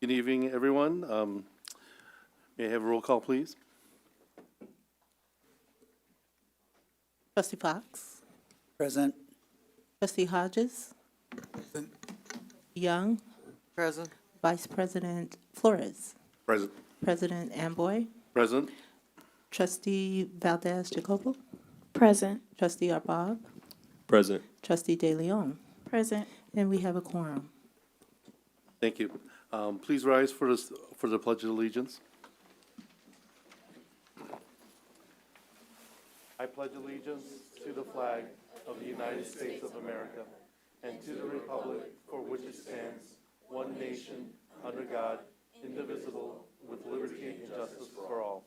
Good evening, everyone. May I have a roll call, please? Trustee Fox, Present. Trustee Hodges, Young, Present. Vice President Flores, Present. President Amboy, Present. Trustee Valdez Jacobo, Present. Trustee Arbab, Present. Trustee De Leon, Present. and we have a quorum. Thank you. Please rise for the Pledge of Allegiance. I pledge allegiance to the flag of the United States of America and to the republic for which it stands, one nation, under God, indivisible, with liberty and justice for all.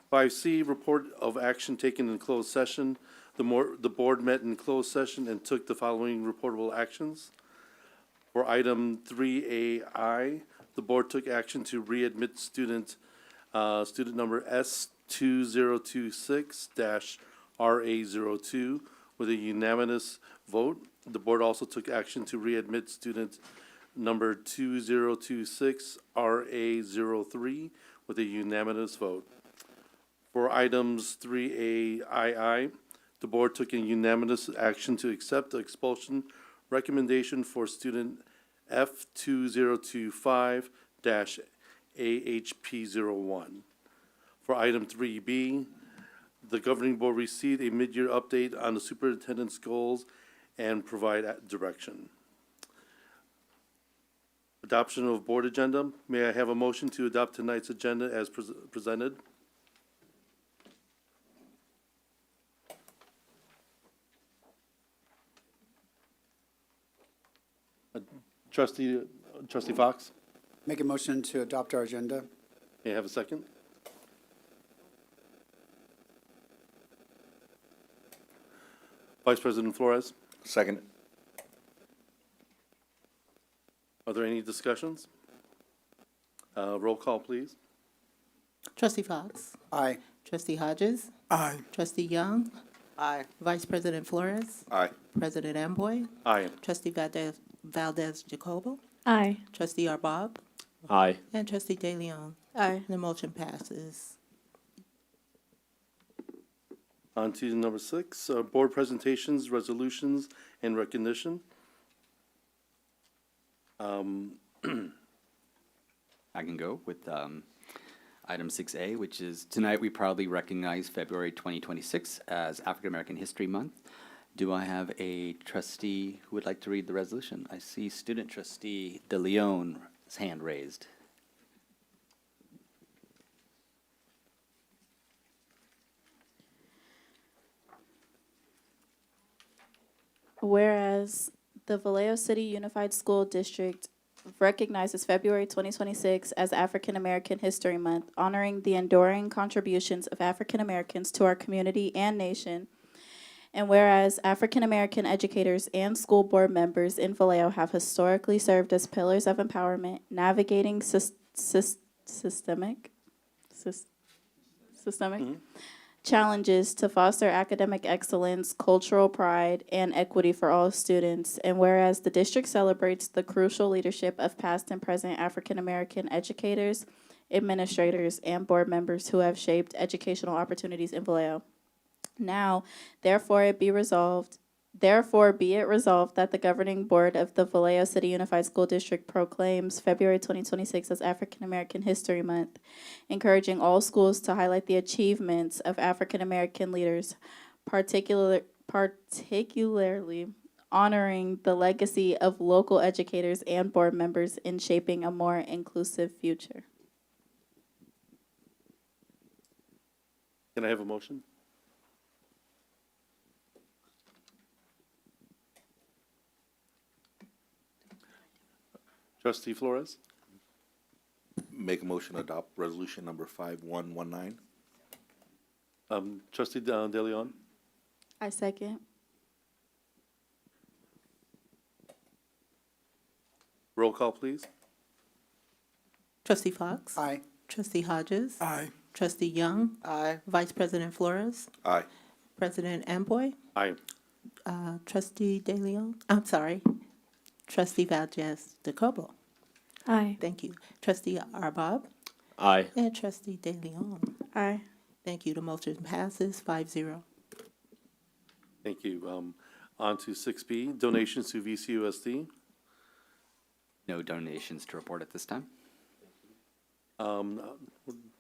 Five C, report of action taken in closed session. The board met in closed session and took the following reportable actions. For item 3AI, the board took action to readmit student number S2026-RA02 with a unanimous vote. The board also took action to readmit student number 2026-RA03 with a unanimous vote. For items 3AII, the board took a unanimous action to accept the expulsion recommendation for student F2025-AHP01. For item 3B, the governing board received a mid-year update on the superintendent's goals and provide direction. Adoption of board agenda. May I have a motion to adopt tonight's agenda as presented? Trustee Fox, Make a motion to adopt our agenda. may I have a second? Vice President Flores, Second. are there any discussions? Roll call, please. Trustee Fox, Aye. Trustee Hodges, Aye. Trustee Young, Aye. Vice President Flores, Aye. President Amboy, Aye. Trustee Valdez Jacobo, Aye. Trustee Arbab, Aye. and Trustee De Leon. Aye. The motion passes. On to number 6, board presentations, resolutions, and recognition. I can go with item 6A, which is tonight we proudly recognize February 2026 as African American History Month. Do I have a trustee who would like to read the resolution? I see student trustee De Leon's hand raised. Whereas the Vallejo City Unified School District recognizes February 2026 as African American History Month, honoring the enduring contributions of African Americans to our community and nation. And whereas African American educators and school board members in Vallejo have historically served as pillars of empowerment, navigating systemic challenges to foster academic excellence, cultural pride, and equity for all students. And whereas the district celebrates the crucial leadership of past and present African American educators administrators, and board members who have shaped educational opportunities in Vallejo. Now, therefore be it resolved that the governing board of the Vallejo City Unified School District proclaims February 2026 as African American History Month, encouraging all schools to highlight the achievements of African American leaders, particularly honoring the legacy of local educators and board members in shaping a more inclusive future. Can I have a motion? Trustee Flores? Make a motion to adopt resolution number 5119. Trustee De Leon? I second. Roll call, please. Trustee Fox? Aye. Trustee Hodges? Aye. Trustee Young? Aye. Vice President Flores? Aye. President Amboy? Aye. Trustee De Leon? I'm sorry. Trustee Valdez Jacobo? Aye. Thank you. Trustee Arbob? Aye. And Trustee De Leon? Aye. Thank you. The motion passes 5-0. Thank you. On to 6B, donations to VCUSD. No donations to report at this time.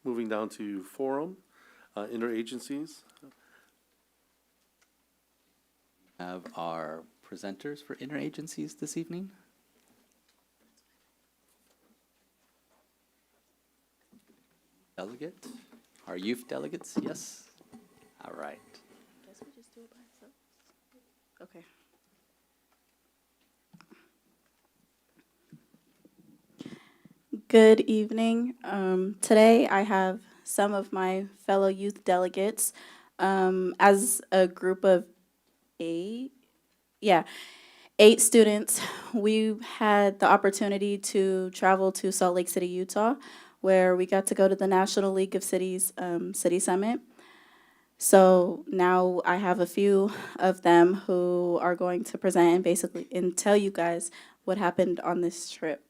Moving down to forum, interagencies. Have our presenters for interagencies this evening. Delegate, our youth delegates, yes? All right. Guess we just do it by ourselves. Okay. Good evening. Today I have some of my fellow youth delegates as a group of eight students. We had the opportunity to travel to Salt Lake City, Utah, where we got to go to the National League of Cities City Summit. So now I have a few of them who are going to present and tell you guys what happened on this trip.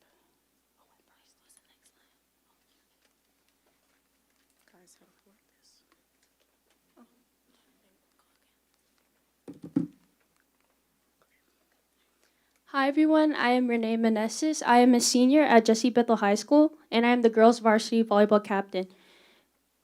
Hi everyone, I am Renee Meneses. I am a senior at Jesse Bethel High School, and I am the girls varsity volleyball captain.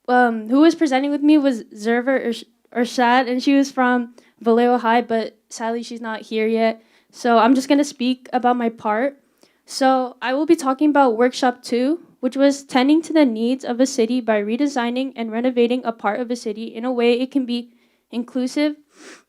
Who was presenting with me was Zerva Urshad, and she was from Vallejo High, but sadly she's not here yet. So I'm just going to speak about my part. So I will be talking about Workshop 2, which was tending to the needs of a city by redesigning and renovating a part of a city in a way it can be inclusive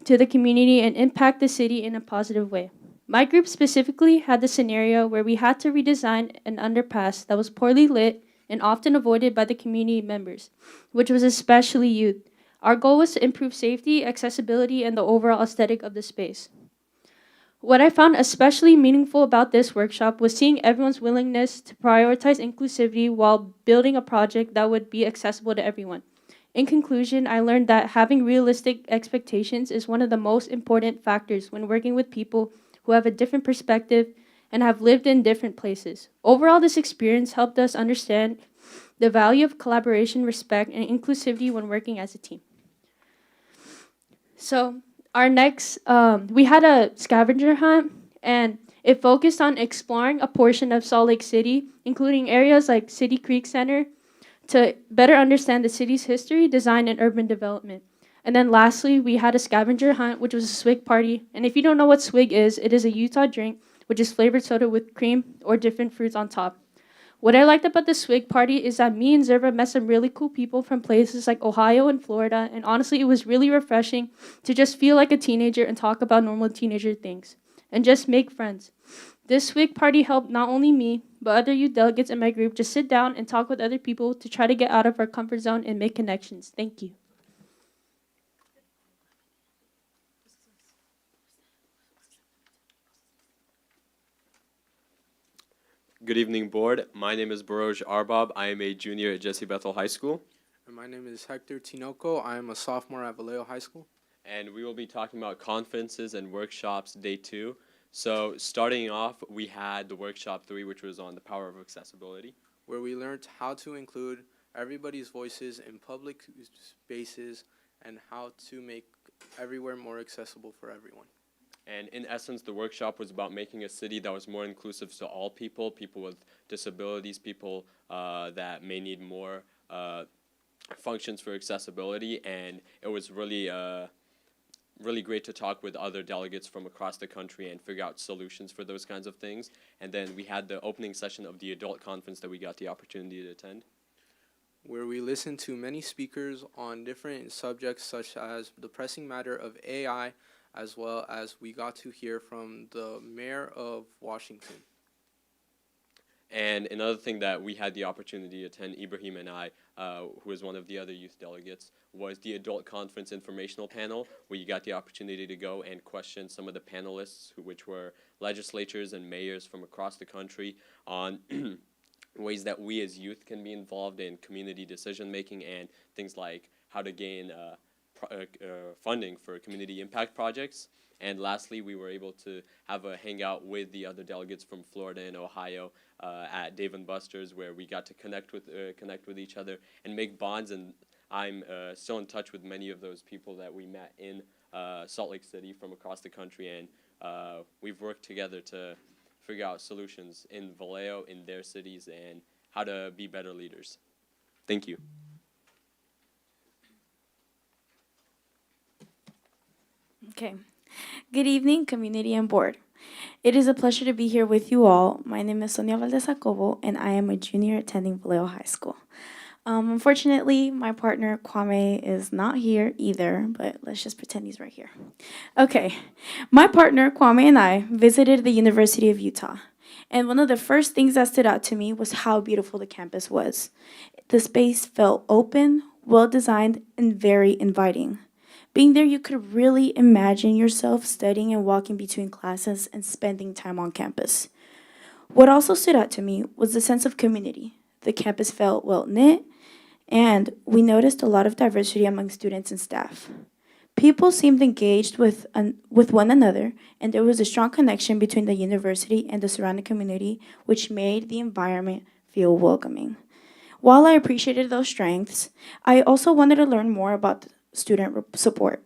to the community and impact the city in a positive way. My group specifically had the scenario where we had to redesign an underpass that was poorly lit and often avoided by the community members, which was especially youth. Our goal was to improve safety, accessibility, and the overall aesthetic of the space. What I found especially meaningful about this workshop was seeing everyone's willingness to prioritize inclusivity while building a project that would be accessible to everyone. In conclusion, I learned that having realistic expectations is one of the most important factors when working with people who have a different perspective and have lived in different places. Overall, this experience helped us understand the value of collaboration, respect, and inclusivity when working as a team. So our next, we had a scavenger hunt, and it focused on exploring a portion of Salt Lake City, including areas like City Creek Center, to better understand the city's history, design, and urban development. And then lastly, we had a scavenger hunt, which was a swig party. And if you don't know what swig is, it is a Utah drink, which is flavored soda with cream or different fruits on top. What I liked about the swig party is that me and Zerva met some really cool people from places like Ohio and Florida. And honestly, it was really refreshing to just feel like a teenager and talk about normal teenager things and just make friends. This swig party helped not only me, but other youth delegates in my group just sit down and talk with other people to try to get out of our comfort zone and make connections. Thank you. Good evening, board. My name is Baroj Arbob. I am a junior at Jesse Bethel High School. And my name is Hector Tinoco. I am a sophomore at Vallejo High School. And we will be talking about conferences and workshops day 2. So starting off, we had the workshop 3, which was on the power of accessibility. where we learned how to include everybody's voices in public spaces and how to make everywhere more accessible for everyone. And in essence, the workshop was about making a city that was more inclusive to all people, people with disabilities, people that may need more functions for accessibility. And it was really, really great to talk with other delegates from across the country and figure out solutions for those kinds of things. And then we had the opening session of the adult conference that we got the opportunity to attend, where we listened to many speakers on different subjects such as the pressing matter of AI, as well as we got to hear from the mayor of Washington. And another thing that we had the opportunity to attend, Ibrahim and I, who is one of the other youth delegates, was the adult conference informational panel, where you got the opportunity to go and question some of the panelists, which were legislatures and mayors from across the country, on ways that we as youth can be involved in community decision making and things like how to gain funding for community impact projects. And lastly, we were able to have a hangout with the other delegates from Florida and Ohio at Dave & Buster's, where we got to connect with each other and make bonds. And I'm still in touch with many of those people that we met in Salt Lake City from across the country, and we've worked together to figure out solutions in Vallejo, in their cities, and how to be better leaders. Thank you. Okay. Good evening, community and board. It is a pleasure to be here with you all. My name is Sonia Valdez Jacobo, and I am a junior attending Vallejo High School. Unfortunately, my partner Kwame is not here either, but let's just pretend he's right here. Okay, my partner Kwame and I visited the University of Utah, and one of the first things that stood out to me was how beautiful the campus was. The space felt open, well-designed, and very inviting. Being there, you could really imagine yourself studying and walking between classes and spending time on campus. What also stood out to me was the sense of community. The campus felt well-knit, and we noticed a lot of diversity among students and staff. People seemed engaged with one another, and there was a strong connection between the university and the surrounding community, which made the environment feel welcoming. While I appreciated those strengths, I also wanted to learn more about student support,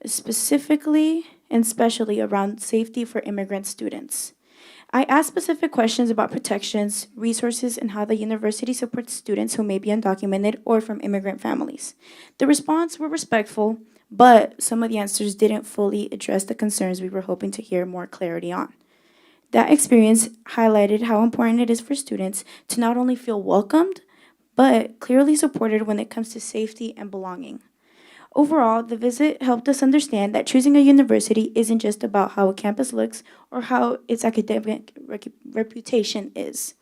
specifically and especially around safety for immigrant students. I asked specific questions about protections, resources, and how the university supports students who may be undocumented or from immigrant families. The responses were respectful, but some of the answers didn't fully address the concerns we were hoping to hear more clarity on. That experience highlighted how important it is for students to not only feel welcomed, but clearly supported when it comes to safety and belonging. Overall, the visit helped us understand that choosing a university isn't just about how a campus looks or how its academic reputation is.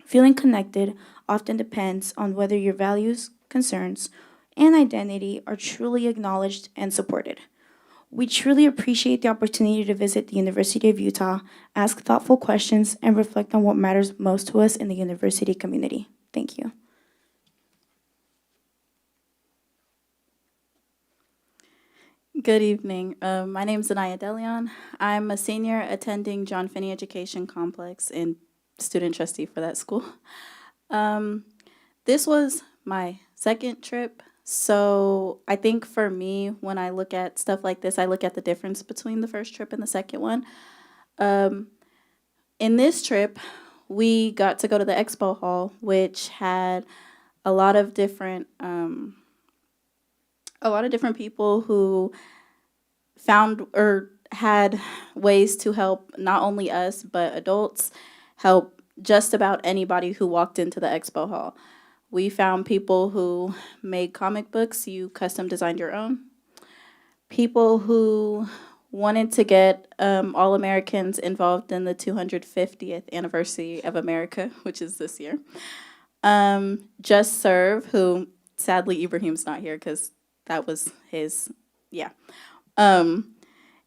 Feeling connected often depends on whether your values, concerns, and identity are truly acknowledged and supported. We truly appreciate the opportunity to visit the University of Utah, ask thoughtful questions, and reflect on what matters most to us in the university community. Thank you. Good evening. My name is Anaya Delion. I'm a senior attending John Finney Education Complex and student trustee for that school. This was my second trip, so I think for me, when I look at stuff like this, I look at the difference between the first trip and the second one. In this trip, we got to go to the expo hall, which had a lot of different people who found or had ways to help not only us, but adults, help just about anybody who walked into the expo hall. We found people who made comic books, you custom designed your own. People who wanted to get all Americans involved in the 250th anniversary of America, which is this year. Just Serve, who sadly Ibrahim's not here because that was his, yeah.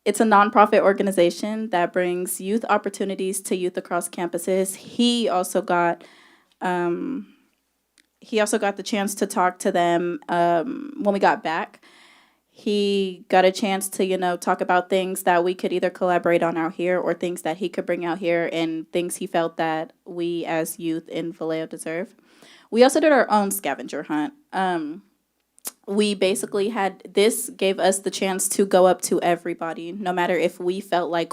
It's a nonprofit organization that brings youth opportunities to youth across campuses. He also got the chance to talk to them when we got back. he got a chance to, talk about things that we could either collaborate on out here or things that he could bring out here and things he felt that we as youth in Vallejo deserve. We also did our own scavenger hunt. We basically this gave us the chance to go up to everybody, no matter if we felt like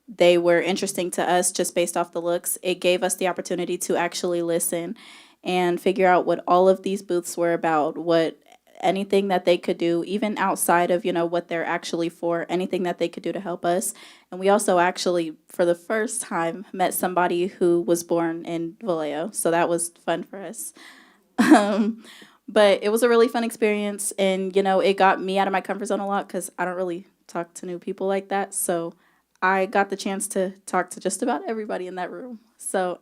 they were interesting to us just based off the looks. It gave us the opportunity to actually listen and figure out what all of these booths were about, what anything that they could do, even outside of, what they're actually for, anything that they could do to help us. And we also actually, for the first time, met somebody who was born in Vallejo. So that was fun for us. But it was a really fun experience. And, it got me out of my comfort zone a lot because I don't really talk to new people like that. So I got the chance to talk to just about everybody in that room. So,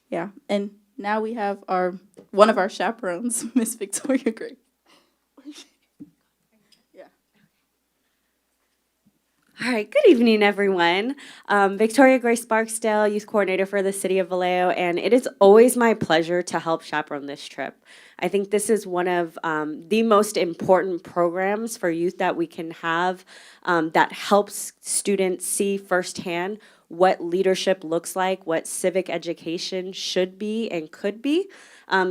yeah. And now we have one of our chaperones, Miss Victoria Gray. All right, good evening, everyone. Victoria Grace Barksdale, Youth Coordinator for the City of Vallejo, and it is always my pleasure to help chaperone this trip. I think this is one of the most important programs for youth that we can have that helps students see firsthand what leadership looks like, what civic education should be and could be.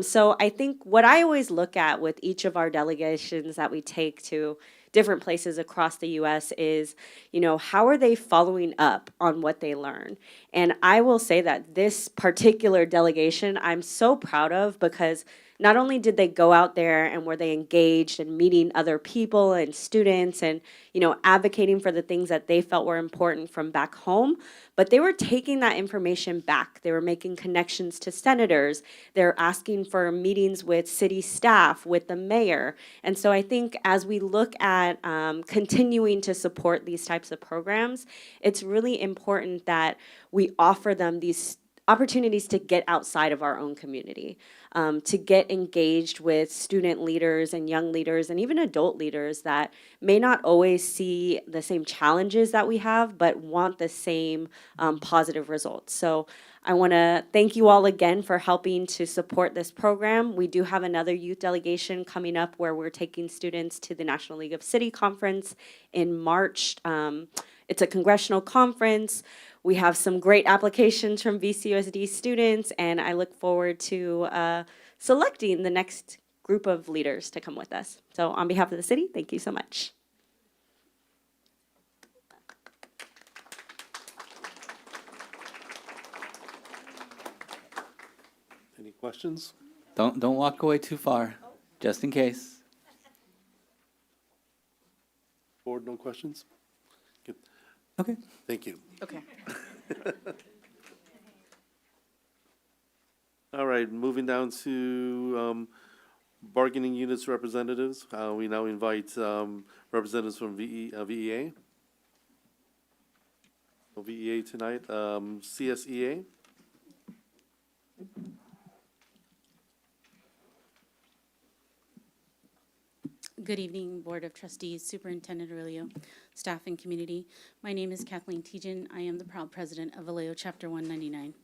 So I think what I always look at with each of our delegations that we take to different places across the U.S. is, how are they following up on what they learn? And I will say that this particular delegation I'm so proud of because not only did they go out there and were they engaged and meeting other people and students and, advocating for the things that they felt were important from back home, but they were taking that information back. They were making connections to senators. They're asking for meetings with city staff, with the mayor. And so I think as we look at continuing to support these types of programs, it's really important that we offer them these opportunities to get outside of our own community, to get engaged with student leaders and young leaders and even adult leaders that may not always see the same challenges that we have, but want the same positive results. So I want to thank you all again for helping to support this program. We do have another youth delegation coming up where we're taking students to the National League of City Conference in March. It's a congressional conference. We have some great applications from VCUSD students, and I look forward to selecting the next group of leaders to come with us. So on behalf of the city, thank you so much. Any questions? Don't walk away too far, just in case. Board, no questions? Good. Okay. Thank you. Okay. All right, moving down to bargaining units representatives. We now invite representatives from VEA. So VEA tonight, CSEA. Good evening, Board of Trustees, Superintendent Aurelio, staff and community. My name is Kathleen Tejan. I am the proud president of Vallejo Chapter 199.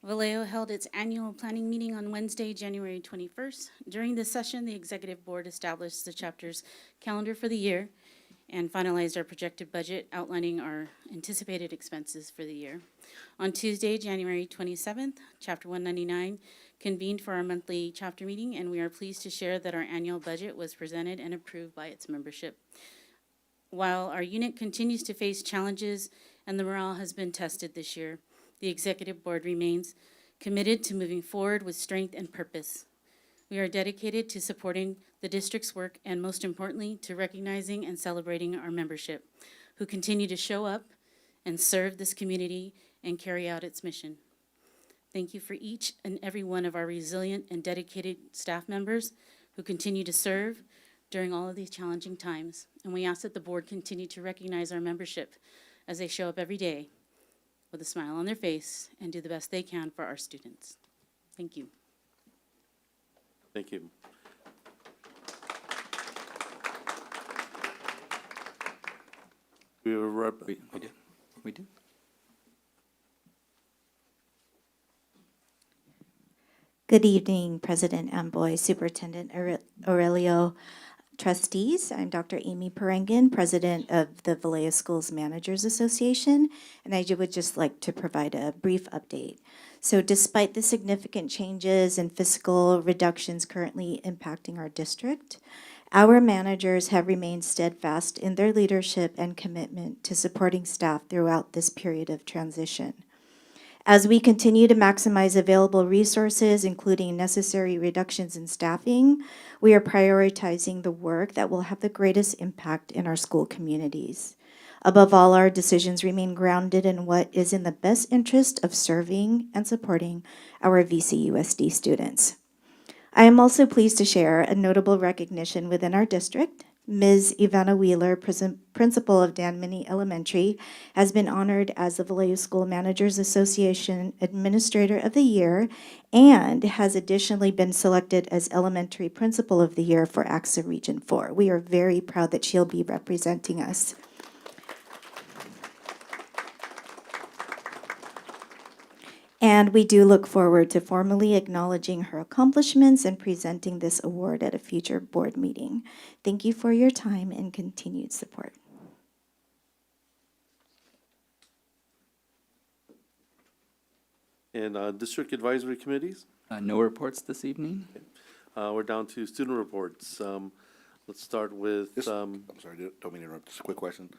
Vallejo held its annual planning meeting on Wednesday, January 21st. During this session, the executive board established the chapter's calendar for the year and finalized our projected budget, outlining our anticipated expenses for the year. On Tuesday, January 27th, Chapter 199 convened for our monthly chapter meeting, and we are pleased to share that our annual budget was presented and approved by its membership. While our unit continues to face challenges and the morale has been tested this year, the executive board remains committed to moving forward with strength and purpose. We are dedicated to supporting the district's work and, most importantly, to recognizing and celebrating our membership, who continue to show up and serve this community and carry out its mission. Thank you for each and every one of our resilient and dedicated staff members who continue to serve during all of these challenging times. And we ask that the board continue to recognize our membership as they show up every day with a smile on their face and do the best they can for our students. Thank you. Thank you. We have a We do. Good evening, President Amboy, Superintendent Aurelio. trustees. I'm Dr. Amy Perengan, president of the Vallejo Schools Managers Association, and would just like to provide a brief update. So despite the significant changes and fiscal reductions currently impacting our district, our managers have remained steadfast in their leadership and commitment to supporting staff throughout this period of transition. As we continue to maximize available resources, including necessary reductions in staffing, we are prioritizing the work that will have the greatest impact in our school communities. Above all, our decisions remain grounded in what is in the best interest of serving and supporting our VCUSD students. I am also pleased to share a notable recognition within our district. Ms. Ivana Wheeler, principal of Dan Minnie Elementary, has been honored as the Vallejo School Managers Association Administrator of the Year and has additionally been selected as Elementary Principal of the Year for AXA Region 4. We are very proud that she'll be representing us. And we do look forward to formally acknowledging her accomplishments and presenting this award at a future board meeting. Thank you for your time and continued support. And district advisory committees? No reports this evening. We're down to student reports. Let's start with, I'm sorry, don't mean to interrupt. Just a quick question.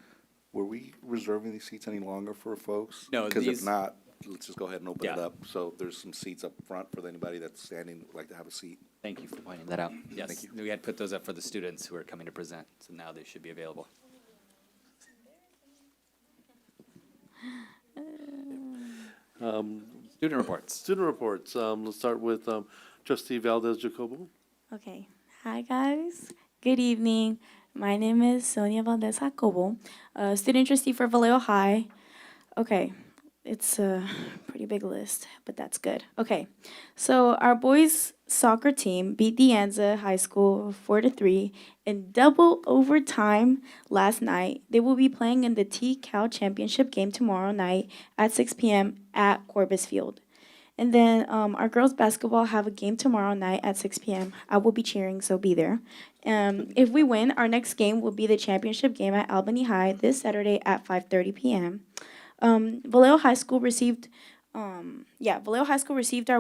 Were we reserving these seats any longer for folks? No, Because if these- not, let's just go ahead and open it Yeah. up. So there's some seats up front for anybody that's standing, would like to have a seat. Thank you for pointing that out. Yes, Thank you. we had put those up for the students who are coming to present, so now they should be available. Student reports. student reports. Let's start with trustee Valdez Jacobo. Okay. Hi, guys. Good evening. My name is Sonia Valdez Jacobo, student trustee for Vallejo High. Okay. It's a pretty big list, but that's good. Okay. So our boys soccer team beat De Anza High School 4-3 in double overtime last night. They will be playing in the T-Cal Championship game tomorrow night at 6 p.m. at Corbis Field. And then our girls basketball have a game tomorrow night at 6 p.m. I will be cheering, so be there. If we win, our next game will be the championship game at Albany High this Saturday at 5:30 p.m. Vallejo High School received our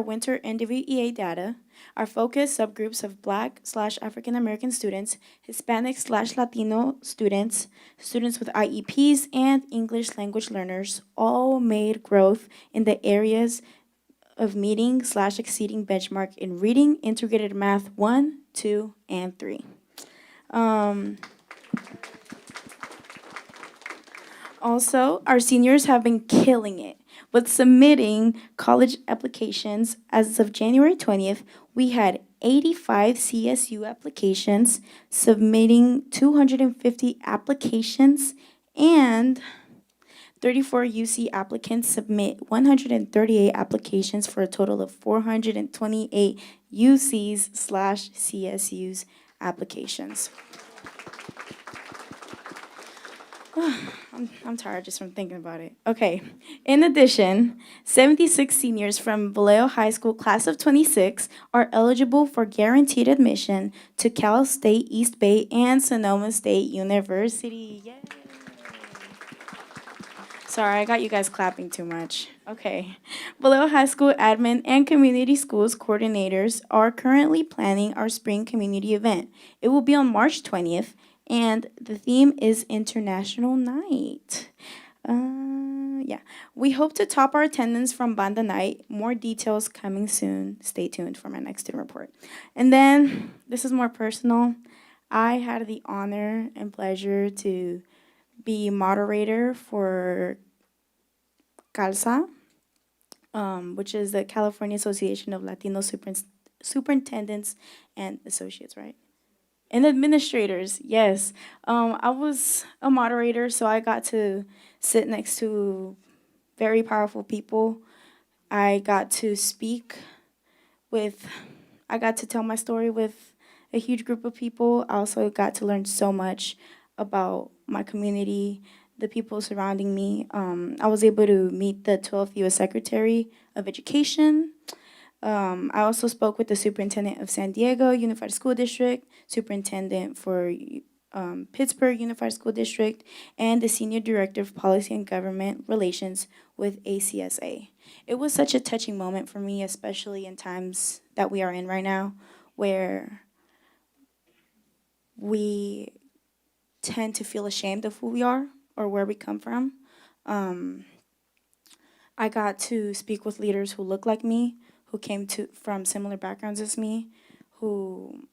winter NWEA data. Our focus subgroups of Black/African American students, Hispanic/Latino students, students with IEPs, and English language learners all made growth in the areas of meeting/exceeding benchmark in reading, integrated math 1, 2, and 3. Also, our seniors have been killing it with submitting college applications. As of January 20th, we had 85 CSU applications, submitting 250 applications, and 34 UC applicants submit 138 applications for a total of 428 UCs/CSUs applications. I'm tired just from thinking about it. Okay. In addition, 76 seniors from Vallejo High School class of 26 are eligible for guaranteed admission to Cal State East Bay and Sonoma State University. Yay! Sorry, I got you guys clapping too much. Okay. Vallejo High School admin and community schools coordinators are currently planning our spring community event. It will be on March 20th. And the theme is International Night. We hope to top our attendance from Banda Night. More details coming soon. Stay tuned for my next student report. And then, this is more personal. I had the honor and pleasure to be moderator for CALSA, which is the California Association of Latino Superintendents and Associates, right? And administrators, yes. I was a moderator, so I got to sit next to very powerful people. I got to I got to tell my story with a huge group of people. I also got to learn so much about my community, the people surrounding me. I was able to meet the 12th U.S. Secretary of Education, I also spoke with the superintendent of San Diego Unified School District, superintendent for Pittsburgh Unified School District, and the senior director of policy and government relations with ACSA. It was such a touching moment for me, especially in times that we are in right now, where we tend to feel ashamed of who we are or where we come from. I got to speak with leaders who look like me, who came from similar backgrounds as me, who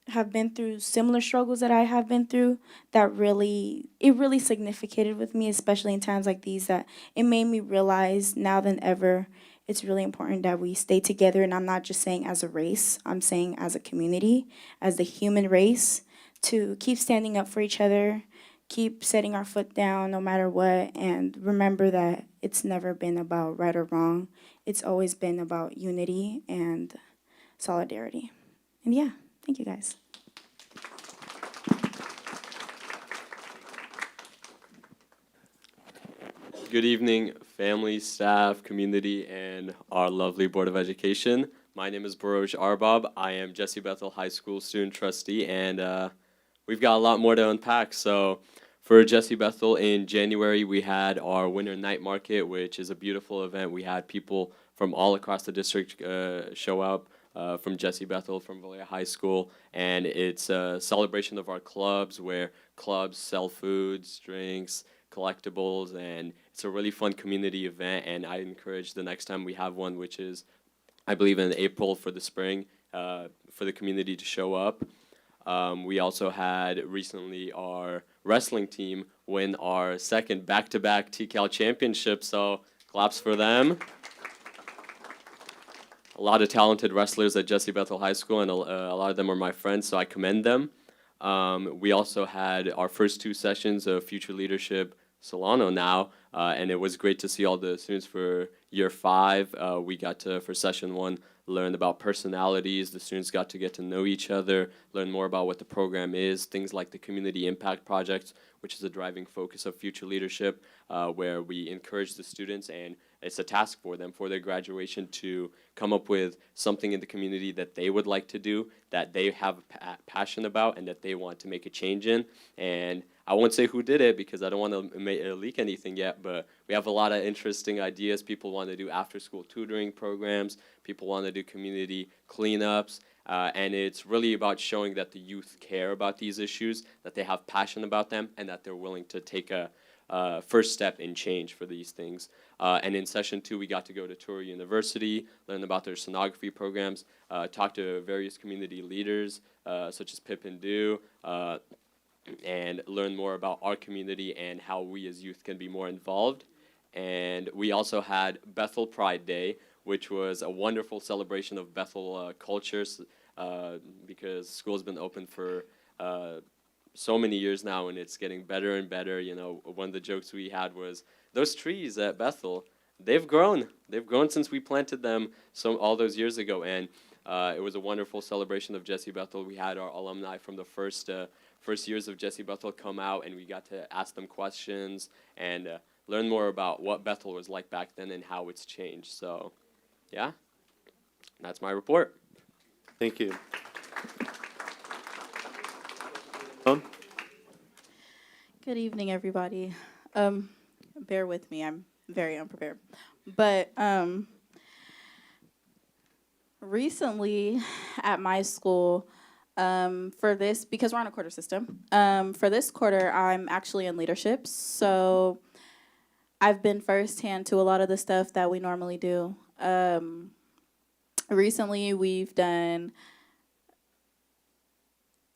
have been through similar struggles that I have been through. It really significated with me, especially in times like these, that it made me realize now than ever it's really important that we stay together. And I'm not just saying as a race, I'm saying as a community, as the human race, to keep standing up for each other, keep setting our foot down no matter what, and remember that it's never been about right or wrong. It's always been about unity and solidarity. And yeah, thank you guys. Good evening, family, staff, community, and our lovely Board of Education. My name is Baroj Arbab. I am Jesse Bethel High School student trustee, and we've got a lot more to unpack. So for Jesse Bethel, in January, we had our Winter Night Market, which is a beautiful event. We had people from all across the district show up, from Jesse Bethel, from Vallejo High School, and it's a celebration of our clubs where clubs sell foods, drinks, collectibles, and it's a really fun community event, and I encourage the next time we have one, which is, I believe, in April for the spring, for the community to show up. We also had recently our wrestling team win our second back-to-back TCAL championship, so claps for them. A lot of talented wrestlers at Jesse Bethel High School, and a lot of them are my friends, so I commend them. We also had our first 2 sessions of Future Leadership Solano now, and it was great to see all the students for year 5. We got to, for session 1, learn about personalities. The students got to get to know each other, learn more about what the program is, things like the Community Impact Project, which is a driving focus of Future Leadership, where we encourage the students, and it's a task for them for their graduation to come up with something in the community that they would like to do, that they have a passion about, and that they want to make a change in. And I won't say who did it because I don't want to leak anything yet, but we have a lot of interesting ideas. People want to do after-school tutoring programs. People want to do community cleanups. And it's really about showing that the youth care about these issues, that they have passion about them, and that they're willing to take a first step in change for these things. And in session 2, we got to go to Touro University, learn about their sonography programs, talk to various community leaders, such as Pip and Do, and learn more about our community and how we as youth can be more involved. And we also had Bethel Pride Day, which was a wonderful celebration of Bethel cultures, because school's been open for so many years now, and it's getting better and better. You know, one of the jokes we had was, those trees at Bethel, they've grown. They've grown since we planted them all those years ago, and it was a wonderful celebration of Jesse Bethel. We had our alumni from the first years of Jesse Bethel come out, and we got to ask them questions and learn more about what Bethel was like back then and how it's changed. So, yeah, that's my report. Thank you. Good evening, everybody. Bear with me, I'm very unprepared. But recently at my school, for this, because we're on a quarter system, for this quarter, I'm actually in leadership. So I've been firsthand to a lot of the stuff that we normally do. Recently, we've done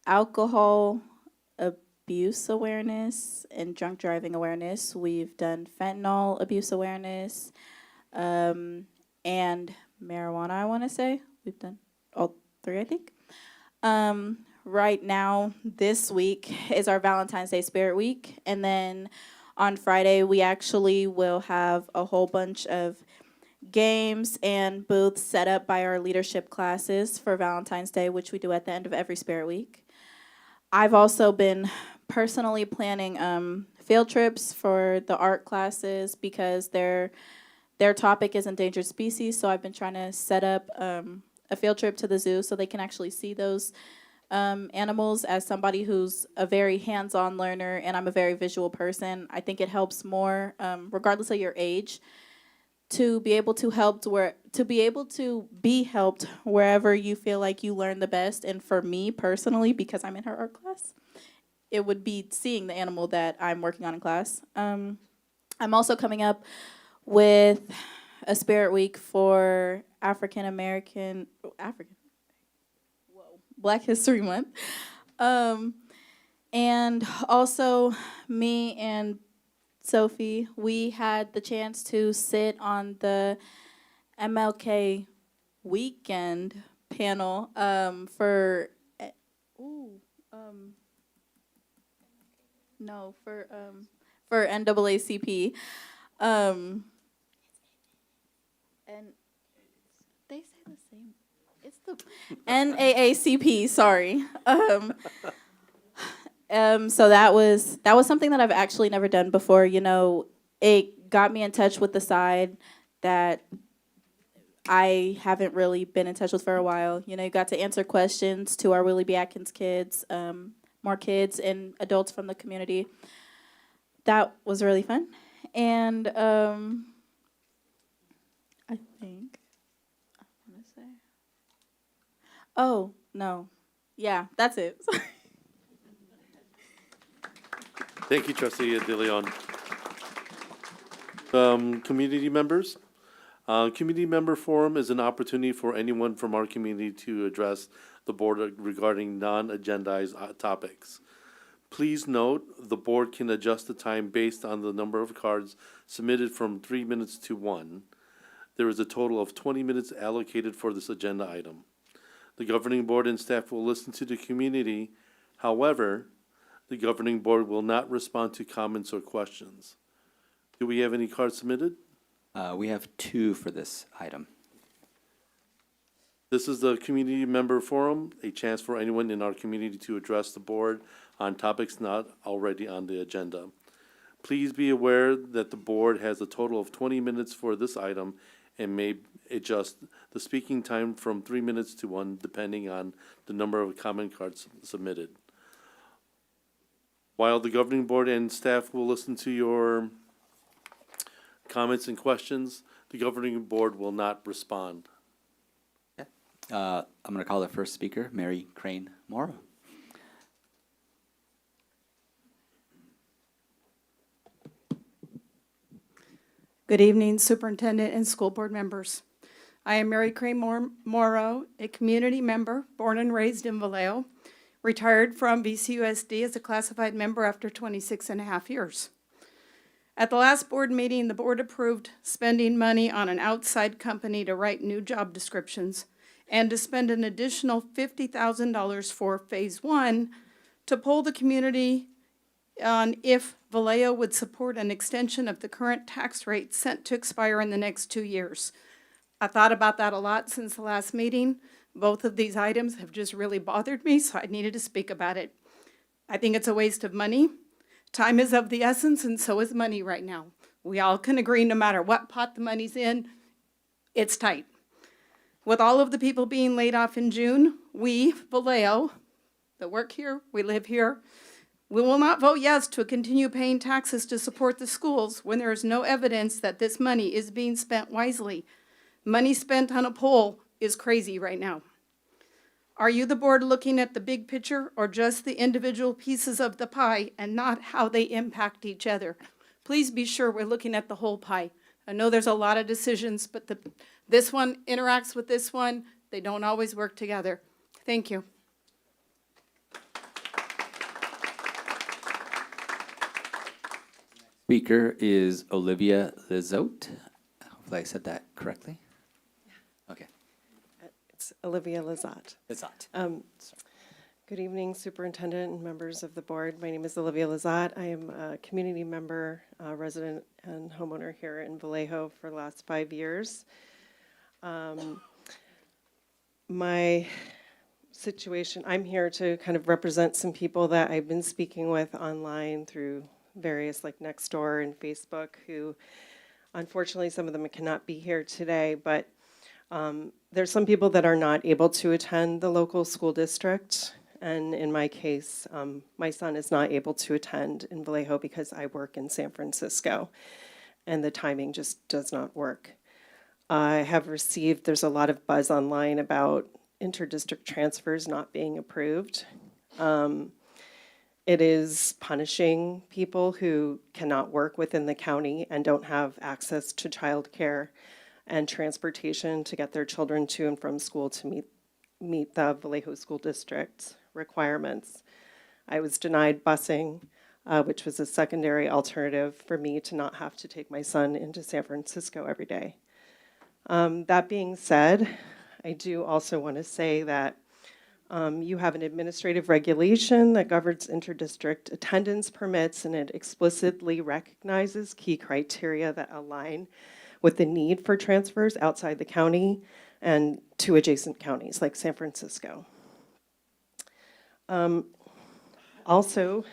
alcohol abuse awareness and drunk driving awareness. We've done fentanyl abuse awareness, and marijuana, I want to say. We've done all 3, I think. Right now, this week is our Valentine's Day Spirit Week, and then on Friday, we actually will have a whole bunch of games and booths set up by our leadership classes for Valentine's Day, which we do at the end of every Spirit Week. I've also been personally planning field trips for the art classes because they're their topic is endangered species, so I've been trying to set up a field trip to the zoo so they can actually see those animals. As somebody who's a very hands-on learner and I'm a very visual person, I think it helps more, regardless of your age, to be able to be helped wherever you feel like you learn the best. And for me personally, because I'm in her art class, it would be seeing the animal that I'm working on in class. I'm also coming up with a spirit week for Black History Month. And also me and Sophie, we had the chance to sit on the MLK weekend panel for NAACP. And they say the same. It's the NAACP. Sorry. So that was something that I've actually never done before. You know, it got me in touch with the side that I haven't really been in touch with for a while. You know, you got to answer questions to our Willie B. Atkins kids, more kids and adults from the community. That was really fun. And I think I want to say, oh, no. Yeah, that's it. Sorry. Thank you, Trustee De Leon. Community members. Community member forum is an opportunity for anyone from our community to address the board regarding non-agendized topics. Please note, the board can adjust the time based on the number of cards submitted from 3 minutes to 1. There is a total of 20 minutes allocated for this agenda item. The governing board and staff will listen to the community. However, the governing board will not respond to comments or questions. Do we have any cards submitted? We have 2 for this item. This is the community member forum, a chance for anyone in our community to address the board on topics not already on the agenda. Please be aware that the board has a total of 20 minutes for this item and may adjust the speaking time from 3 minutes to 1 depending on the number of comment cards submitted. While the governing board and staff will listen to your comments and questions, the governing board will not respond. I'm going to call the first speaker, Mary Crane Morrow. Good evening, Superintendent and school board members. I am Mary Crane Morrow, a community member born and raised in Vallejo, retired from VCUSD as a classified member after 26 and a half years. At the last board meeting, the board approved spending money on an outside company to write new job descriptions and to spend an additional $50,000 for phase 1 to poll the community on if Vallejo would support an extension of the current tax rate set to expire in the next 2 years. I thought about that a lot since the last meeting. Both of these items have just really bothered me, so I needed to speak about it. I think it's a waste of money. Time is of the essence, and so is money right now. We all can agree no matter what pot the money's in, it's tight. With all of the people being laid off in June, we, Vallejo, that work here, we live here, we will not vote yes to continue paying taxes to support the schools when there is no evidence that this money is being spent wisely. Money spent on a poll is crazy right now. Are you, the board, looking at the big picture or just the individual pieces of the pie and not how they impact each other? Please be sure we're looking at the whole pie. I know there's a lot of decisions, but this one interacts with this one. They don't always work together. Thank you. Speaker is Olivia Lizotte. Hopefully I said that correctly. Okay. It's Olivia Lizotte. Lizotte. Good evening, Superintendent and members of the board. My name is Olivia Lizotte. I am a community member, resident, and homeowner here in Vallejo for the last 5 years. My situation, I'm here to kind of represent some people that I've been speaking with online through various like Nextdoor and Facebook who Unfortunately, some of them cannot be here today, but there's some people that are not able to attend the local school district. And in my case, my son is not able to attend in Vallejo because I work in San Francisco, and the timing just does not work. I have received, there's a lot of buzz online about interdistrict transfers not being approved. It is punishing people who cannot work within the county and don't have access to childcare and transportation to get their children to and from school to meet the Vallejo School District's requirements. I was denied busing, which was a secondary alternative for me to not have to take my son into San Francisco every day. That being said, I do also want to say that you have an administrative regulation that governs interdistrict attendance permits, and it explicitly recognizes key criteria that align with the need for transfers outside the county and to adjacent counties like San Francisco. Also,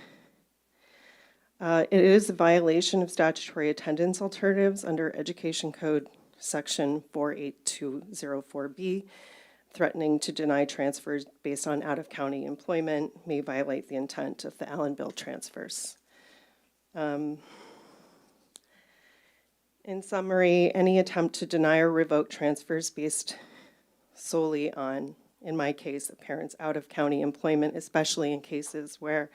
it is a violation of statutory attendance alternatives under Education Code Section 48204B. Threatening to deny transfers based on out-of-county employment may violate the intent of the Allen Bill transfers. In summary, any attempt to deny or revoke transfers based solely on, in my case, a parent's out-of-county employment, especially in cases where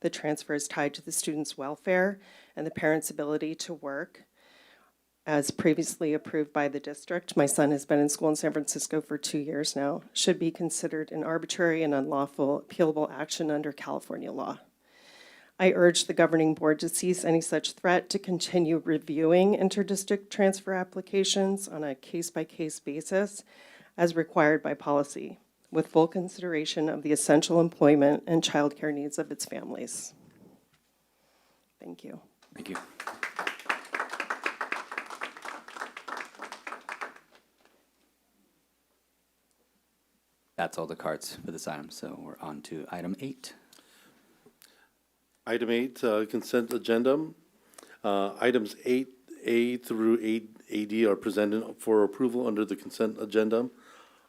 the transfer is tied to the student's welfare and the parent's ability to work, as previously approved by the district. My son has been in school in San Francisco for 2 years now, should be considered an arbitrary and unlawful appealable action under California law. I urge the governing board to cease any such threat, to continue reviewing interdistrict transfer applications on a case-by-case basis as required by policy, with full consideration of the essential employment and childcare needs of its families. Thank you. Thank you. That's all the cards for this item, so we're on to item 8. Item 8, consent agenda. Items 8A through 8AD are presented for approval under the consent agenda.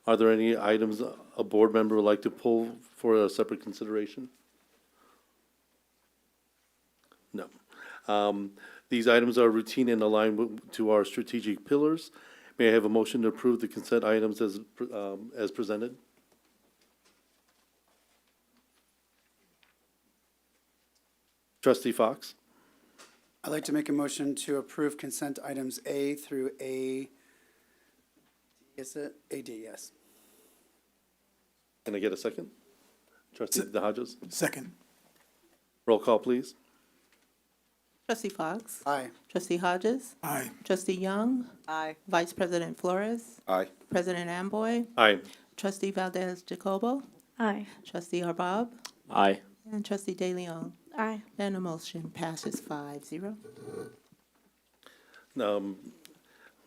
Are there any items a board member would like to pull for a separate consideration? No. These items are routine and aligned to our strategic pillars. May I have a motion to approve the consent items as presented? Trustee Fox? I'd like to make a motion to approve consent items A through A, is it AD, yes. Can I get a second? Trustee DeHodges? Second. Roll call, please. Trustee Fox? Aye. Trustee Hodges? Aye. Trustee Young? Aye. Vice President Flores? Aye. President Amboy? Aye. Trustee Valdez Jacobo? Aye. Trustee Arbob? Aye. And Trustee De Leon? Aye. And the motion passes 5-0.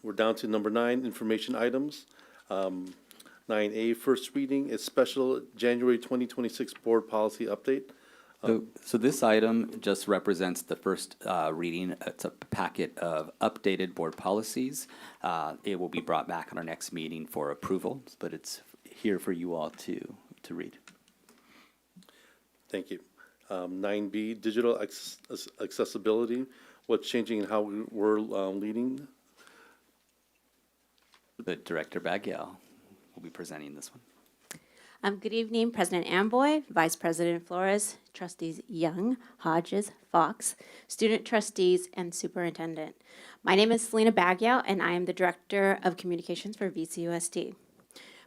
We're down to number 9, information items. 9A, first reading is special January 2026 board policy update. So this item just represents the first reading. It's a packet of updated board policies. It will be brought back on our next meeting for approval, but it's here for you all to read. Thank you. 9B, digital accessibility. What's changing and how we're leading? The Director Bagiel will be presenting this one. Good evening, President Amboy, Vice President Flores, Trustees Young, Hodges, Fox, student trustees, and Superintendent. My name is Selena Bagiel, and I am the Director of Communications for VCUSD.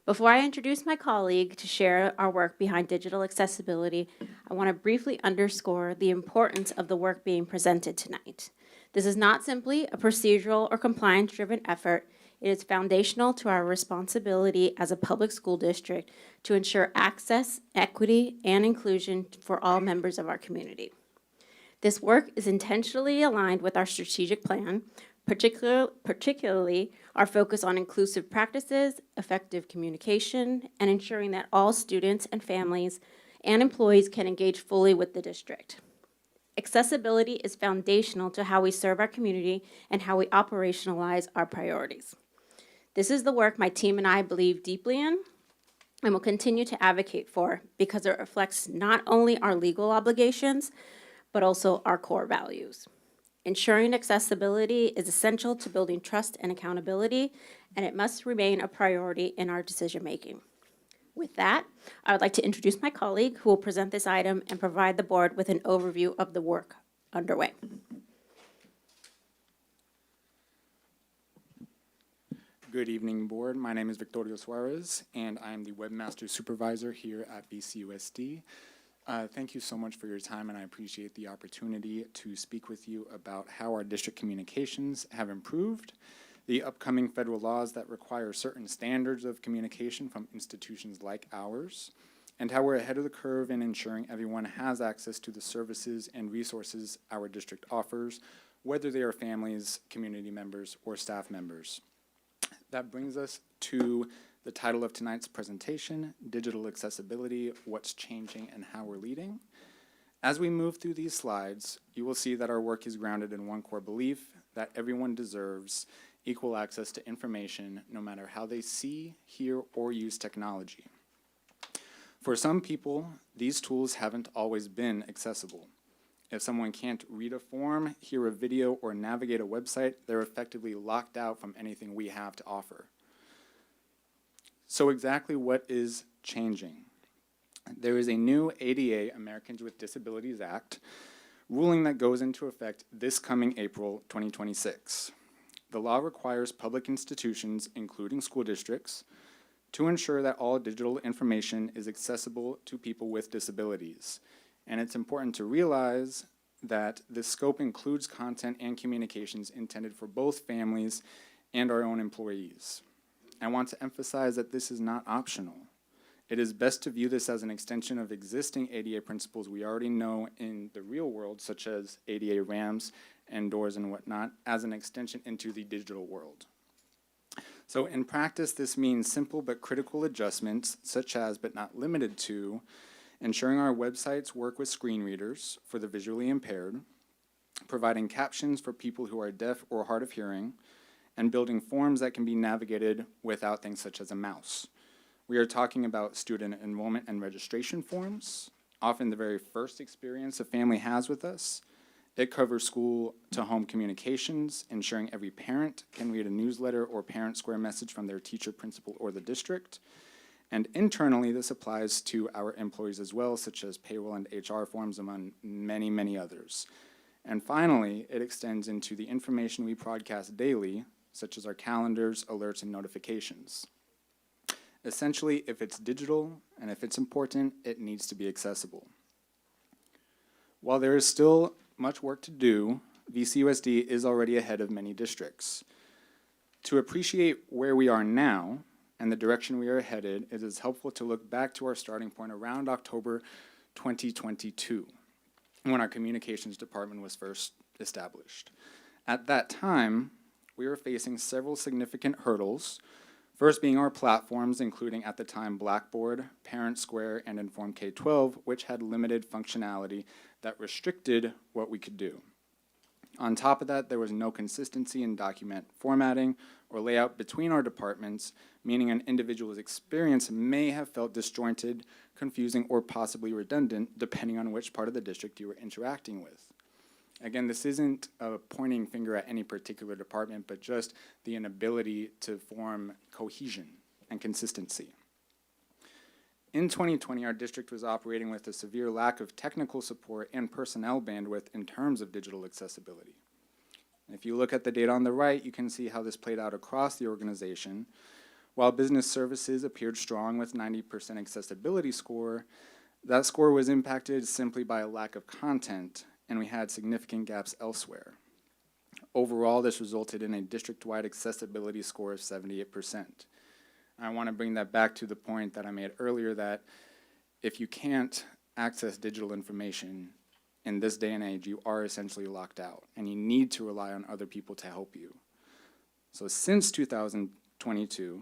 Before I introduce my colleague to share our work behind digital accessibility, I want to briefly underscore the importance of the work being presented tonight. This is not simply a procedural or compliance-driven effort. It is foundational to our responsibility as a public school district to ensure access, equity, and inclusion for all members of our community. This work is intentionally aligned with our strategic plan, particularly our focus on inclusive practices, effective communication, and ensuring that all students and families and employees can engage fully with the district. Accessibility is foundational to how we serve our community and how we operationalize our priorities. This is the work my team and I believe deeply in and will continue to advocate for because it reflects not only our legal obligations, but also our core values. Ensuring accessibility is essential to building trust and accountability, and it must remain a priority in our decision-making. With that, I would like to introduce my colleague who will present this item and provide the board with an overview of the work underway. Good evening, board. My name is Victorio Suarez, and I am the Webmaster Supervisor here at VCUSD. Thank you so much for your time, and I appreciate the opportunity to speak with you about how our district communications have improved, the upcoming federal laws that require certain standards of communication from institutions like ours, and how we're ahead of the curve in ensuring everyone has access to the services and resources our district offers, whether they are families, community members, or staff members. That brings us to the title of tonight's presentation, Digital Accessibility, What's Changing and How We're Leading. As we move through these slides, you will see that our work is grounded in one core belief, that everyone deserves equal access to information, no matter how they see, hear, or use technology. For some people, these tools haven't always been accessible. If someone can't read a form, hear a video, or navigate a website, they're effectively locked out from anything we have to offer. So exactly what is changing? There is a new ADA, Americans with Disabilities Act, ruling that goes into effect this coming April 2026. The law requires public institutions, including school districts, to ensure that all digital information is accessible to people with disabilities. And it's important to realize that this scope includes content and communications intended for both families and our own employees. I want to emphasize that this is not optional. It is best to view this as an extension of existing ADA principles we already know in the real world, such as ADA ramps and doors and whatnot, as an extension into the digital world. So in practice, this means simple but critical adjustments, such as, but not limited to, ensuring our websites work with screen readers for the visually impaired, providing captions for people who are deaf or hard of hearing, and building forms that can be navigated without things such as a mouse. We are talking about student enrollment and registration forms, often the very first experience a family has with us. It covers school-to-home communications, ensuring every parent can read a newsletter or parent square message from their teacher, principal, or the district. And internally, this applies to our employees as well, such as payroll and HR forms, among many, many others. And finally, it extends into the information we broadcast daily, such as our calendars, alerts, and notifications. Essentially, if it's digital and if it's important, it needs to be accessible. While there is still much work to do, VCUSD is already ahead of many districts. To appreciate where we are now, and the direction we are headed, it is helpful to look back to our starting point around October 2022, when our communications department was first established. At that time, we were facing several significant hurdles, first being our platforms, including at the time Blackboard, Parent Square, and Inform K-12, which had limited functionality that restricted what we could do. On top of that, there was no consistency in document formatting or layout between our departments, meaning an individual's experience may have felt disjointed, confusing, or possibly redundant, depending on which part of the district you were interacting with. Again, this isn't pointing finger at any particular department, but just the inability to form cohesion and consistency. In 2020, our district was operating with a severe lack of technical support and personnel bandwidth in terms of digital accessibility. If you look at the data on the right, you can see how this played out across the organization. While business services appeared strong with 90% accessibility score, that score was impacted simply by a lack of content, and we had significant gaps elsewhere. Overall, this resulted in a district-wide accessibility score of 78%. I want to bring that back to the point that I made earlier, that if you can't access digital information in this day and age, you are essentially locked out, and you need to rely on other people to help you. So since 2022,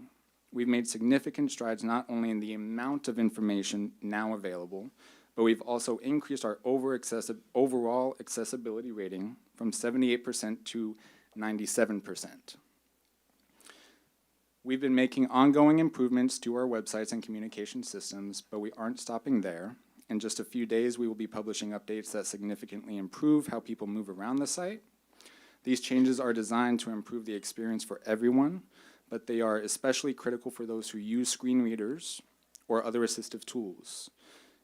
we've made significant strides not only in the amount of information now available, but we've also increased our overall accessibility rating from 78% to 97%. We've been making ongoing improvements to our websites and communication systems, but we aren't stopping there. In just a few days, we will be publishing updates that significantly improve how people move around the site. These changes are designed to improve the experience for everyone, but they are especially critical for those who use screen readers or other assistive tools.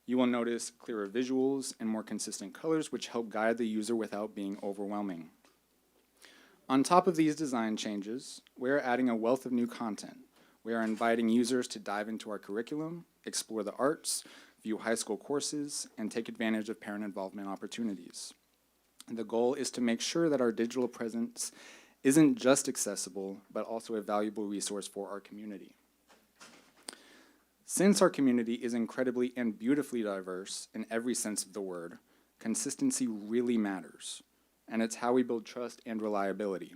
You will notice clearer visuals and more consistent colors, which help guide the user without being overwhelming. On top of these design changes, we are adding a wealth of new content. We are inviting users to dive into our curriculum, explore the arts, view high school courses, and take advantage of parent involvement opportunities. The goal is to make sure that our digital presence isn't just accessible, but also a valuable resource for our community. Since our community is incredibly and beautifully diverse in every sense of the word, consistency really matters, and it's how we build trust and reliability.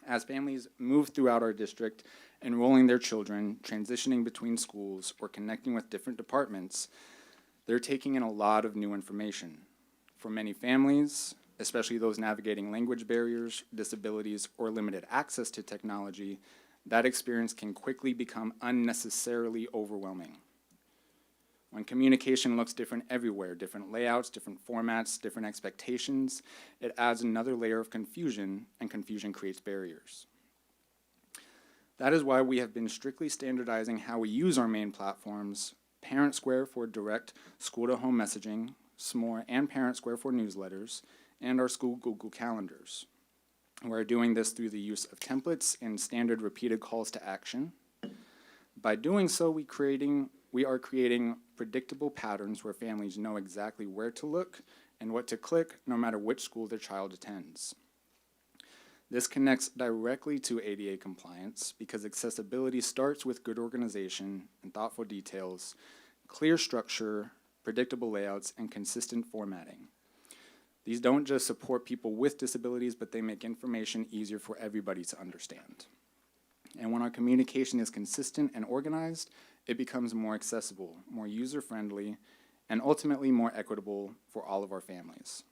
As families move throughout our district, enrolling their children, transitioning between schools, or connecting with different departments, they're taking in a lot of new information. For many families, especially those navigating language barriers, disabilities, or limited access to technology, that experience can quickly become unnecessarily overwhelming. When communication looks different everywhere, different layouts, different formats, different expectations, it adds another layer of confusion, and confusion creates barriers. That is why we have been strictly standardizing how we use our main platforms, Parent Square for direct school-to-home messaging, SMORE and Parent Square for newsletters, and our school Google Calendars. We're doing this through the use of templates and standard repeated calls to action. By doing so, we are creating predictable patterns where families know exactly where to look and what to click, no matter which school their child attends. This connects directly to ADA compliance because accessibility starts with good organization and thoughtful details, clear structure, predictable layouts, and consistent formatting. These don't just support people with disabilities, but they make information easier for everybody to understand. And when our communication is consistent and organized, it becomes more accessible, more user-friendly, and ultimately more equitable for all of our families.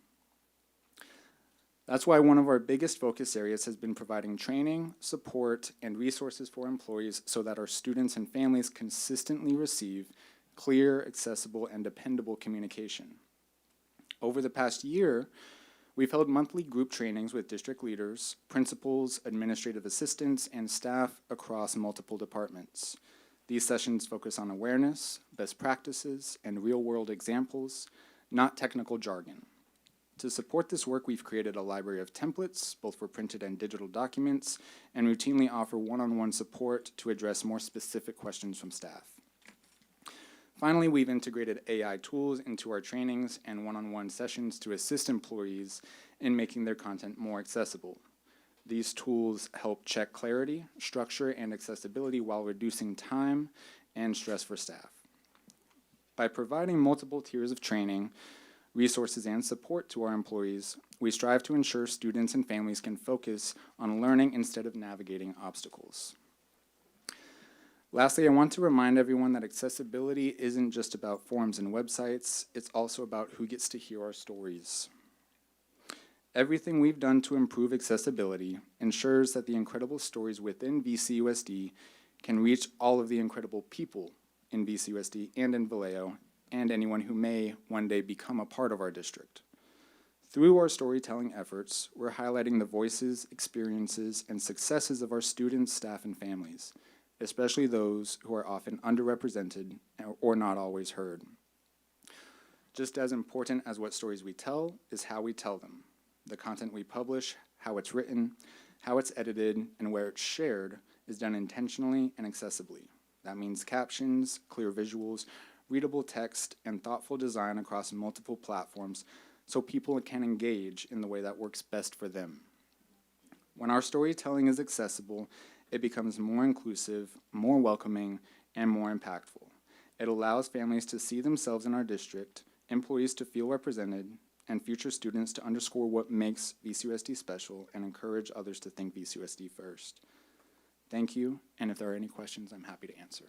That's why one of our biggest focus areas has been providing training, support, and resources for employees so that our students and families consistently receive clear, accessible, and dependable communication. Over the past year, we've held monthly group trainings with district leaders, principals, administrative assistants, and staff across multiple departments. These sessions focus on awareness, best practices, and real-world examples, not technical jargon. To support this work, we've created a library of templates, both for printed and digital documents, and routinely offer one-on-one support to address more specific questions from staff. Finally, we've integrated AI tools into our trainings and one-on-one sessions to assist employees in making their content more accessible. These tools help check clarity, structure, and accessibility while reducing time and stress for staff. By providing multiple tiers of training, resources, and support to our employees, we strive to ensure students and families can focus on learning instead of navigating obstacles. Lastly, I want to remind everyone that accessibility isn't just about forms and websites, it's also about who gets to hear our stories. Everything we've done to improve accessibility ensures that the incredible stories within VCUSD can reach all of the incredible people in VCUSD and in Vallejo, and anyone who may one day become a part of our district. Through our storytelling efforts, we're highlighting the voices, experiences, and successes of our students, staff, and families, especially those who are often underrepresented or not always heard. Just as important as what stories we tell is how we tell them. The content we publish, how it's written, how it's edited, and where it's shared is done intentionally and accessibly. That means captions, clear visuals, readable text, and thoughtful design across multiple platforms so people can engage in the way that works best for them. When our storytelling is accessible, it becomes more inclusive, more welcoming, and more impactful. It allows families to see themselves in our district, employees to feel represented, and future students to underscore what makes VCUSD special and encourage others to think VCUSD first. Thank you, and if there are any questions, I'm happy to answer.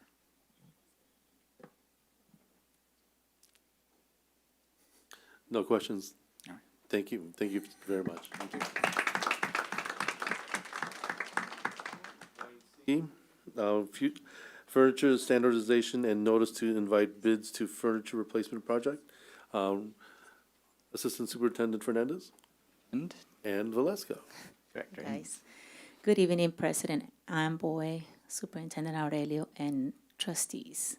No questions? All right. Thank you very much. Thank you. Furniture standardization and notice to invite bids to furniture replacement project. Assistant Superintendent Fernandez And and Valesco. Director. Guys, good evening, President Amboy, Superintendent Aurelio, and trustees.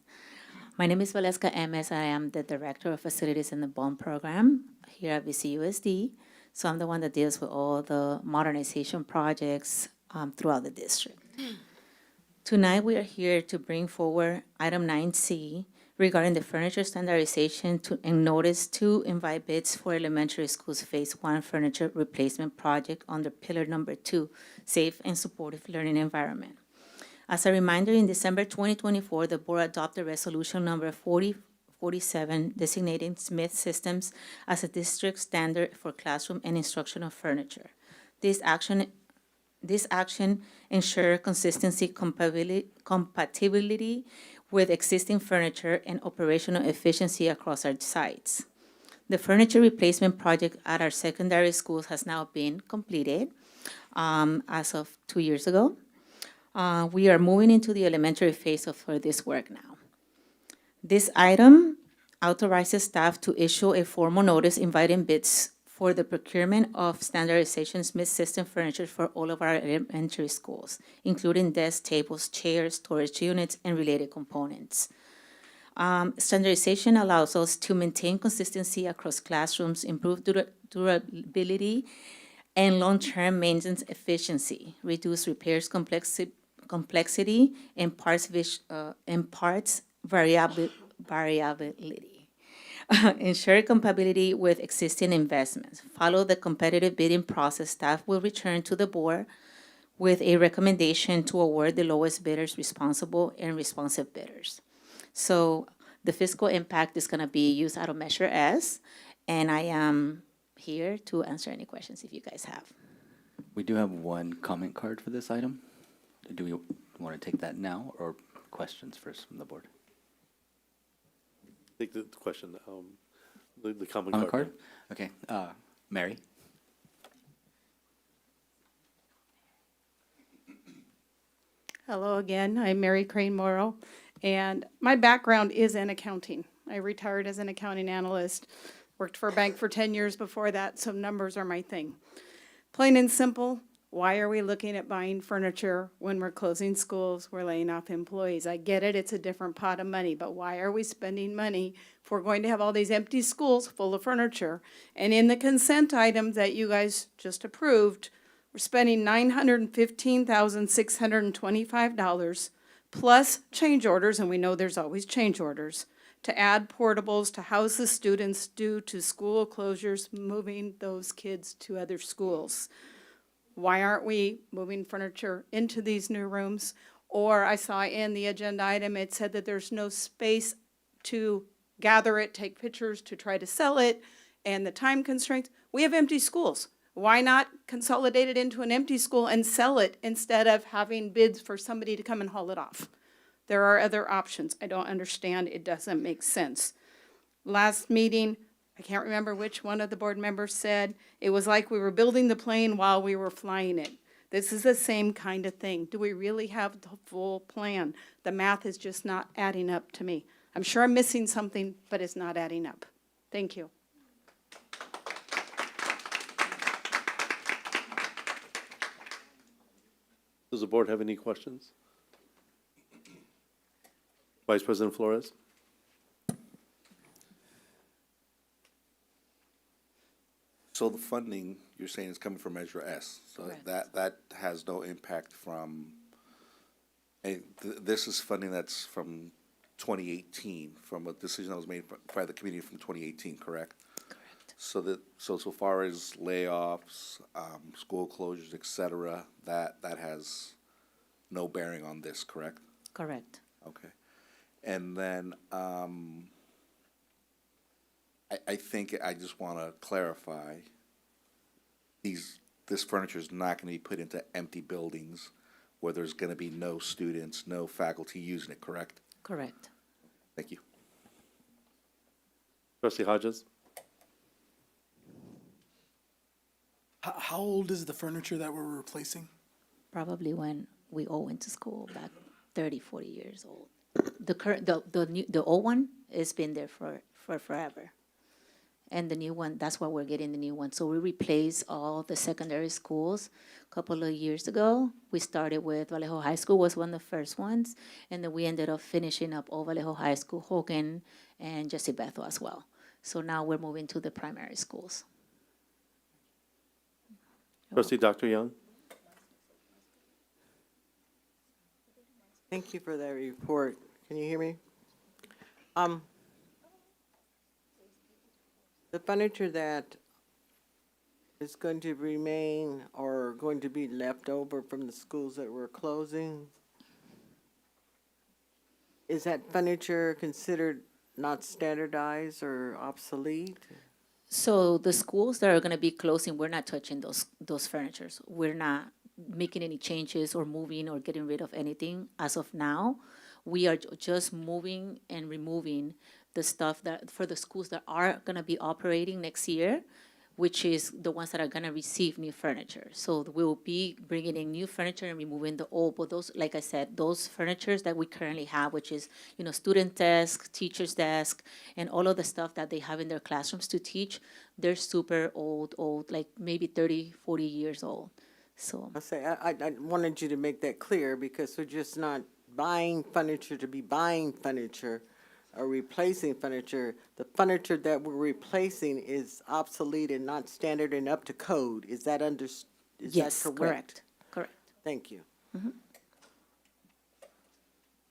My name is Valeska MS. I am the Director of Facilities in the Bond Program here at VCUSD. So I'm the one that deals with all the modernization projects throughout the district. Tonight, we are here to bring forward item 9C regarding the furniture standardization and notice to invite bids for elementary schools Phase 1 furniture replacement project under Pillar Number 2, Safe and Supportive Learning Environment. As a reminder, in December 2024, the board adopted resolution number 4047 designating Smith Systems as a district standard for classroom and instructional furniture. This action ensures consistency, compatibility with existing furniture, and operational efficiency across our sites. The furniture replacement project at our secondary schools has now been completed as of 2 years ago. We are moving into the elementary phase for this work now. This item authorizes staff to issue a formal notice inviting bids for the procurement of standardization Smith System furniture for all of our elementary schools, including desks, tables, chairs, storage units, and related components. Standardization allows us to maintain consistency across classrooms, improve durability, and long-term maintenance efficiency, reduce repairs complexity, and parts variability. Ensure compatibility with existing investments. Follow the competitive bidding process. Staff will return to the board with a recommendation to award the lowest bidders responsible and responsive bidders. So the fiscal impact is going to be used out of Measure S, and I am here to answer any questions if you guys have. We do have one comment card for this item. Do we want to take that now or questions first from the board? Take the question, the comment Comment card. card? Okay, Mary? Hello again, I'm Mary Crane Morrow, and my background is in accounting. I retired as an accounting analyst, worked for a bank for 10 years before that, so numbers are my thing. Plain and simple, why are we looking at buying furniture when we're closing schools, we're laying off employees? I get it, it's a different pot of money, but why are we spending money if we're going to have all these empty schools full of furniture? And in the consent item that you guys just approved, we're spending $915,625 plus change orders, and we know there's always change orders, to add portables to house the students due to school closures, moving those kids to other schools. Why aren't we moving furniture into these new rooms? Or I saw in the agenda item, it said that there's no space to gather it, take pictures, to try to sell it, and the time constraints. We have empty schools. Why not consolidate it into an empty school and sell it instead of having bids for somebody to come and haul it off? There are other options. I don't understand. It doesn't make sense. Last meeting, I can't remember which one of the board members said, it was like we were building the plane while we were flying it. This is the same kind of thing. Do we really have the full plan? The math is just not adding up to me. I'm sure I'm missing something, but it's not adding up. Thank you. Does the board have any questions? Vice President Flores? So the funding, you're saying, is coming from Measure S, so Correct. that has no impact from, this is funding that's from 2018, from a decision that was made by the committee from 2018, correct? Correct. So far as layoffs, school closures, et cetera, that has no bearing on this, correct? Correct. Okay. And then, I think I just want to clarify, this furniture is not going to be put into empty buildings where there's going to be no students, no faculty using it, correct? Correct. Thank you. Trustee Hodges? How old is the furniture that we're replacing? Probably when we all went to school back 30, 40 years old. The old one has been there for forever. And the new one, that's why we're getting the new one. So we replaced all the secondary schools a couple of years ago. We started with Vallejo High School was one of the first ones, and then we ended up finishing up Old Vallejo High School, Hogan, and Jesse Bethel as well. So now we're moving to the primary schools. Trustee Dr. Young? Thank you for that report. Can you hear me? The furniture that is going to remain or going to be left over from the schools that we're closing, is that furniture considered not standardized or obsolete? So the schools that are going to be closing, we're not touching those furnitures. We're not making any changes or moving or getting rid of anything as of now. We are just moving and removing the stuff that for the schools that are going to be operating next year, which is the ones that are going to receive new furniture. So we'll be bringing in new furniture and removing the old. But those, like I said, those furnitures that we currently have, which is, student desk, teacher's desk, and all of the stuff that they have in their classrooms to teach, they're super old, like maybe 30, 40 years old. So I wanted you to make that clear because we're just not buying furniture to be buying furniture or replacing furniture. The furniture that we're replacing is obsolete and not standard and up to code. Is that yes, that correct? Correct. Thank you.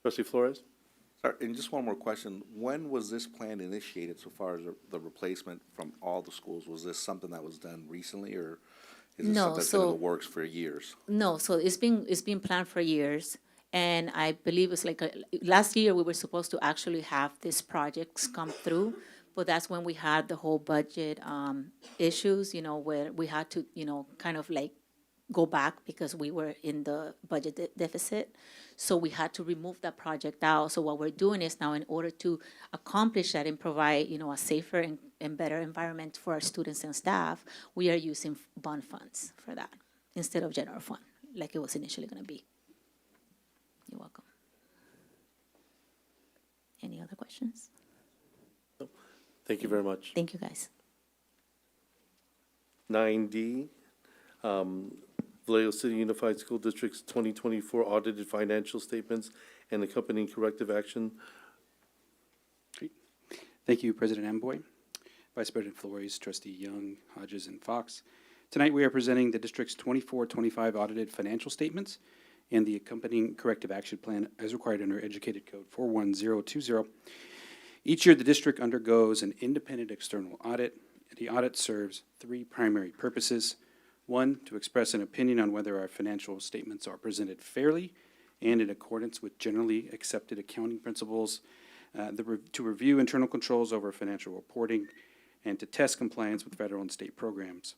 Trustee Flores? Sorry, and just one more question. When was this plan initiated so far as the replacement from all the schools? Was this something that was done recently, or is it something that's been in the works for years? No, so it's been planned for years. And I believe it's like last year we were supposed to actually have these projects come through, but that's when we had the whole budget issues, where we had to, kind of like go back because we were in the budget deficit. So we had to remove that project out. So what we're doing is now, in order to accomplish that and provide, a safer and better environment for our students and staff, we are using bond funds for that instead of general fund, like it was initially going to be. You're welcome. Any other questions? Thank you very much. Thank you, guys. 9D, Vallejo City Unified School District's 2024 audited financial statements and accompanying corrective action. Great. Thank you, President Amboy, Vice President Flores, Trustee Young, Hodges, and Fox. Tonight we are presenting the district's 24-25 audited financial statements and the accompanying corrective action plan as required under Educated Code 41020. Each year, the district undergoes an independent external audit. The audit serves three primary purposes. One, to express an opinion on whether our financial statements are presented fairly and in accordance with generally accepted accounting principles, to review internal controls over financial reporting, and to test compliance with federal and state programs.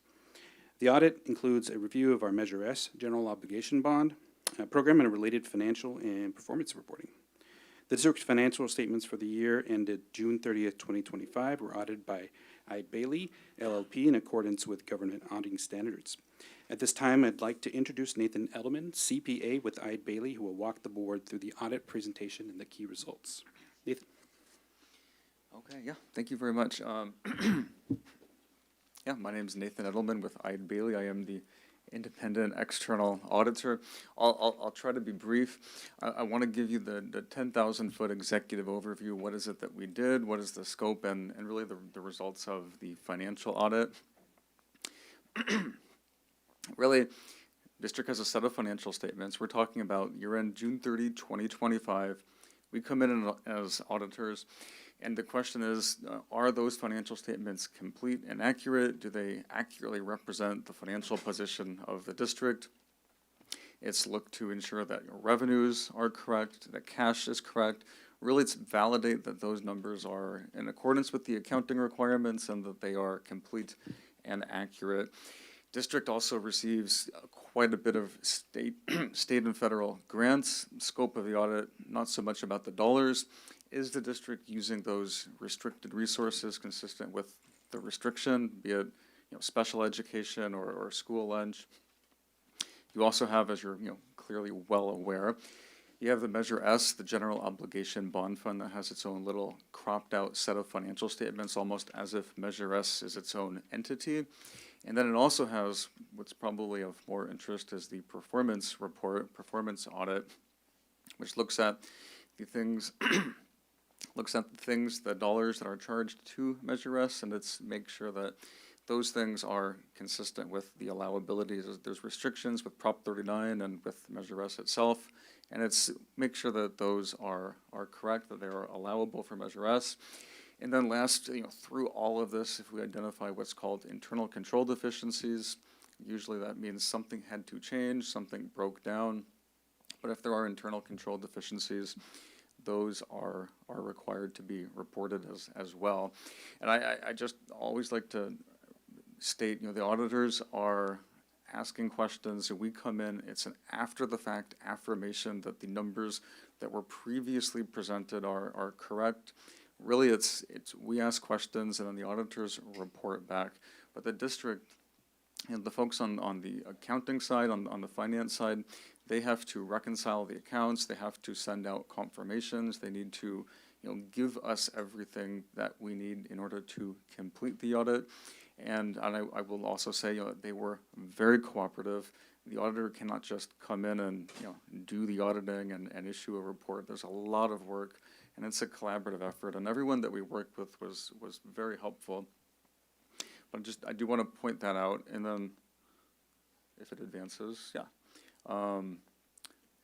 The audit includes a review of our Measure S general obligation bond program and a related financial and performance reporting. The district's financial statements for the year ended June 30th, 2025 were audited by Eide Bailey, LLP, in accordance with government auditing standards. At this time, I'd like to introduce Nathan Edelman, CPA with Eide Bailey, who will walk the board through the audit presentation and the key results. Nathan. Okay, yeah, thank you very much. Yeah, my name is Nathan Edelman with Eide Bailey. I am the independent external auditor. I'll try to be brief. I want to give you the 10,000-foot executive overview. What is it that we did? What is the scope and really the results of the financial audit? Really, district has a set of financial statements. We're talking about year-end June 30, 2025. We come in as auditors, and the question is, are those financial statements complete and accurate? Do they accurately represent the financial position of the district? It's looked to ensure that your revenues are correct, that cash is correct. Really, it's validate that those numbers are in accordance with the accounting requirements and that they are complete and accurate. District also receives quite a bit of state and federal grants. Scope of the audit, not so much about the dollars. Is the district using those restricted resources consistent with the restriction, be it special education or school lunch. You also have, as you're clearly well aware, you have the Measure S, the General Obligation Bond Fund, that has its own little cropped out set of financial statements, almost as if Measure S is its own entity. And then it also has what's probably of more interest is the performance report, performance audit, which looks at the things, the dollars that are charged to Measure S, and it's make sure that those things are consistent with the allowability. There's restrictions with Prop 39 and with Measure S itself, and it's make sure that those are correct, that they are allowable for Measure S. And then last, through all of this, if we identify what's called internal control deficiencies, usually that means something had to change, something broke down. But if there are internal control deficiencies, those are required to be reported as well. And I just always like to state, the auditors are asking questions, and we come in, it's an after-the-fact affirmation that the numbers that were previously presented are correct. Really, it's we ask questions and then the auditors report back. But the district and the folks on the accounting side, on the finance side, they have to reconcile the accounts, they have to send out confirmations, they need to give us everything that we need in order to complete the audit. And I will also say they were very cooperative. The auditor cannot just come in and do the auditing and issue a report. There's a lot of work, and it's a collaborative effort, and everyone that we worked with was very helpful. But I do want to point that out, and then if it advances, yeah.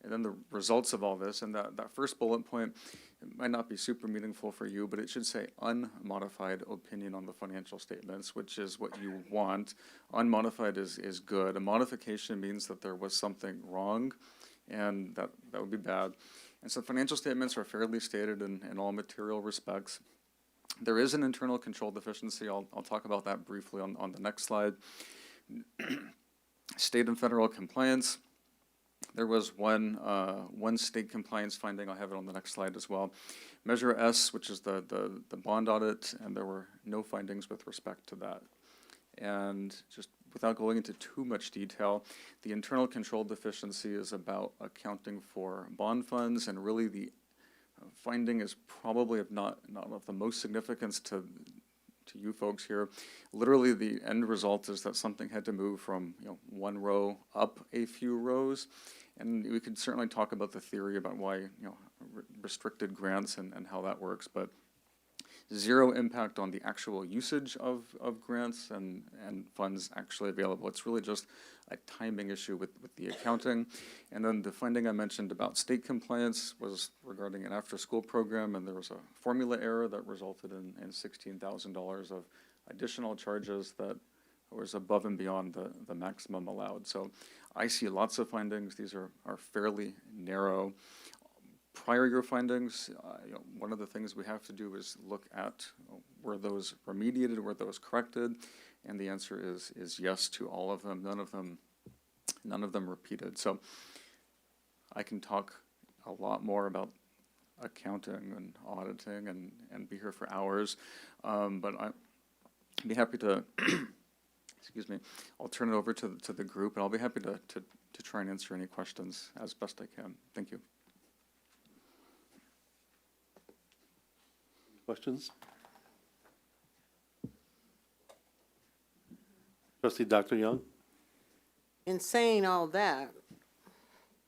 And then the results of all this, and that first bullet point, it might not be super meaningful for you, but it should say unmodified opinion on the financial statements, which is what you want. Unmodified is good. A modification means that there was something wrong, and that would be bad. And so financial statements are fairly stated in all material respects. There is an internal control deficiency. I'll talk about that briefly on the next slide. State and federal compliance. There was one state compliance finding. I'll have it on the next slide as well. Measure S, which is the bond audit, and there were no findings with respect to that. And just without going into too much detail, the internal control deficiency is about accounting for bond funds, and really the finding is probably not of the most significance to you folks here. Literally, the end result is that something had to move from one row up a few rows, and we could certainly talk about the theory about why restricted grants and how that works, but zero impact on the actual usage of grants and funds actually available. It's really just a timing issue with the accounting. And then the finding I mentioned about state compliance was regarding an after-school program, and there was a formula error that resulted in $16,000 of additional charges that was above and beyond the maximum allowed. So I see lots of findings. These are fairly narrow. Prior year findings, one of the things we have to do is look at were those remediated, were those corrected, and the answer is yes to all of them. None of them repeated. So I can talk a lot more about accounting and auditing and be here for hours, but I'd be happy to. Excuse me. I'll turn it over to the group, and I'll be happy to try and answer any questions as best I can. Thank you. Questions? Trustee Dr. Young? In saying all that,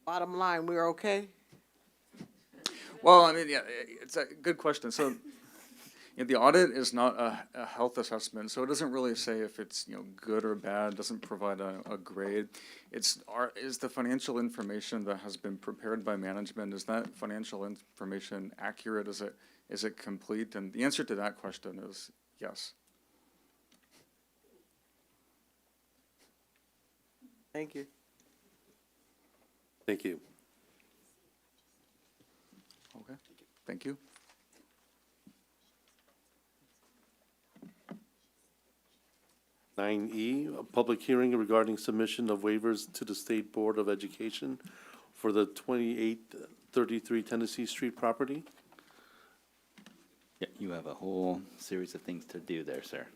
bottom line, we're okay? Well, I mean, yeah, it's a good question. So the audit is not a health assessment, so it doesn't really say if it's good or bad. It doesn't provide a grade. Is the financial information that has been prepared by management, is that financial information accurate? Is it complete? And the answer to that question is yes. Thank you. Thank you. Okay. Thank you. E, a public hearing regarding submission of waivers to the State Board of Education for the 2833 Tennessee Street property. Yeah, you have a whole series of things to do there, sir.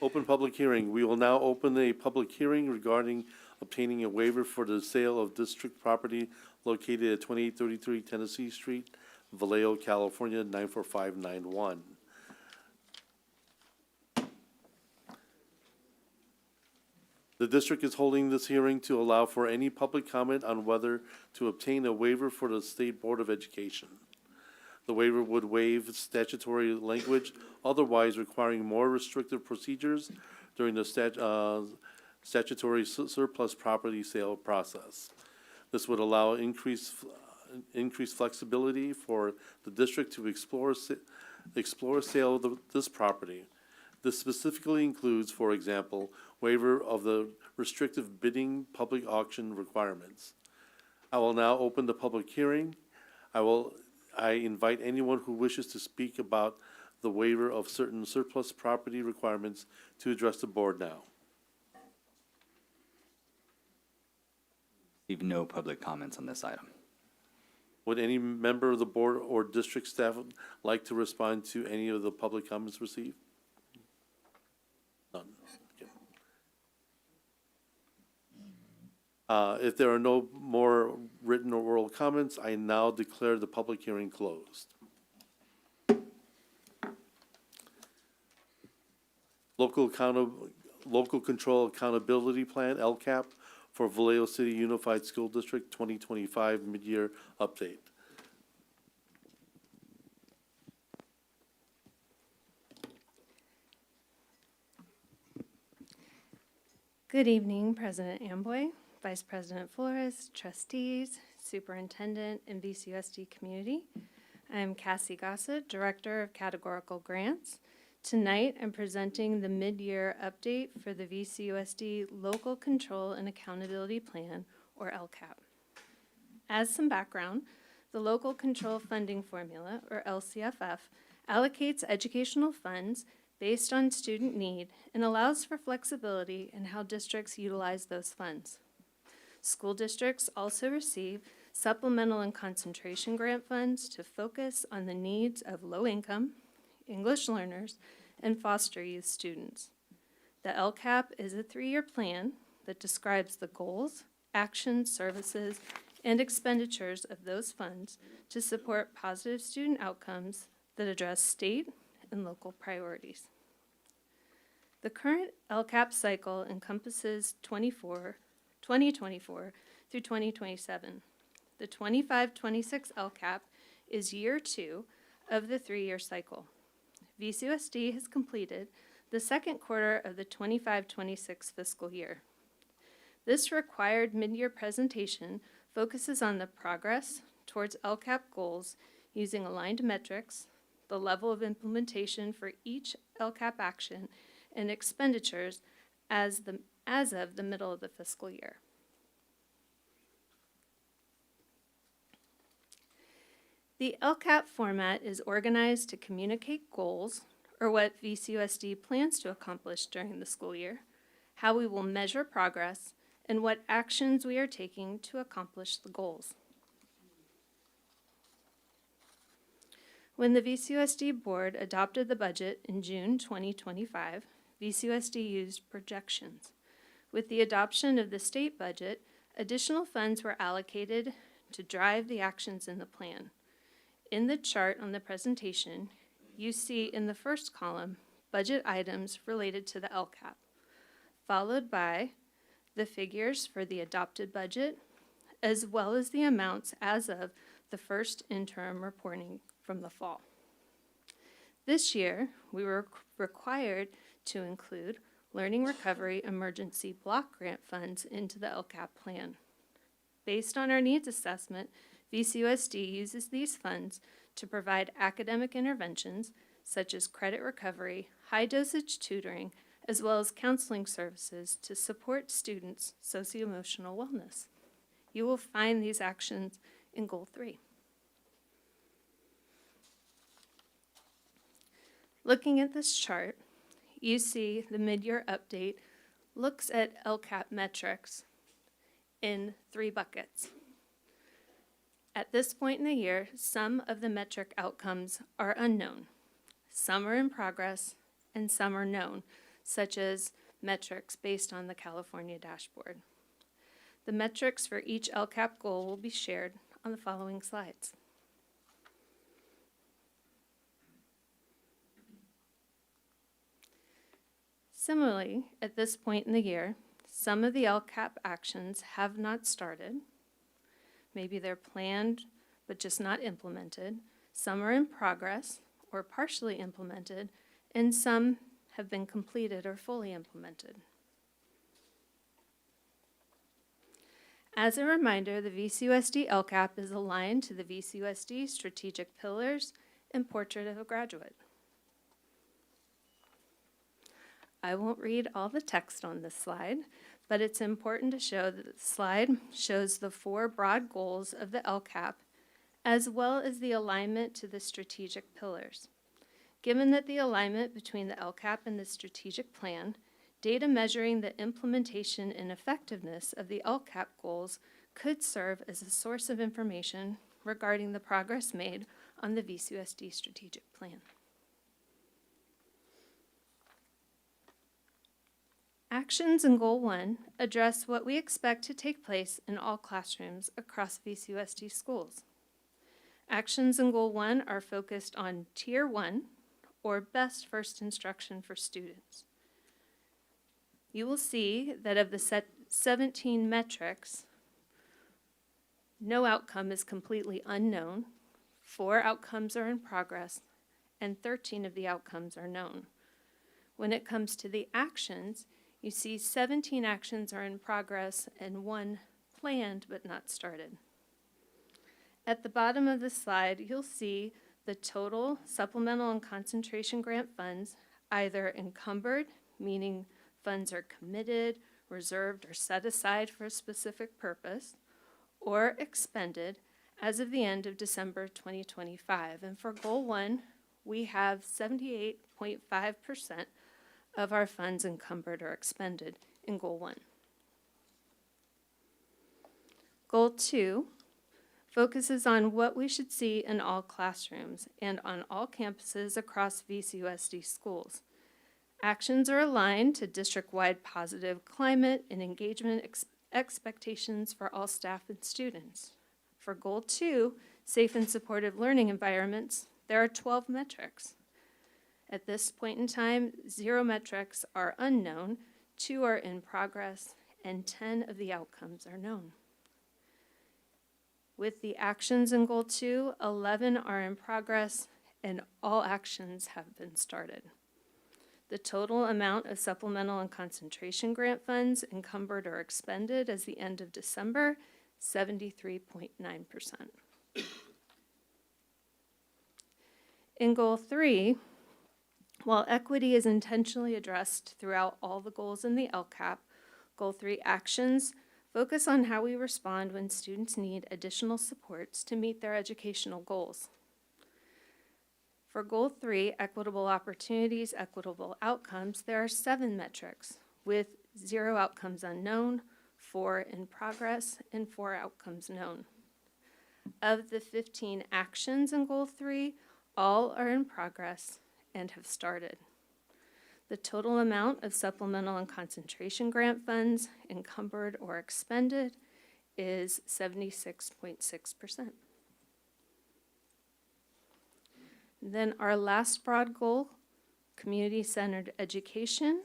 Open public hearing. We will now open a public hearing regarding obtaining a waiver for the sale of district property located at 2833 Tennessee Street, Vallejo, California, 94591. The district is holding this hearing to allow for any public comment on whether to obtain a waiver for the State Board of Education. The waiver would waive statutory language, otherwise requiring more restrictive procedures during the statutory surplus property sale process. This would allow increased flexibility for the district to explore sale of this property. This specifically includes, for example, waiver of the restrictive bidding public auction requirements. I will now open the public hearing. I invite anyone who wishes to speak about the waiver of certain surplus property requirements to address the board now. We have no public comments on this item. Would any member of the board or district staff like to respond to any of the public comments received? None. Okay. If there are no more written or oral comments, I now declare the public hearing closed. Local Control Accountability Plan, LCAP, for Vallejo City Unified School District 2025 mid-year update. Good evening, President Amboy, Vice President Flores, trustees, superintendent, and VCUSD community. I'm Cassie Gossett, Director of Categorical Grants. Tonight, I'm presenting the mid-year update for the VCUSD Local Control and Accountability Plan, or LCAP. As some background, the Local Control Funding Formula, or LCFF, allocates educational funds based on student need and allows for flexibility in how districts utilize those funds. School districts also receive supplemental and concentration grant funds to focus on the needs of low-income, English learners, and foster youth students. The LCAP is a 3-year plan that describes the goals, actions, services, and expenditures of those funds to support positive student outcomes that address state and local priorities. The current LCAP cycle encompasses 2024 through 2027. The 25-26 LCAP is year 2 of the 3-year cycle. VCUSD has completed the second quarter of the 25-26 fiscal year. This required mid-year presentation focuses on the progress towards LCAP goals using aligned metrics, the level of implementation for each LCAP action, and expenditures as of the middle of the fiscal year. The LCAP format is organized to communicate goals, or what VCUSD plans to accomplish during the school year, how we will measure progress, and what actions we are taking to accomplish the goals. When the VCUSD board adopted the budget in June 2025, VCUSD used projections. With the adoption of the state budget, additional funds were allocated to drive the actions in the plan. In the chart on the presentation, you see in the first column budget items related to the LCAP, followed by the figures for the adopted budget, as well as the amounts as of the first interim reporting from the fall. This year, we were required to include Learning Recovery Emergency Block Grant funds into the LCAP plan. Based on our needs assessment, VCUSD uses these funds to provide academic interventions such as credit recovery, high-dosage tutoring, as well as counseling services to support students' socio-emotional wellness. You will find these actions in Goal 3. Looking at this chart, you see the mid-year update looks at LCAP metrics in 3 buckets. At this point in the year, some of the metric outcomes are unknown. Some are in progress, and some are known, such as metrics based on the California dashboard. The metrics for each LCAP goal will be shared on the following slides. Similarly, at this point in the year, some of the LCAP actions have not started. Maybe they're planned but just not implemented. Some are in progress or partially implemented, and some have been completed or fully implemented. As a reminder, the VCUSD LCAP is aligned to the VCUSD strategic pillars and portrait of a graduate. I won't read all the text on this slide, but it's important to show that the slide shows the 4 broad goals of the LCAP, as well as the alignment to the strategic pillars. Given that the alignment between the LCAP and the strategic plan, data measuring the implementation and effectiveness of the LCAP goals could serve as a source of information regarding the progress made on the VCUSD strategic plan. Actions in Goal 1 address what we expect to take place in all classrooms across VCUSD schools. Actions in Goal 1 are focused on Tier 1, or best first instruction for students. You will see that of the 17 metrics, no outcome is completely unknown, 4 outcomes are in progress, and 13 of the outcomes are known. When it comes to the actions, you see 17 actions are in progress and 1 planned but not started. At the bottom of the slide, you'll see the total supplemental and concentration grant funds, either encumbered, meaning funds are committed, reserved, or set aside for a specific purpose, or expended as of the end of December 2025. And for Goal 1, we have 78.5% of our funds encumbered or expended in Goal 1. Goal 2 focuses on what we should see in all classrooms and on all campuses across VCUSD schools. Actions are aligned to district-wide positive climate and engagement expectations for all staff and students. For Goal 2, safe and supportive learning environments, there are 12 metrics. At this point in time, 0 metrics are unknown, 2 are in progress, and 10 of the outcomes are known. With the actions in Goal 2, 11 are in progress, and all actions have been started. The total amount of supplemental and concentration grant funds encumbered or expended as the end of December, 73.9%. In Goal 3, while equity is intentionally addressed throughout all the goals in the LCAP, Goal 3 actions focus on how we respond when students need additional supports to meet their educational goals. For Goal 3, equitable opportunities, equitable outcomes, there are 7 metrics with 0 outcomes unknown, 4 in progress, and 4 outcomes known. Of the 15 actions in Goal 3, all are in progress and have started. The total amount of supplemental and concentration grant funds encumbered or expended is 76.6%. Then our last broad goal, community-centered education,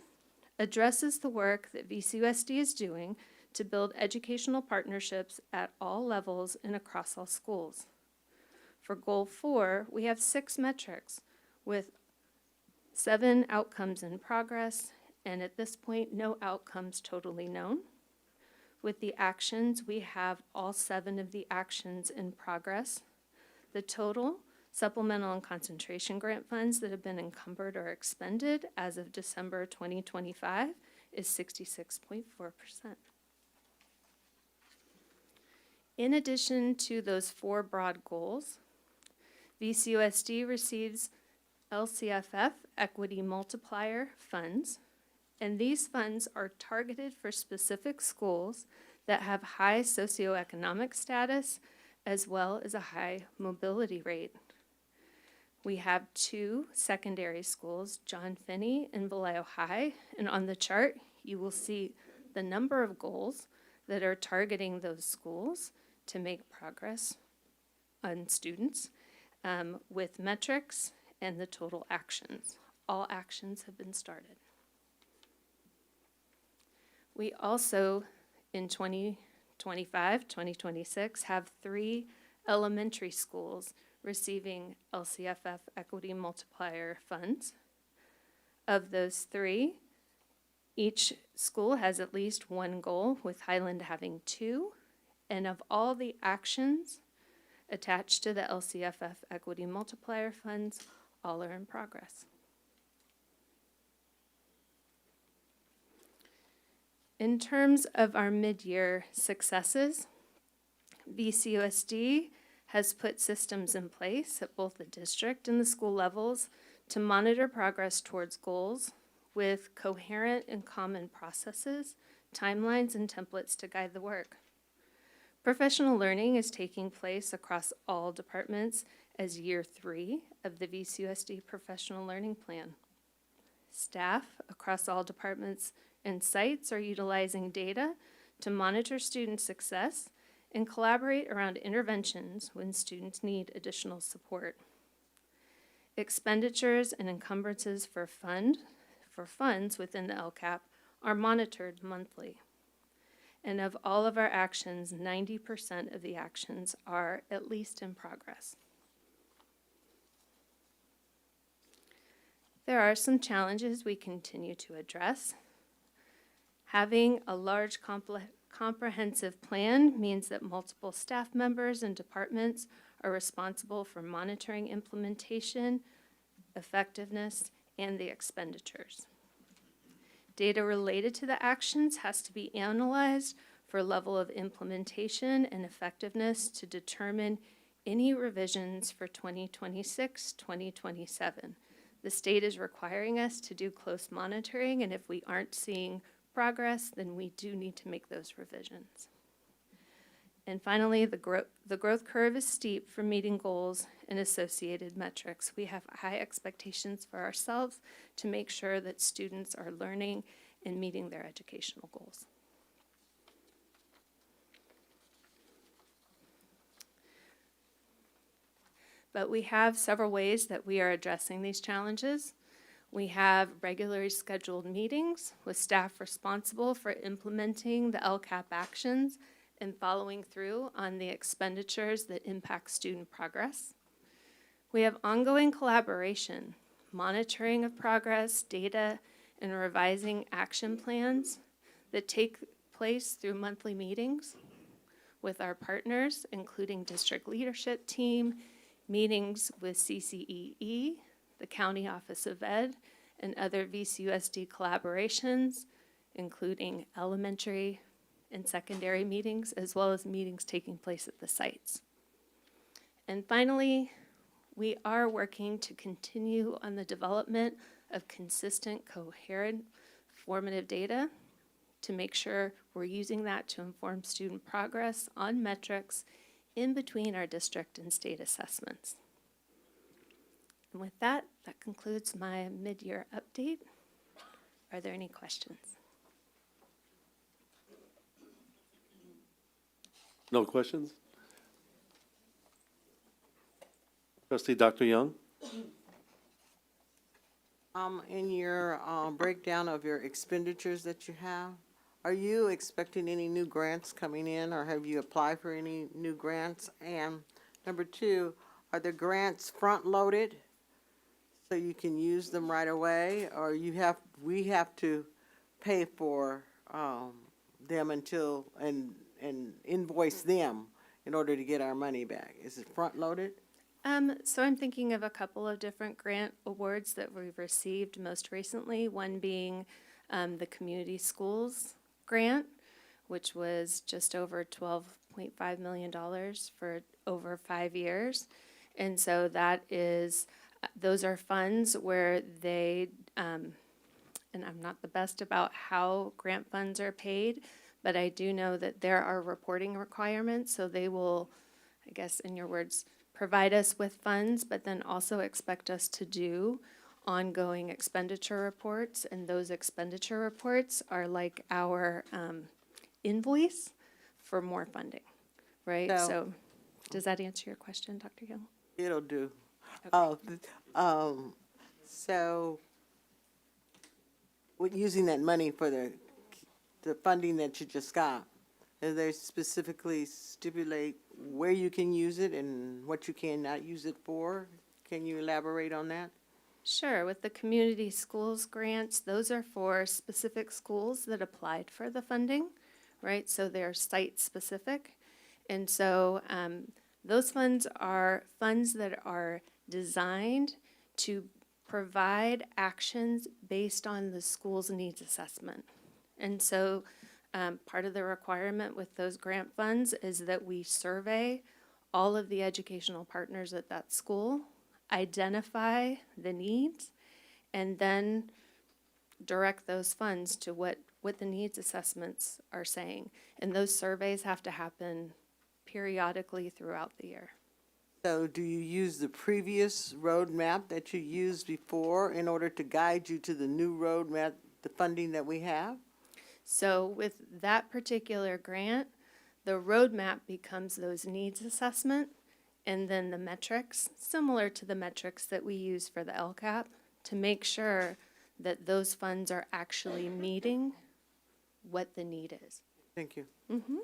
addresses the work that VCUSD is doing to build educational partnerships at all levels and across all schools. For Goal 4, we have 6 metrics with 7 outcomes in progress, and at this point, no outcomes totally known. With the actions, we have all 7 of the actions in progress. The total supplemental and concentration grant funds that have been encumbered or expended as of December 2025 is 66.4%. In addition to those 4 broad goals, VCUSD receives LCFF Equity Multiplier funds, and these funds are targeted for specific schools that have high socioeconomic status as well as a high mobility rate. We have 2 secondary schools, John Finney and Vallejo High, and on the chart, you will see the number of goals that are targeting those schools to make progress on students with metrics and the total actions. All actions have been started. We also, in 2025, 2026, have 3 elementary schools receiving LCFF Equity Multiplier funds. Of those 3, each school has at least 1 goal, with Highland having 2. And of all the actions attached to the LCFF Equity Multiplier funds, all are in progress. In terms of our mid-year successes, VCUSD has put systems in place at both the district and the school levels to monitor progress towards goals with coherent and common processes, timelines, and templates to guide the work. Professional learning is taking place across all departments as year 3 of the VCUSD Professional Learning Plan. Staff across all departments and sites are utilizing data to monitor student success and collaborate around interventions when students need additional support. Expenditures and encumbrances for funds within the LCAP are monitored monthly. And of all of our actions, 90% of the actions are at least in progress. There are some challenges we continue to address. Having a large comprehensive plan means that multiple staff members and departments are responsible for monitoring implementation, effectiveness, and the expenditures. Data related to the actions has to be analyzed for level of implementation and effectiveness to determine any revisions for 2026, 2027. The state is requiring us to do close monitoring, and if we aren't seeing progress, then we do need to make those revisions. And finally, the growth curve is steep for meeting goals and associated metrics. We have high expectations for ourselves to make sure that students are learning and meeting their educational goals. But we have several ways that we are addressing these challenges. We have regularly scheduled meetings with staff responsible for implementing the LCAP actions and following through on the expenditures that impact student progress. We have ongoing collaboration, monitoring of progress, data, and revising action plans that take place through monthly meetings with our partners, including district leadership team, meetings with CCEE, the County Office of Ed, and other VCUSD collaborations, including elementary and secondary meetings, as well as meetings taking place at the sites. And finally, we are working to continue on the development of consistent, coherent, formative data to make sure we're using that to inform student progress on metrics in between our district and state assessments. And with that, that concludes my mid-year update. Are there any questions? No questions? Trustee Dr. Young? In your breakdown of your expenditures that you have, are you expecting any new grants coming in, or have you applied for any new grants? And number 2, are the grants front-loaded so you can use them right away, or we have to pay for them until and invoice them in order to get our money back? Is it front-loaded? So I'm thinking of a couple of different grant awards that we've received most recently, one being the Community Schools Grant, which was just over $12.5 million for over 5 years. And so those are funds where they, and I'm not the best about how grant funds are paid, but I do know that there are reporting requirements, so they will, I guess in your words, provide us with funds, but then also expect us to do ongoing expenditure reports, and those expenditure reports are like our invoice for more funding, right? So does that answer your question, Dr. Hill? It'll do. Okay. So, with using that money for the funding that you just got, do they specifically stipulate where you can use it and what you cannot use it for? Can you elaborate on that? Sure. With the community schools grants, those are for specific schools that applied for the funding, right? So they're site specific. And so those funds are funds that are designed to provide actions based on the school's needs assessment. And so part of the requirement with those grant funds is that we survey all of the educational partners at that school, identify the needs, and then direct those funds to what the needs assessments are saying. And those surveys have to happen periodically throughout the year. So do you use the previous roadmap that you used before in order to guide you to the new roadmap, the funding that we have? So with that particular grant, the roadmap becomes those needs assessment and then the metrics, similar to the metrics that we use for the LCAP, to make sure that those funds are actually meeting what the need is. Thank you. Mm-hmm.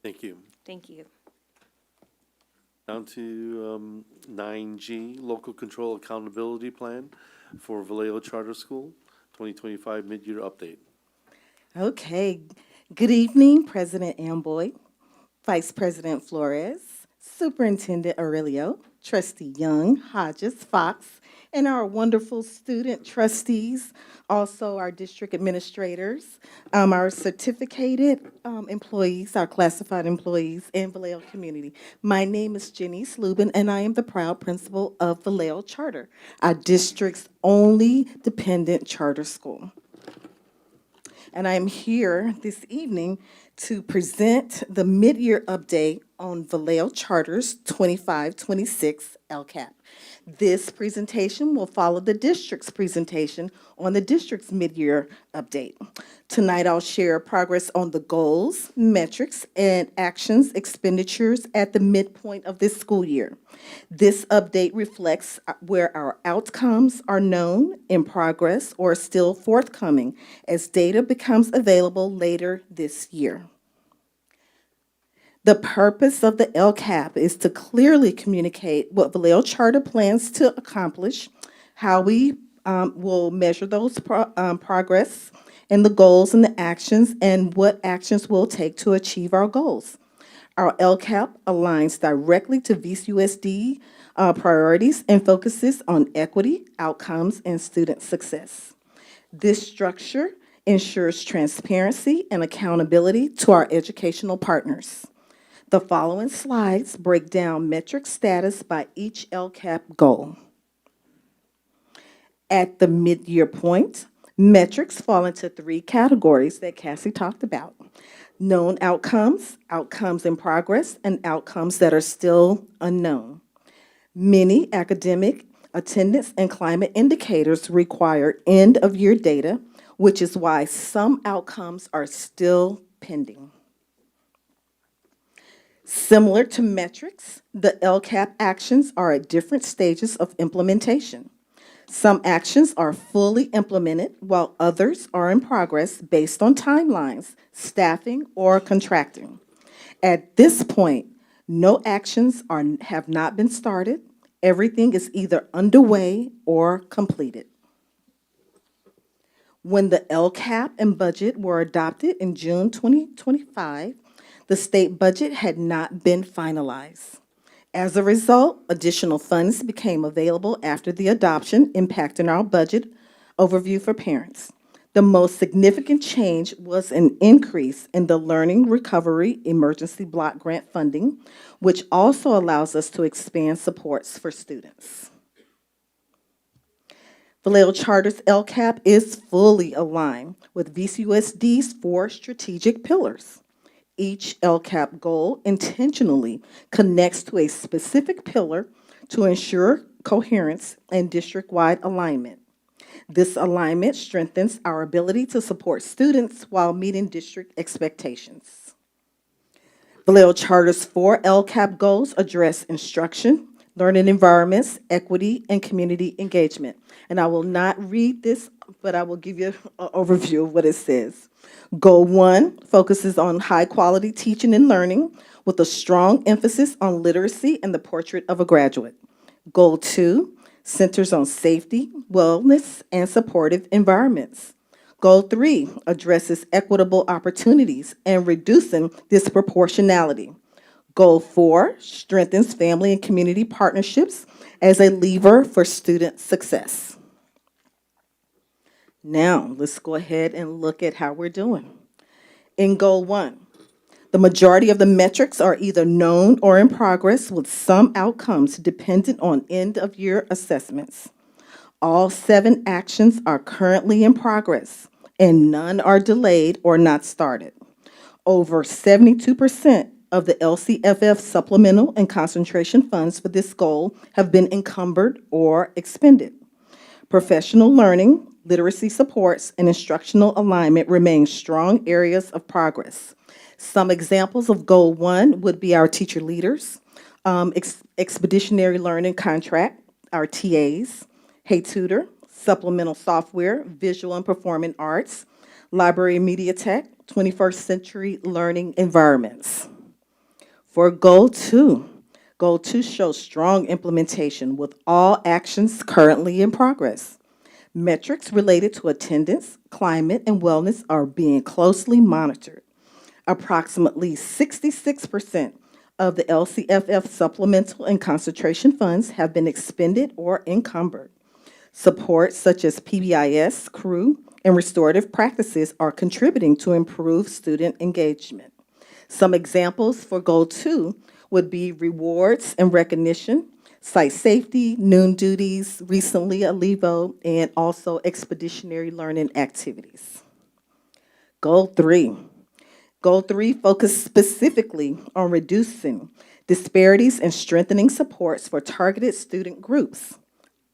Thank you. Thank you. Down to 9G, Local Control Accountability Plan for Vallejo Charter School, 2025 mid-year update. Okay. Good evening, President Amboy, Vice President Flores, Superintendent Aurelio, Trustee Young, Hodges, Fox, and our wonderful student trustees, also our district administrators, our certificated employees, our classified employees, and Vallejo community. My name is Jenny Slubin, and I am the proud principal of Vallejo Charter, our district's only dependent charter school. And I am here this evening to present the mid-year update on Vallejo Charter's 25-26 LCAP. This presentation will follow the district's presentation on the district's mid-year update. Tonight, I'll share progress on the goals, metrics, and actions expenditures at the midpoint of this school year. This update reflects where our outcomes are known, in progress, or still forthcoming as data becomes available later this year. The purpose of the LCAP is to clearly communicate what Vallejo Charter plans to accomplish, how we will measure those progress and the goals and the actions, and what actions we'll take to achieve our goals. Our LCAP aligns directly to VCUSD priorities and focuses on equity, outcomes, and student success. This structure ensures transparency and accountability to our educational partners. The following slides break down metric status by each LCAP goal. At the mid-year point, metrics fall into three categories that Cassie talked about: known outcomes, outcomes in progress, and outcomes that are still unknown. Many academic, attendance, and climate indicators require end-of-year data, which is why some outcomes are still pending. Similar to metrics, the LCAP actions are at different stages of implementation. Some actions are fully implemented, while others are in progress based on timelines, staffing, or contracting. At this point, no actions have not been started. Everything is either underway or completed. When the LCAP and budget were adopted in June 2025, the state budget had not been finalized. As a result, additional funds became available after the adoption, impacting our budget overview for parents. The most significant change was an increase in the Learning Recovery Emergency Block Grant funding, which also allows us to expand supports for students. Vallejo Charter's LCAP is fully aligned with VCUSD's 4 strategic pillars. Each LCAP goal intentionally connects to a specific pillar to ensure coherence and district-wide alignment. This alignment strengthens our ability to support students while meeting district expectations. Vallejo Charter's 4 LCAP goals address instruction, learning environments, equity, and community engagement. And I will not read this, but I will give you an overview of what it says. Goal 1 focuses on high-quality teaching and learning with a strong emphasis on literacy and the portrait of a graduate. Goal 2 centers on safety, wellness, and supportive environments. Goal 3 addresses equitable opportunities and reducing disproportionality. Goal 4 strengthens family and community partnerships as a lever for student success. Now, let's go ahead and look at how we're doing. In Goal 1, the majority of the metrics are either known or in progress, with some outcomes dependent on end-of-year assessments. All 7 actions are currently in progress, and none are delayed or not started. Over 72% of the LCFF supplemental and concentration funds for this goal have been encumbered or expended. Professional learning, literacy supports, and instructional alignment remain strong areas of progress. Some examples of Goal 1 would be our teacher leaders, expeditionary learning contract, our TAs, Hey Tutor, supplemental software, visual and performing arts, library and media tech, 21st century learning environments. For Goal 2, Goal 2 shows strong implementation with all actions currently in progress. Metrics related to attendance, climate, and wellness are being closely monitored. Approximately 66% of the LCFF supplemental and concentration funds have been expended or encumbered. Supports such as PBIS, CREW, and restorative practices are contributing to improved student engagement. Some examples for Goal 2 would be rewards and recognition, site safety, noon duties, recently a LEVO, and also expeditionary learning activities. Goal 3. Goal 3 focused specifically on reducing disparities and strengthening supports for targeted student groups.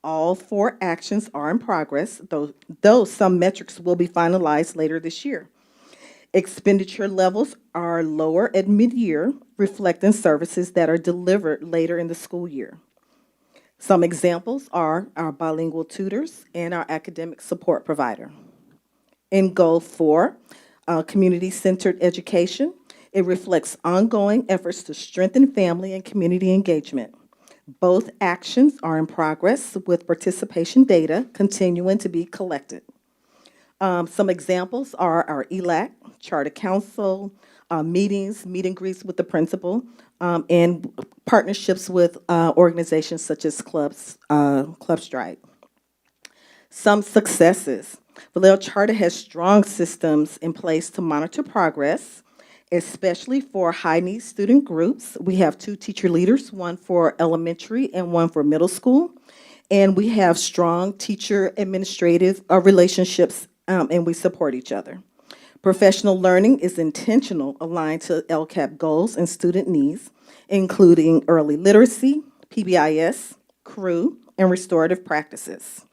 All 4 actions are in progress, though some metrics will be finalized later this year. Expenditure levels are lower at mid-year, reflecting services that are delivered later in the school year. Some examples are our bilingual tutors and our academic support provider. In Goal 4, community-centered education, it reflects ongoing efforts to strengthen family and community engagement. Both actions are in progress, with participation data continuing to be collected. Some examples are our ELAC, Charter Council, meetings, meet and greets with the principal, and partnerships with organizations such as Club Stride. Some successes. Vallejo Charter has strong systems in place to monitor progress, especially for high-need student groups. We have 2 teacher leaders, one for elementary and one for middle school. And we have strong teacher administrative relationships, and we support each other. Professional learning is intentional, aligned to LCAP goals and student needs, including early literacy, PBIS, CREW, and restorative practices.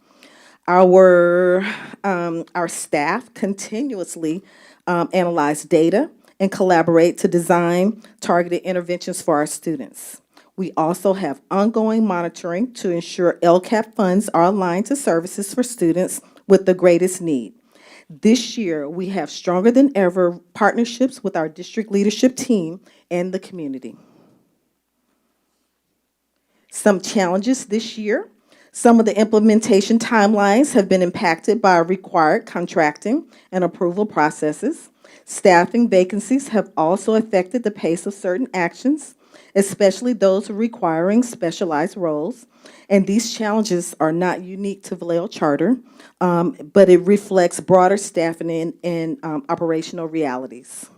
Our staff continuously analyze data and collaborate to design targeted interventions for our students. We also have ongoing monitoring to ensure LCAP funds are aligned to services for students with the greatest need. This year, we have stronger than ever partnerships with our district leadership team and the community. Some challenges this year. Some of the implementation timelines have been impacted by required contracting and approval processes. Staffing vacancies have also affected the pace of certain actions, especially those requiring specialized roles. And these challenges are not unique to Vallejo Charter, but it reflects broader staffing and operational realities.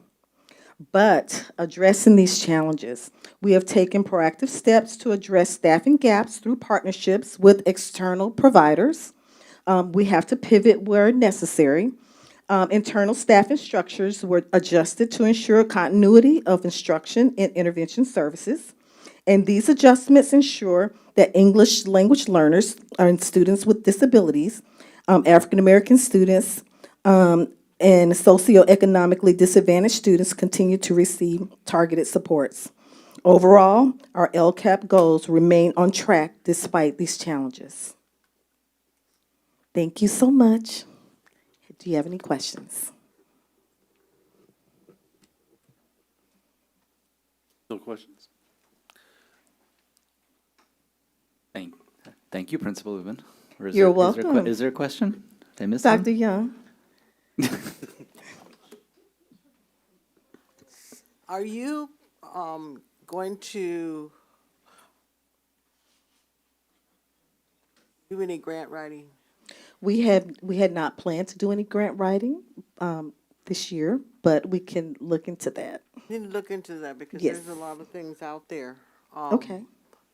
But addressing these challenges, we have taken proactive steps to address staffing gaps through partnerships with external providers. We have to pivot where necessary. Internal staffing structures were adjusted to ensure continuity of instruction and intervention services. And these adjustments ensure that English language learners and students with disabilities, African American students, and socioeconomically disadvantaged students continue to receive targeted supports. Overall, our LCAP goals remain on track despite these challenges. Thank you so much. Do you have any questions? No questions? Thank you, Principal Ubben. Or is You're there- is there que- welcome. Is there a question? Did I miss one? Dr. Young? Are you going to do any grant writing? We had not planned to do any grant writing this year, but we can look into that. You need to look into that because Yes. there's a lot of things out there. Okay.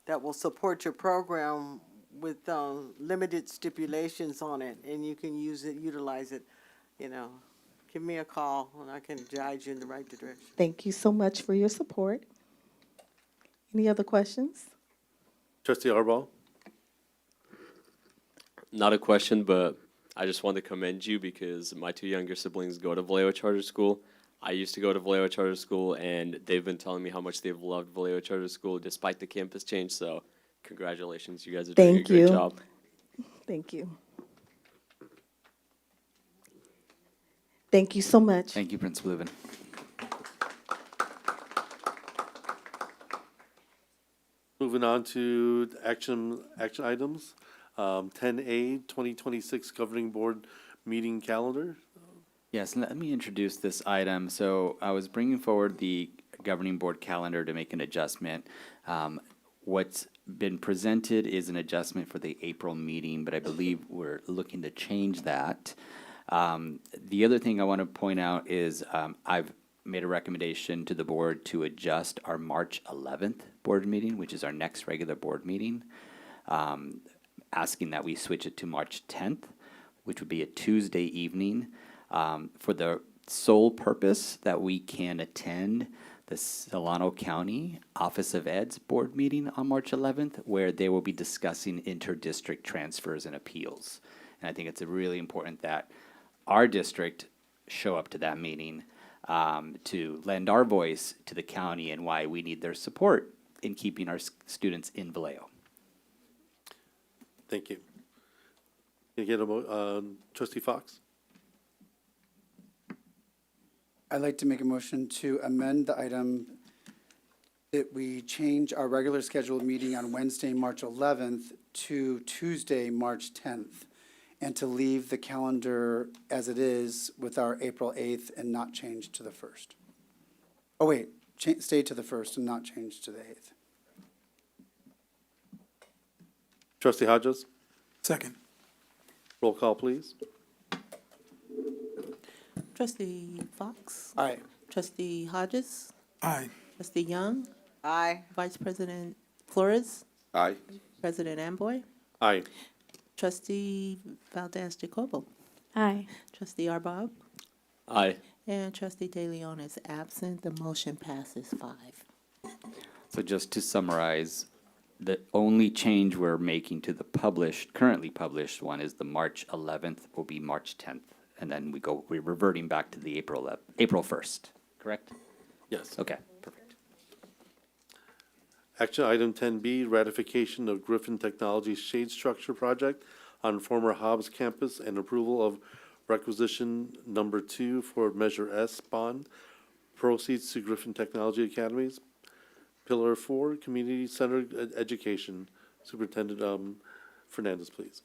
That will support your program with limited stipulations on it, and you can utilize it, you know. Give me a call and I can guide you in the right direction. Thank you so much for your support. Any other questions? Trustee Arbaugh? Not a question, but I just want to commend you because my two younger siblings go to Vallejo Charter School. I used to go to Vallejo Charter School, and they've been telling me how much they've loved Vallejo Charter School despite the campus change. So, congratulations, you guys are doing a Thank great you. job. Thank you. Thank you so much. Thank you, Principal Ubben. Moving on to action items. 10A, 2026 Governing Board Meeting Calendar. Yes, let me introduce this item. So I was bringing forward the governing board calendar to make an adjustment. What's been presented is an adjustment for the April meeting, but I believe we're looking to change that. The other thing I want to point out is I've made a recommendation to the board to adjust our March 11th board meeting, which is our next regular board meeting, asking that we switch it to March 10th, which would be a Tuesday evening, for the sole purpose that we can attend the Solano County Office of Ed's board meeting on March 11th, where they will be discussing interdistrict transfers and appeals. And I think it's really important that our district show up to that meeting to lend our voice to the county and why we need their support in keeping our students in Vallejo. Thank you. Can you get Trustee Fox? I'd like to make a motion to amend the item that we change our regular scheduled meeting on Wednesday, March 11th to Tuesday, March 10th, and to leave the calendar as it is with our April 8th and not change to the 1st. Oh, wait, stay to the 1st and not change to the 8th. Trustee Hodges? Second. Roll call, please. Trustee Fox? Aye. Trustee Hodges? Aye. Trustee Young? Aye. Vice President Flores? Aye. President Amboy? Aye. Trustee Valdez Jacobo? Aye. Trustee Arbaugh? Aye. And Trustee De Leon is absent. The motion passes 5. So just to summarize, the only change we're making to the currently published one is the March 11th will be March 10th. And then we're reverting back to the April 1st, correct? Yes. Okay, perfect. Action item 10B, ratification of Griffin Technologies Shade Structure Project on former Hobbs campus and approval of requisition number 2 for Measure S bond. Proceeds to Griffin Technology Academies. Pillar 4, Community Centered Education. Superintendent Fernandez, please.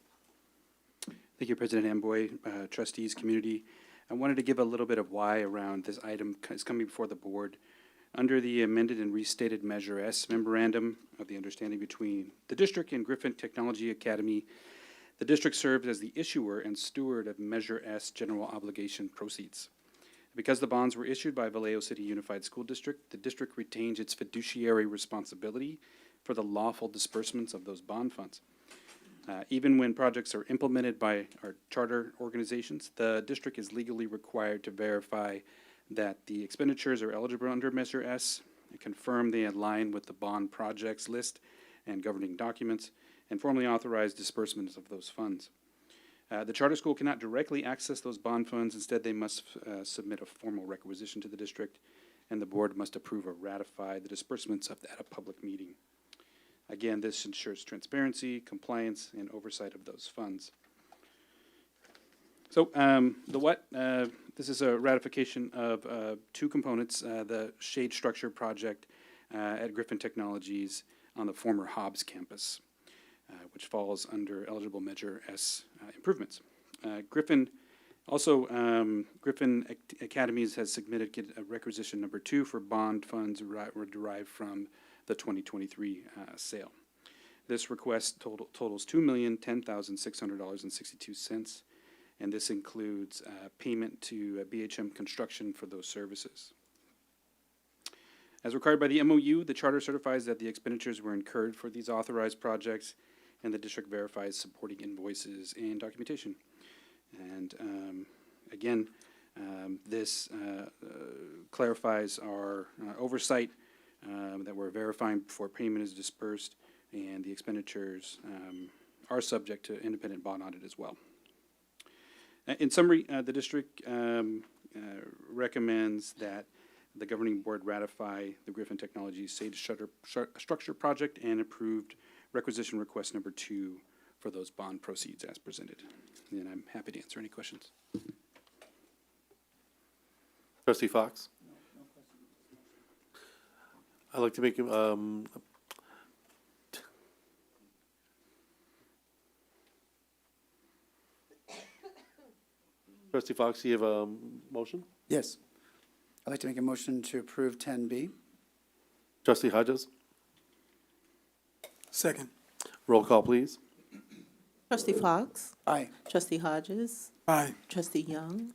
Thank you, President Amboy, trustees, community. I wanted to give a little bit of why around this item is coming before the board. Under the amended and restated Measure S memorandum of the understanding between the district and Griffin Technology Academy, the district serves as the issuer and steward of Measure S general obligation proceeds. Because the bonds were issued by Vallejo City Unified School District, the district retains its fiduciary responsibility for the lawful disbursements of those bond funds. Even when projects are implemented by our charter organizations, the district is legally required to verify that the expenditures are eligible under Measure S, and confirm they align with the bond projects list and governing documents, and formally authorize disbursements of those funds. The charter school cannot directly access those bond funds. Instead, they must submit a formal requisition to the district, and the board must approve or ratify the disbursements at a public meeting. Again, this ensures transparency, compliance, and oversight of those funds. So the what? This is a ratification of two components, the shade structure project at Griffin Technologies on the former Hobbs campus, which falls under eligible Measure S improvements. Griffin Academies has submitted a requisition number 2 for bond funds derived from the 2023 sale. This request totals $2,010,600.62, and this includes payment to BHM Construction for those services. As required by the MOU, the charter certifies that the expenditures were incurred for these authorized projects, and the district verifies supporting invoices and documentation. And this clarifies our oversight that we're verifying before payment is dispersed, and the expenditures are subject to independent bond audit as well. In summary, the district recommends that the governing board ratify the Griffin Technologies Sage Structure Project and approved requisition request number 2 for those bond proceeds as presented. And I'm happy to answer any questions. Trustee Fox? I'd like to make Trustee Fox, do you have a motion? Yes. I'd like to make a motion to approve 10B. Trustee Hodges? Second. Roll call, please. Trustee Fox. Aye. Trustee Hodges. Aye. Trustee Young.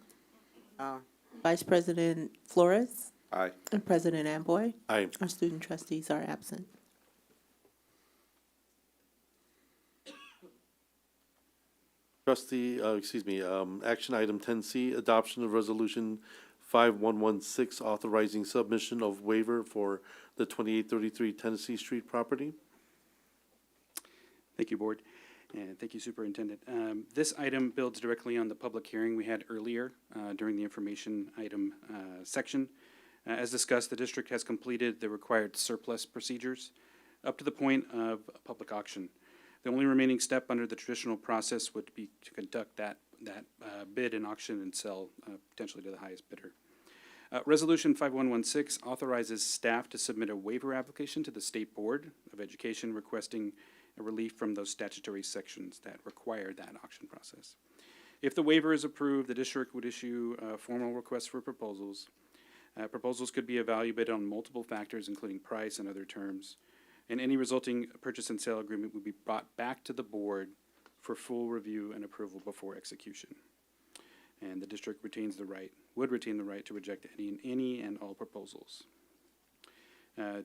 Aye. Vice President Flores. Aye. And President Amboy. Aye. Our student trustees are absent. Action item 10C, adoption of resolution 5116, authorizing submission of waiver for the 2833 Tennessee Street property. Thank you, Board, and thank you, Superintendent. This item builds directly on the public hearing we had earlier during the information item section. As discussed, the district has completed the required surplus procedures up to the point of a public auction. The only remaining step under the traditional process would be to conduct that bid and auction and sell potentially to the highest bidder. Resolution 5116 authorizes staff to submit a waiver application to the State Board of Education requesting a relief from those statutory sections that require that auction process. If the waiver is approved, the district would issue a formal request for proposals. Proposals could be evaluated on multiple factors, including price and other terms, and any resulting purchase and sale agreement would be brought back to the board for full review and approval before execution. And the district would retain the right to reject any and all proposals.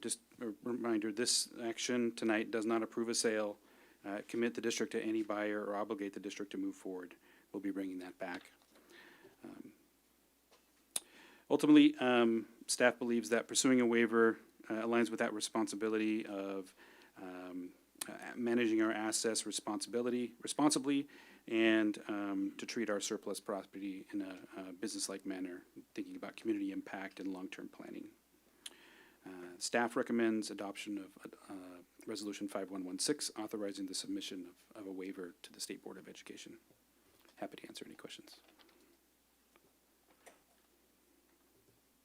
Just a reminder, this action tonight does not approve a sale, commit the district to any buyer, or obligate the district to move forward. We'll be bringing that back. Ultimately, staff believes that pursuing a waiver aligns with that responsibility of managing our assets responsibly and to treat our surplus property in a business-like manner, thinking about community impact and long-term planning. Staff recommends adoption of Resolution 5116, authorizing the submission of a waiver to the State Board of Education. Happy to answer any questions.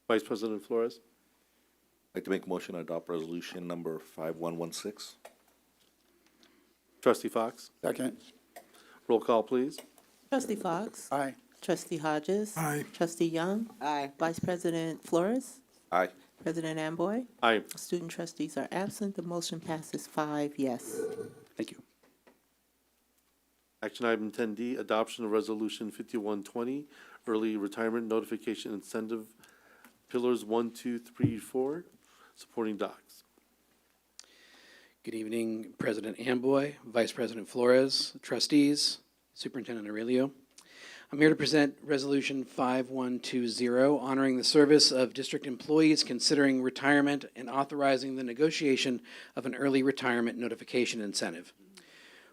Vice President Flores? I'd like to make a motion to adopt resolution number 5116. Trustee Fox? Second. Roll call, please. Trustee Fox. Aye. Trustee Hodges. Aye. Trustee Young. Aye. Vice President Flores. Aye. President Amboy. Aye. Student trustees are absent. The motion passes 5 yes. Thank you. Action item 10D, adoption of resolution 5120, early retirement notification incentive, pillars 1, 2, 3, 4, supporting docs. Good evening, President Amboy, Vice President Flores, trustees, Superintendent Aurelio. I'm here to present Resolution 5120, honoring the service of district employees considering retirement and authorizing the negotiation of an early retirement notification incentive.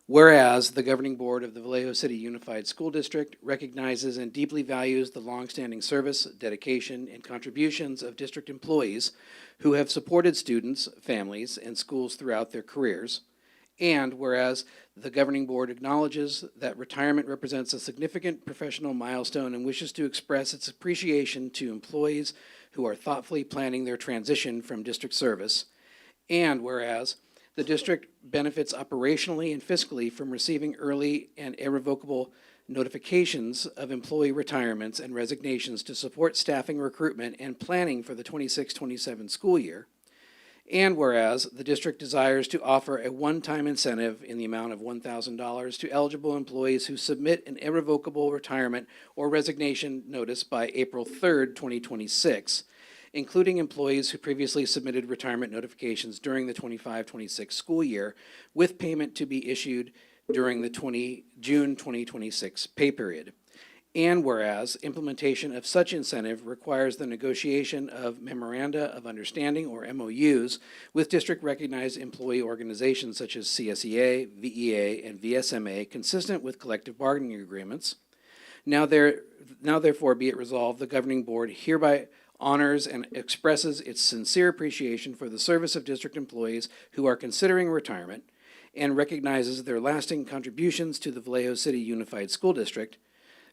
Whereas the governing board of the Vallejo City Unified School District recognizes and deeply values the longstanding service, dedication, and contributions of district employees who have supported students, families, and schools throughout their careers. And whereas the governing board acknowledges that retirement represents a significant professional milestone and wishes to express its appreciation to employees who are thoughtfully planning their transition from district service. And whereas the district benefits operationally and fiscally from receiving early and irrevocable notifications of employee retirements and resignations to support staffing recruitment and planning for the 26-27 school year. And whereas the district desires to offer a one-time incentive in the amount of $1,000 to eligible employees who submit an irrevocable retirement or resignation notice by April 3rd, 2026, including employees who previously submitted retirement notifications during the 25-26 school year, with payment to be issued during the June 2026 pay period. And whereas implementation of such incentive requires the negotiation of memoranda of understanding or MOUs with district-recognized employee organizations such as CSEA, VEA, and VSMA, consistent with collective bargaining agreements. Now therefore be it resolved, the governing board hereby honors and expresses its sincere appreciation for the service of district employees who are considering retirement and recognizes their lasting contributions to the Vallejo City Unified School District.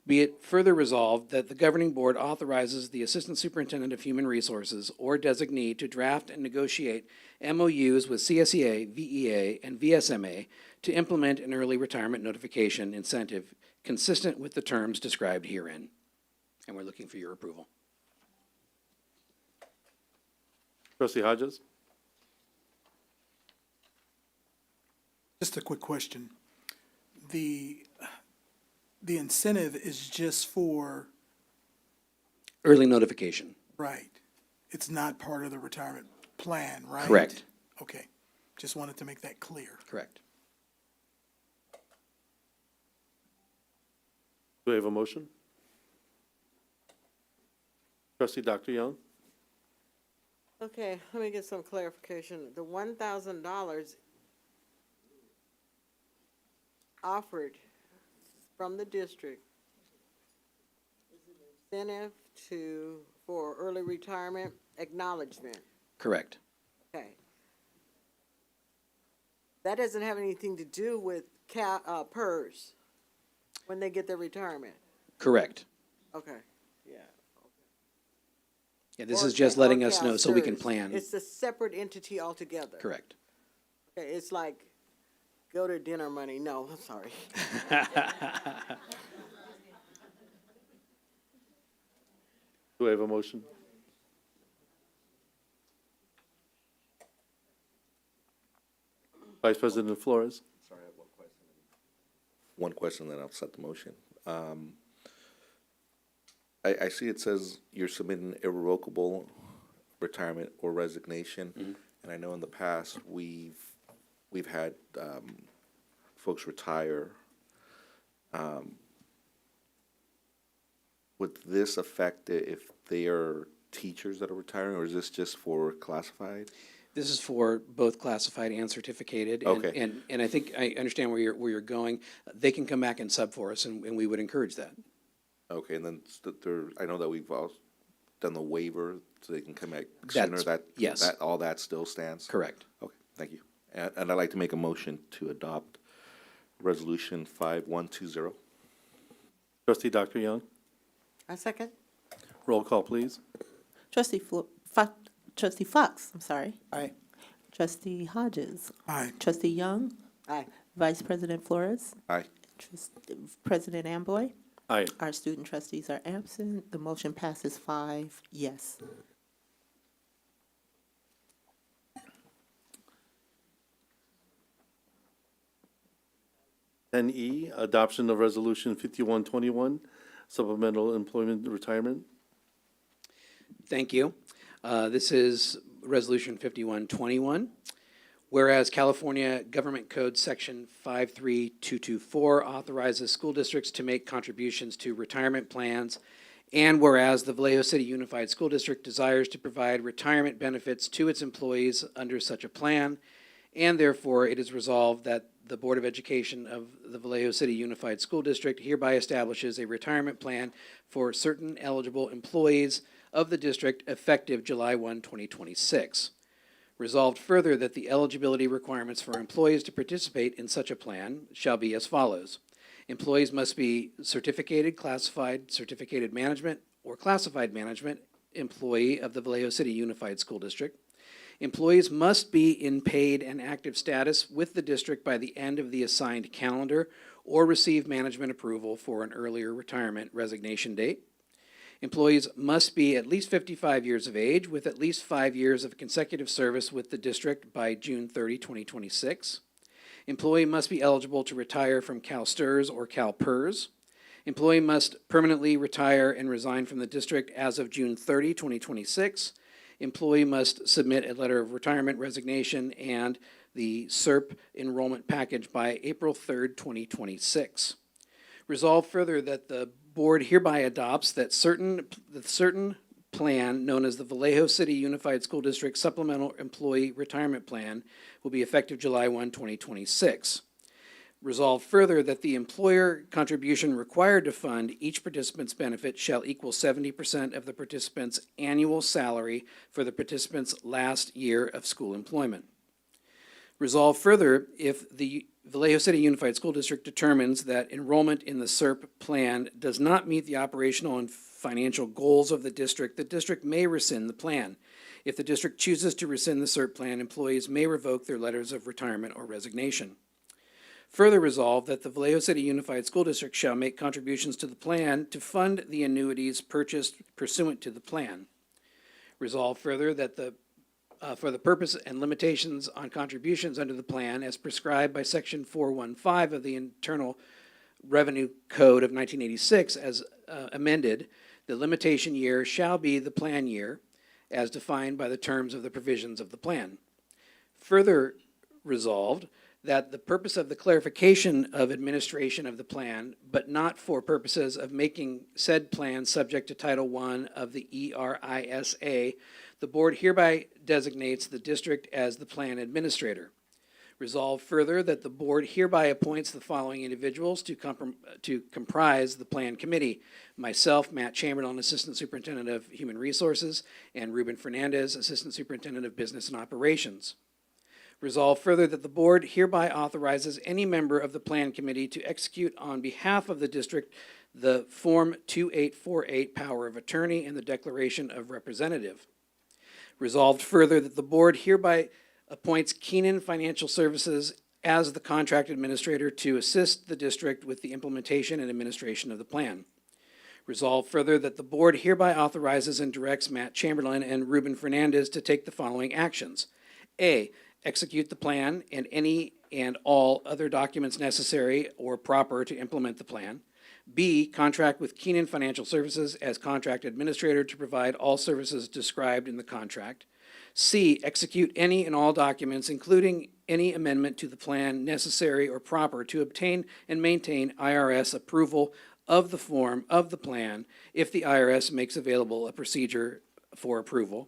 Be it further resolved that the governing board authorizes the Assistant Superintendent of Human Resources or designee to draft and negotiate MOUs with CSEA, VEA, and VSMA to implement an early retirement notification incentive consistent with the terms described herein. And we're looking for your approval. Trustee Hodges? Just a quick question. The incentive is just for, Early notification. right, it's not part of the retirement plan, right? Correct. Okay, just wanted to make that clear. Correct. Do we have a motion? Trustee Dr. Young? Okay, let me get some clarification. The $1,000 offered from the district is an incentive for early retirement acknowledgement. Correct. Okay. That doesn't have anything to do with PERS when they get their retirement. Correct. Okay, yeah. Yeah, this is just letting us know so we can plan. It's a separate entity altogether. Correct. Okay, it's like go to dinner money. No, I'm sorry. Do we have a motion? Vice President Flores? Sorry, I have one question. One question, then I'll set the motion. I see it says you're submitting irrevocable retirement or resignation, and I know in the past we've had folks retire. Would this affect it if they are teachers that are retiring, or is this just for classified? This is for both classified and certificated. And, Okay. and I think I understand where you're going. They can come back and sub for us, and we would encourage that. Okay, and then I know that we've all done the waiver, so they can come back sooner. Yes. All that still stands? Correct. Okay, thank you. And I'd like to make a motion to adopt Resolution 5120. Trustee Dr. Young? A second. Roll call, please. Trustee Fox, I'm sorry. Aye. Trustee Hodges. Aye. Trustee Young. Aye. Vice President Flores. Aye. President Amboy. Aye. Our student trustees are absent. The motion passes 5 yes. E, adoption of Resolution 5121, supplemental employment retirement. Thank you. This is Resolution 5121. Whereas California Government Code Section 53224 authorizes school districts to make contributions to retirement plans, and whereas the Vallejo City Unified School District desires to provide retirement benefits to its employees under such a plan, and therefore it is resolved that the Board of Education of the Vallejo City Unified School District hereby establishes a retirement plan for certain eligible employees of the district effective July 1, 2026. Resolved further that the eligibility requirements for employees to participate in such a plan shall be as follows. Employees must be certificated, classified, certificated management, or classified management employee of the Vallejo City Unified School District. Employees must be in paid and active status with the district by the end of the assigned calendar or receive management approval for an earlier retirement resignation date. Employees must be at least 55 years of age with at least 5 years of consecutive service with the district by June 30, 2026. Employee must be eligible to retire from CalSTRS or CalPERS. Employee must permanently retire and resign from the district as of June 30, 2026. Employee must submit a letter of retirement resignation and the CERP enrollment package by April 3rd, 2026. Resolve further that the board hereby adopts that the certain plan known as the Vallejo City Unified School District Supplemental Employee Retirement Plan will be effective July 1, 2026. Resolve further that the employer contribution required to fund each participant's benefit shall equal 70% of the participant's annual salary for the participant's last year of school employment. Resolve further, if the Vallejo City Unified School District determines that enrollment in the CERP plan does not meet the operational and financial goals of the district may rescind the plan. If the district chooses to rescind the CERP plan, employees may revoke their letters of retirement or resignation. Further resolved that the Vallejo City Unified School District shall make contributions to the plan to fund the annuities purchased pursuant to the plan. Resolved further that for the purpose and limitations on contributions under the plan as prescribed by Section 415 of the Internal Revenue Code of 1986 as amended, the limitation year shall be the plan year as defined by the terms of the provisions of the plan. Further resolved that the purpose of the clarification of administration of the plan, but not for purposes of making said plan subject to Title I of the ERISA, the board hereby designates the district as the plan administrator. Resolve further that the board hereby appoints the following individuals to comprise the plan committee: myself, Matt Chamberlain, Assistant Superintendent of Human Resources, and Ruben Fernandez, Assistant Superintendent of Business and Operations. Resolve further that the board hereby authorizes any member of the plan committee to execute on behalf of the district the Form 2848 Power of Attorney and the Declaration of Representative. Resolved further that the board hereby appoints Keenan Financial Services as the contract administrator to assist the district with the implementation and administration of the plan. Resolved further that the board hereby authorizes and directs Matt Chamberlain and Ruben Fernandez to take the following actions. A, execute the plan and any and all other documents necessary or proper to implement the plan. B, contract with Keenan Financial Services as contract administrator to provide all services described in the contract. C, execute any and all documents, including any amendment to the plan necessary or proper to obtain and maintain IRS approval of the form of the plan if the IRS makes available a procedure for approval.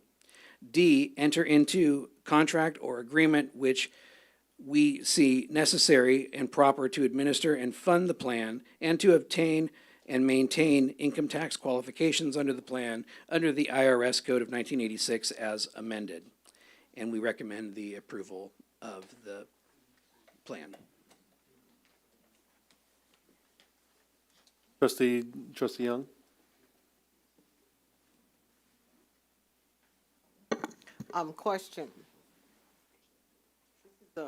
D, enter into contract or agreement which we see necessary and proper to administer and fund the plan and to obtain and maintain income tax qualifications under the plan under the IRS Code of 1986 as amended. And we recommend the approval of the plan. Trustee Young? Question. This is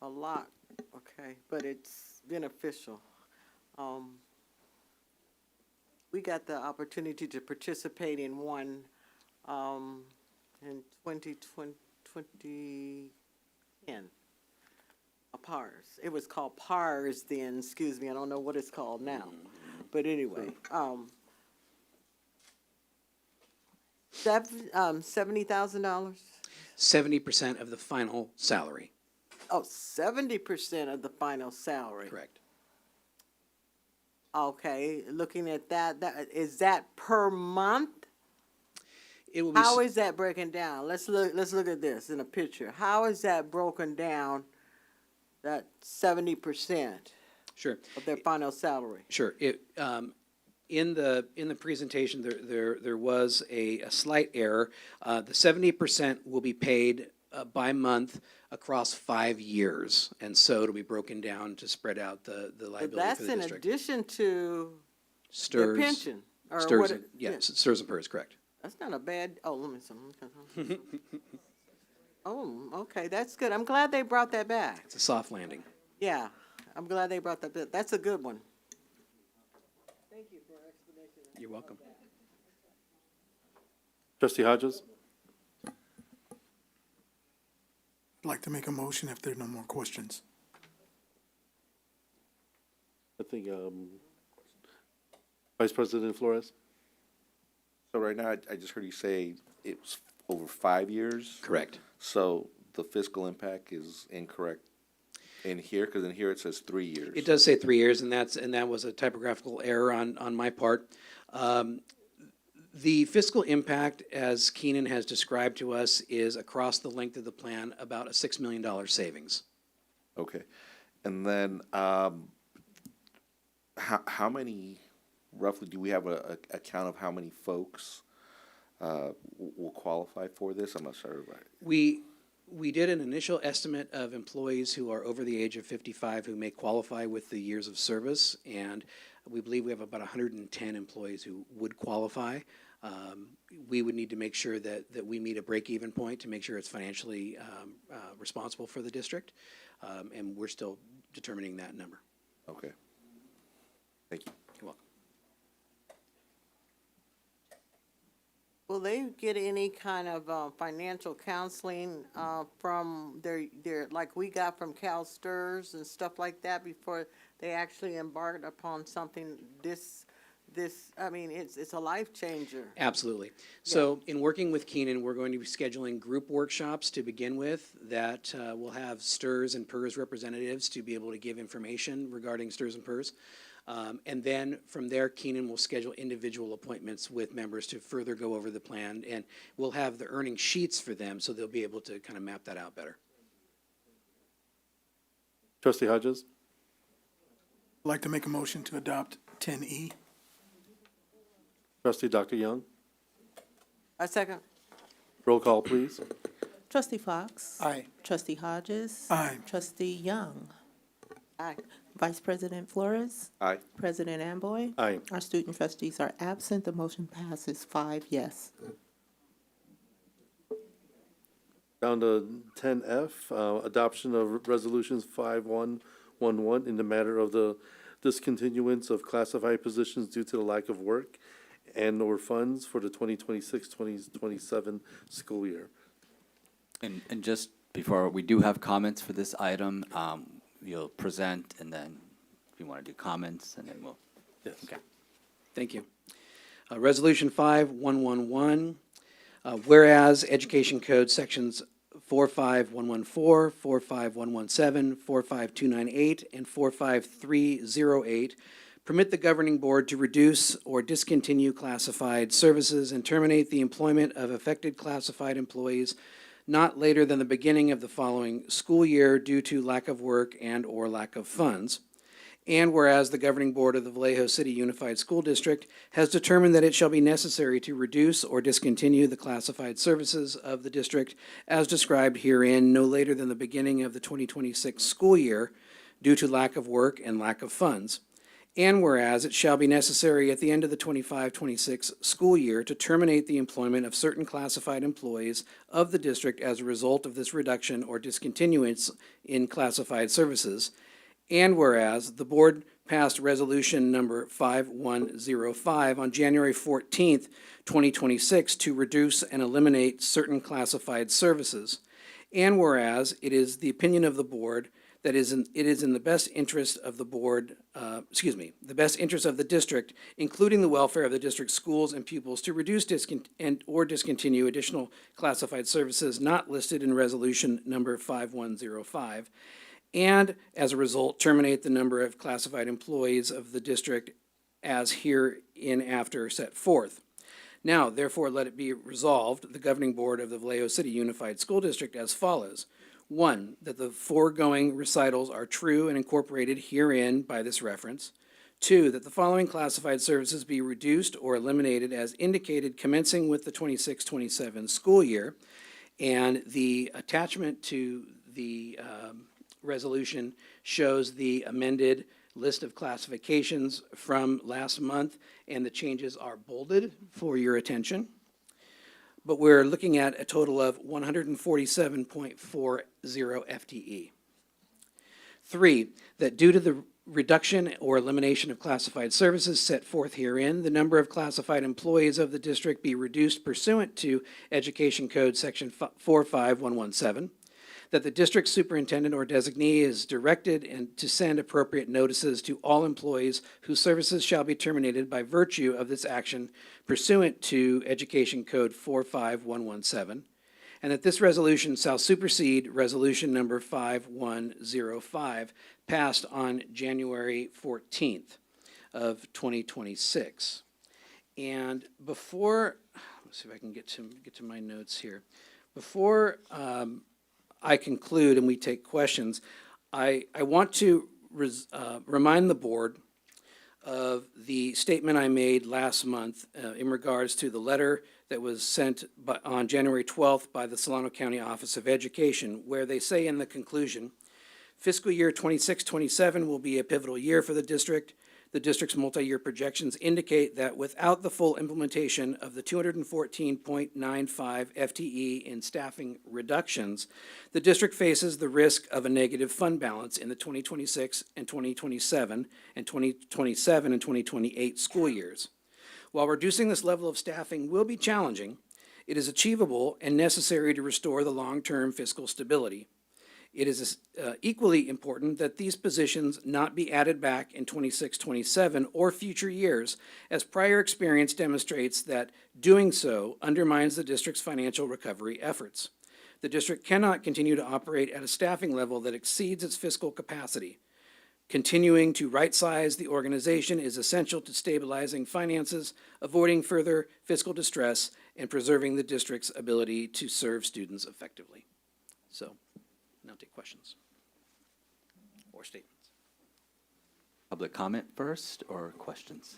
a lot, okay, but it's beneficial. We got the opportunity to participate in one in 2010, a PARS. It was called PARS then, excuse me, I don't know what it's called now. But anyway, $70,000? 70% of the final salary. Oh, 70% of the final salary. Correct. Okay, looking at that, is that per month? It will be. How is that breaking down? Let's look at this in a picture. How is that broken down, that 70% Sure. of their final salary? Sure. In the presentation, there was a slight error. The 70% will be paid by month across 5 years, and so it'll be broken down to spread out the But liability that's for the in district. addition to their Stirs, pension, or stirs, what? yes, stirs and purrs, correct. That's not a bad, oh, let me see. Oh, okay, that's good. I'm glad they brought that back. It's a soft landing. Yeah, I'm glad they brought that back. That's a good one. Thank you for explanation. You're welcome. Trustee Hodges? I'd like to make a motion if there are no more questions. I think, Vice President Flores? So right now, I just heard you say it was over 5 years? Correct. So the fiscal impact is incorrect in here, because in here it says 3 years. It does say 3 years, and that was a typographical error on my part. The fiscal impact, as Keenan has described to us, is across the length of the plan about a $6 million savings. Okay. And then, how many, roughly, do we have a count of how many folks will qualify for this? I'm not sure about it. We did an initial estimate of employees who are over the age of 55 who may qualify with the years of service, and we believe we have about 110 employees who would qualify. We would need to make sure that we meet a break-even point to make sure it's financially responsible for the district, and we're still determining that number. Okay. Thank you. You're welcome. Will they get any kind of financial counseling from their, like we got from CalSTRS and stuff like that before they actually embarked upon something this, I mean, it's a life changer. Absolutely. So in working with Keenan, we're going to be scheduling group workshops to begin with that will have STRS and PERS representatives to be able to give information regarding STRS and PERS. And then from there, Keenan will schedule individual appointments with members to further go over the plan, and we'll have the earning sheets for them so they'll be able to kind of map that out better. Trustee Hodges? I'd like to make a motion to adopt 10E. Trustee Dr. Young? A second. Roll call, please. Trustee Fox. Aye. Trustee Hodges. Aye. Trustee Young. Aye. Vice President Flores. Aye. President Amboy. Aye. Our student trustees are absent. The motion passes 5 yes. Down to 10F, adoption of resolutions 5111 in the matter of the discontinuance of classified positions due to the lack of work and/or funds for the 2026-2027 school year. And just before, we do have comments for this item. You'll present, and then if you want to do comments, and then we'll. Yes. Okay. Thank you. Resolution 5111, whereas Education Code Sections 45114, 45117, 45298, and 45308 permit the governing board to reduce or discontinue classified services and terminate the employment of affected classified employees not later than the beginning of the following school year due to lack of work and/or lack of funds. And whereas the governing board of the Vallejo City Unified School District has determined that it shall be necessary to reduce or discontinue the classified services of the district as described herein no later than the beginning of the 2026 school year due to lack of work and lack of funds. And whereas it shall be necessary at the end of the 25-26 school year to terminate the employment of certain classified employees of the district as a result of this reduction or discontinuance in classified services. And whereas the board passed resolution number 5105 on January 14th, 2026 to reduce and eliminate certain classified services. And whereas it is the opinion of the board that it is in the best interest of the board, the best interest of the district, including the welfare of the district's schools and pupils, to reduce or discontinue additional classified services not listed in resolution number 5105, and as a result, terminate the number of classified employees of the district as hereinafter set forth. Now, therefore, let it be resolved, the governing board of the Vallejo City Unified School District as follows. 1, that the foregoing recitals are true and incorporated herein by this reference. 2, that the following classified services be reduced or eliminated as indicated commencing with the 26-27 school year. And the attachment to the resolution shows the amended list of classifications from last month, and the changes are bolded for your attention. But we're looking at a total of 147.40 FTE. 3, that due to the reduction or elimination of classified services set forth herein, the number of classified employees of the district be reduced pursuant to Education Code Section 45117, that the district superintendent or designee is directed to send appropriate notices to all employees whose services shall be terminated by virtue of this action pursuant to Education Code 45117, and that this resolution shall supersede resolution number 5105 passed on January 14th of 2026. And before, let's see if I can get to my notes here. Before I conclude and we take questions, I want to remind the board of the statement I made last month in regards to the letter that was sent on January 12th by the Solano County Office of Education, where they say in the conclusion, fiscal year 26-27 will be a pivotal year for the district. The district's multi-year projections indicate that without the full implementation of the 214.95 FTE in staffing reductions, the district faces the risk of a negative fund balance in the 2026 and 2027 and 2027 and 2028 school years. While reducing this level of staffing will be challenging, it is achievable and necessary to restore the long-term fiscal stability. It is equally important that these positions not be added back in 26-27 or future years, as prior experience demonstrates that doing so undermines the district's financial recovery efforts. The district cannot continue to operate at a staffing level that exceeds its fiscal capacity. Continuing to right-size the organization is essential to stabilizing finances, avoiding further fiscal distress, and preserving the district's ability to serve students effectively. So, now take questions or statements. Public comment first or questions?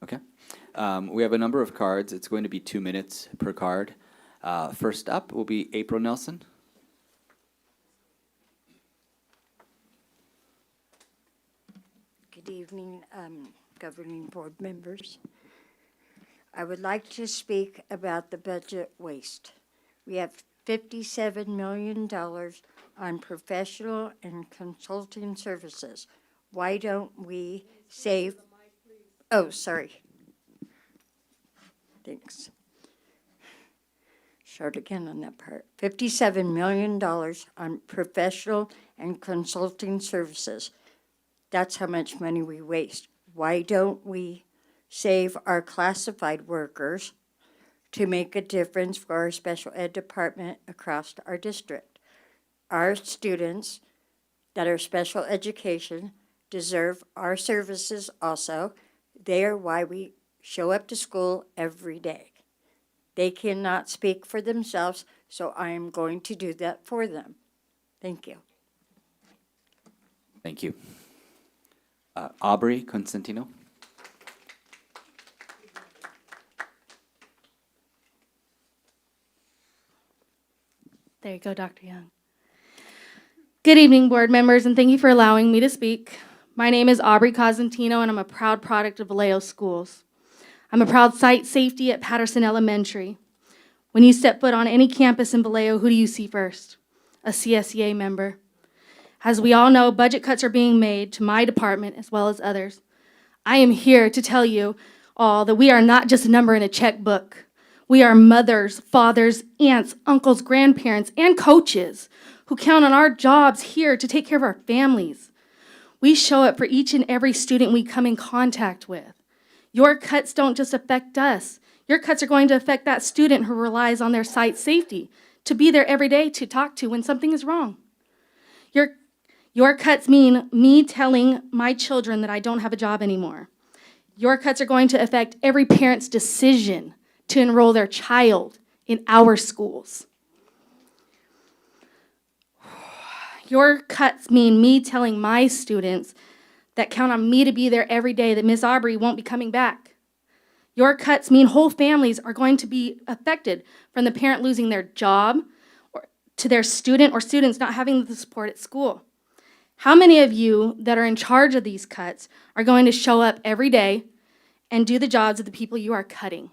Okay. We have a number of cards. It's going to be 2 minutes per card. First up will be April Nelson. Good evening, governing board members. I would like to speak about the budget waste. We have $57 million on professional and consulting services. Why don't we save? Oh, sorry. Thanks. Start again on that part. $57 million on professional and consulting services. That's how much money we waste. Why don't we save our classified workers to make a difference for our special ed department across our district? Our students that are special education deserve our services also. They are why we show up to school every day. They cannot speak for themselves, so I am going to do that for them. Thank you. Thank you. Aubrey Constantino. There you go, Dr. Young. Good evening, board members, and thank you for allowing me to speak. My name is Aubrey Cosentino, and I'm a proud product of Vallejo Schools. I'm a proud site safety at Patterson Elementary. When you step foot on any campus in Vallejo, who do you see first? A CSEA member. As we all know, budget cuts are being made to my department as well as others. I am here to tell you all that we are not just a number in a checkbook. We are mothers, fathers, aunts, uncles, grandparents, and coaches who count on our jobs here to take care of our families. We show up for each and every student we come in contact with. Your cuts don't just affect us. Your cuts are going to affect that student who relies on their site safety to be there every day to talk to when something is wrong. Your cuts mean me telling my children that I don't have a job anymore. Your cuts are going to affect every parent's decision to enroll their child in our schools. Your cuts mean me telling my students that count on me to be there every day that Miss Aubrey won't be coming back. Your cuts mean whole families are going to be affected, from the parent losing their job to their student or students not having the support at school. How many of you that are in charge of these cuts are going to show up every day and do the jobs of the people you are cutting?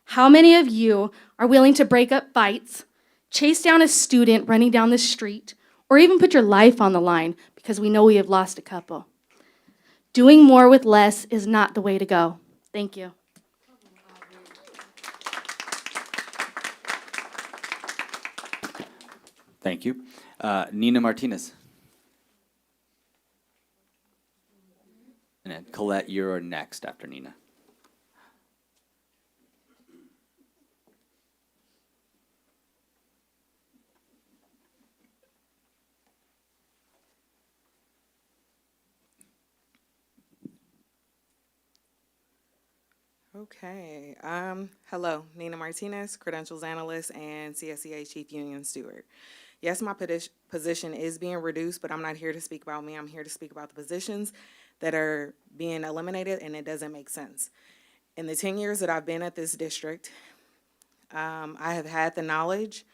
How many of you are willing to break up fights, chase down a student running down the street, or even put your life on the line, because we know we have lost a couple? Doing more with less is not the way to go. Thank you. Thank you. Nina Martinez. And then Colette, you're next after Nina. Okay. Hello, Nina Martinez, Credentials Analyst and CSEA Chief Union Steward. Yes, my position is being reduced, but I'm not here to speak about me. I'm here to speak about the positions that are being eliminated, and it doesn't make sense. In the 10 years that I've been at this district, I have had the knowledge.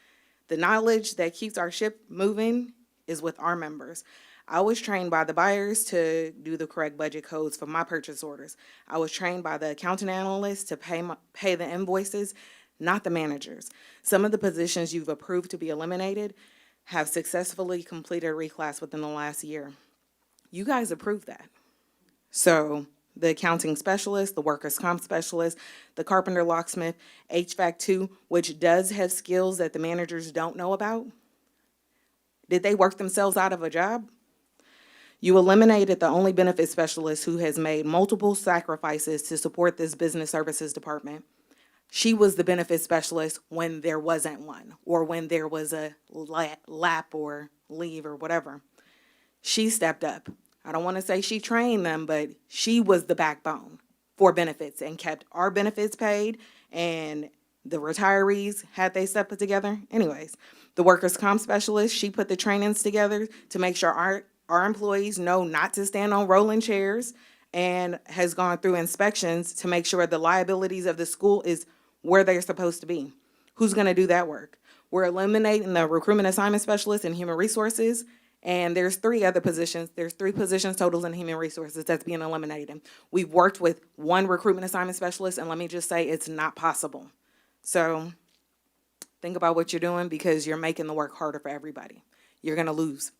The knowledge that keeps our ship moving is with our members. I was trained by the buyers to do the correct budget codes for my purchase orders. I was trained by the accounting analysts to pay the invoices, not the managers. Some of the positions you've approved to be eliminated have successfully completed reclass within the last year. You guys approved that. So the accounting specialist, the workers' comp specialist, the carpenter locksmith, HVAC 2, which does have skills that the managers don't know about, did they work themselves out of a job? You eliminated the only benefit specialist who has made multiple sacrifices to support this business services department. She was the benefit specialist when there wasn't one, or when there was a lap or leave or whatever. She stepped up. I don't want to say she trained them, but she was the backbone for benefits and kept our benefits paid, and the retirees had they stuff put together. Anyways, the workers' comp specialist, she put the trainings together to make sure our employees know not to stand on rolling chairs, and has gone through inspections to make sure the liabilities of the school is where they're supposed to be. Who's going to do that work? We're eliminating the recruitment assignment specialist and human resources, and there's 3 other positions. There's 3 positions totals in human resources that's being eliminated. We've worked with 1 recruitment assignment specialist, and let me just say it's not possible. So think about what you're doing, because you're making the work harder for everybody. You're going to lose.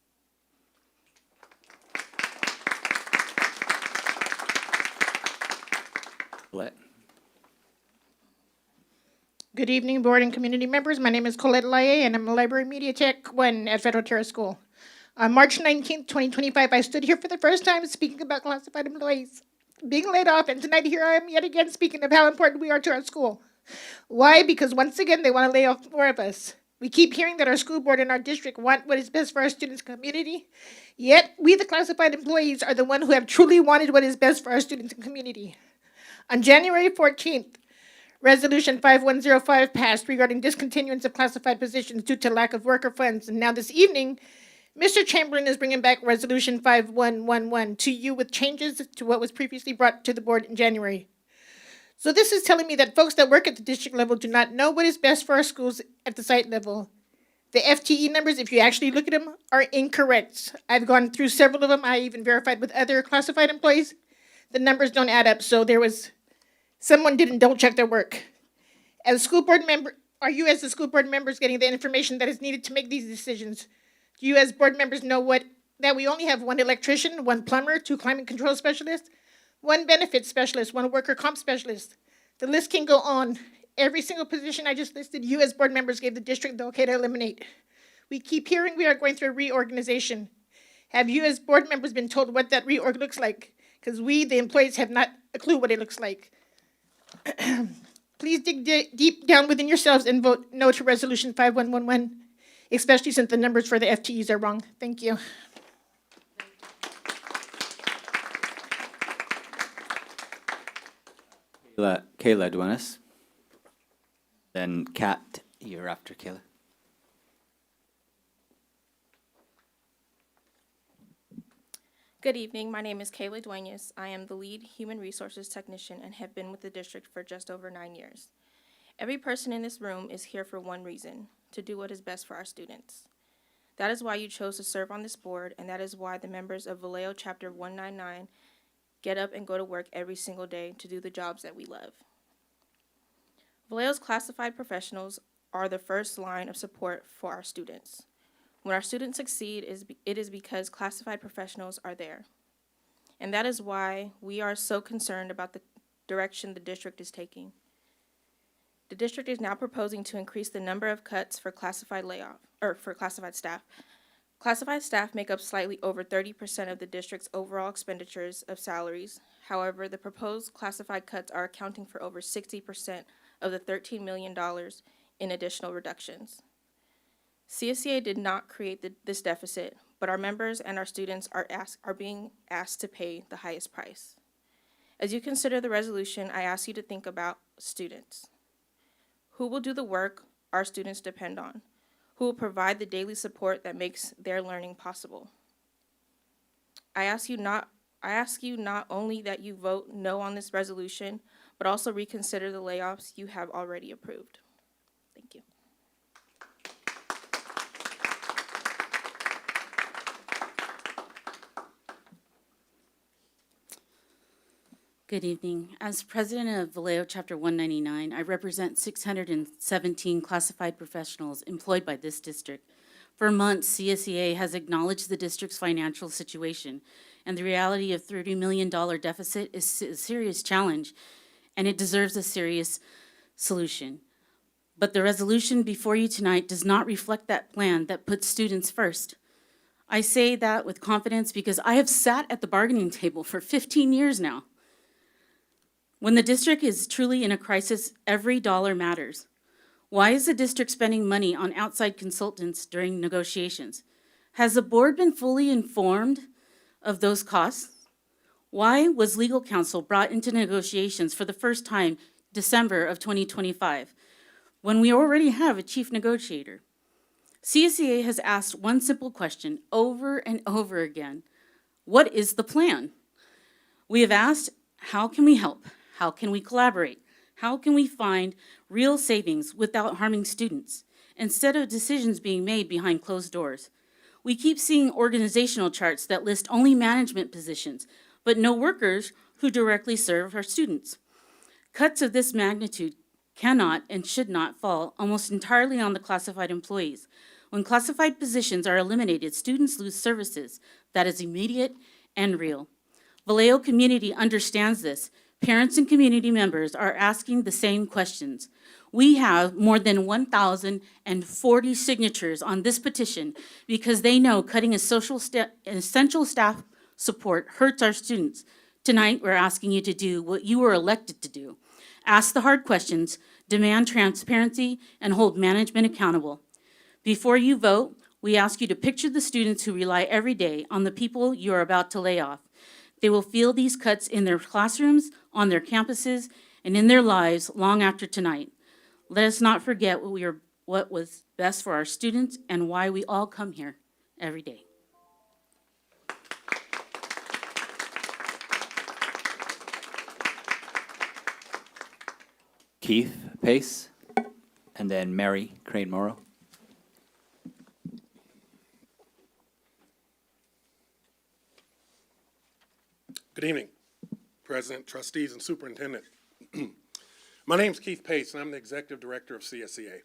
Colette. Good evening, board and community members. My name is Colette Laye, and I'm a library media tech 1 at Federal Terrace School. On March 19th, 2025, I stood here for the first time speaking about classified employees being laid off, and tonight here I am yet again speaking of how important we are to our school. Why? Because once again, they want to lay off more of us. We keep hearing that our school board and our district want what is best for our students' community, yet we, the classified employees, are the one who have truly wanted what is best for our students and community. On January 14th, Resolution 5105 passed regarding discontinuance of classified positions due to lack of worker funds. And now this evening, Mr. Chamberlain is bringing back Resolution 5111 to you with changes to what was previously brought to the board in January. So this is telling me that folks that work at the district level do not know what is best for our schools at the site level. The FTE numbers, if you actually look at them, are incorrect. I've gone through several of them. I even verified with other classified employees. The numbers don't add up, so someone didn't double check their work. As a school board member, are you as the school board members getting the information that is needed to make these decisions? Do you as board members know that we only have 1 electrician, 1 plumber, 2 climate control specialists, 1 benefit specialist, 1 worker comp specialist? The list can go on. Every single position I just listed, you as board members gave the district the okay to eliminate. We keep hearing we are going through a reorganization. Have you as board members been told what that reorg looks like? Because we, the employees, have not a clue what it looks like. Please dig deep down within yourselves and vote no to Resolution 5111, especially since the numbers for the FTEs are wrong. Thank you. Kayla Duenas. Then Kat, you're after Kayla. Good evening. My name is Kayla Duenas. I am the lead human resources technician and have been with the district for just over 9 years. Every person in this room is here for one reason, to do what is best for our students. That is why you chose to serve on this board, and that is why the members of Vallejo Chapter 199 get up and go to work every single day to do the jobs that we love. Vallejo's classified professionals are the first line of support for our students. When our students succeed, it is because classified professionals are there. And that is why we are so concerned about the direction the district is taking. The district is now proposing to increase the number of cuts for classified staff. Classified staff make up slightly over 30% of the district's overall expenditures of salaries. However, the proposed classified cuts are accounting for over 60% of the $13 million in additional reductions. CSEA did not create this deficit, but our members and our students are being asked to pay the highest price. As you consider the resolution, I ask you to think about students. Who will do the work our students depend on? Who will provide the daily support that makes their learning possible? I ask you not only that you vote no on this resolution, but also reconsider the layoffs you have already approved. Thank you. Good evening. As president of Vallejo Chapter 199, I represent 617 classified professionals employed by this district. For months, CSEA has acknowledged the district's financial situation, and the reality of $30 million deficit is a serious challenge, and it deserves a serious solution. But the resolution before you tonight does not reflect that plan that puts students first. I say that with confidence because I have sat at the bargaining table for 15 years now. When the district is truly in a crisis, every dollar matters. Why is the district spending money on outside consultants during negotiations? Has the board been fully informed of those costs? Why was legal counsel brought into negotiations for the first time December of 2025, when we already have a chief negotiator? CSEA has asked one simple question over and over again. What is the plan? We have asked, how can we help? How can we collaborate? How can we find real savings without harming students, instead of decisions being made behind closed doors? We keep seeing organizational charts that list only management positions, but no workers who directly serve our students. Cuts of this magnitude cannot and should not fall almost entirely on the classified employees. When classified positions are eliminated, students lose services that is immediate and real. Vallejo community understands this. Parents and community members are asking the same questions. We have more than 1,040 signatures on this petition because they know cutting essential staff support hurts our students. Tonight, we're asking you to do what you were elected to do. Ask the hard questions, demand transparency, and hold management accountable. Before you vote, we ask you to picture the students who rely every day on the people you are about to lay off. They will feel these cuts in their classrooms, on their campuses, and in their lives long after tonight. Let us not forget what was best for our students and why we all come here every day. Keith Pace, and then Mary Crane Morrow. Good evening, President, trustees, and superintendent. My name's Keith Pace, and I'm the executive director of CSEA.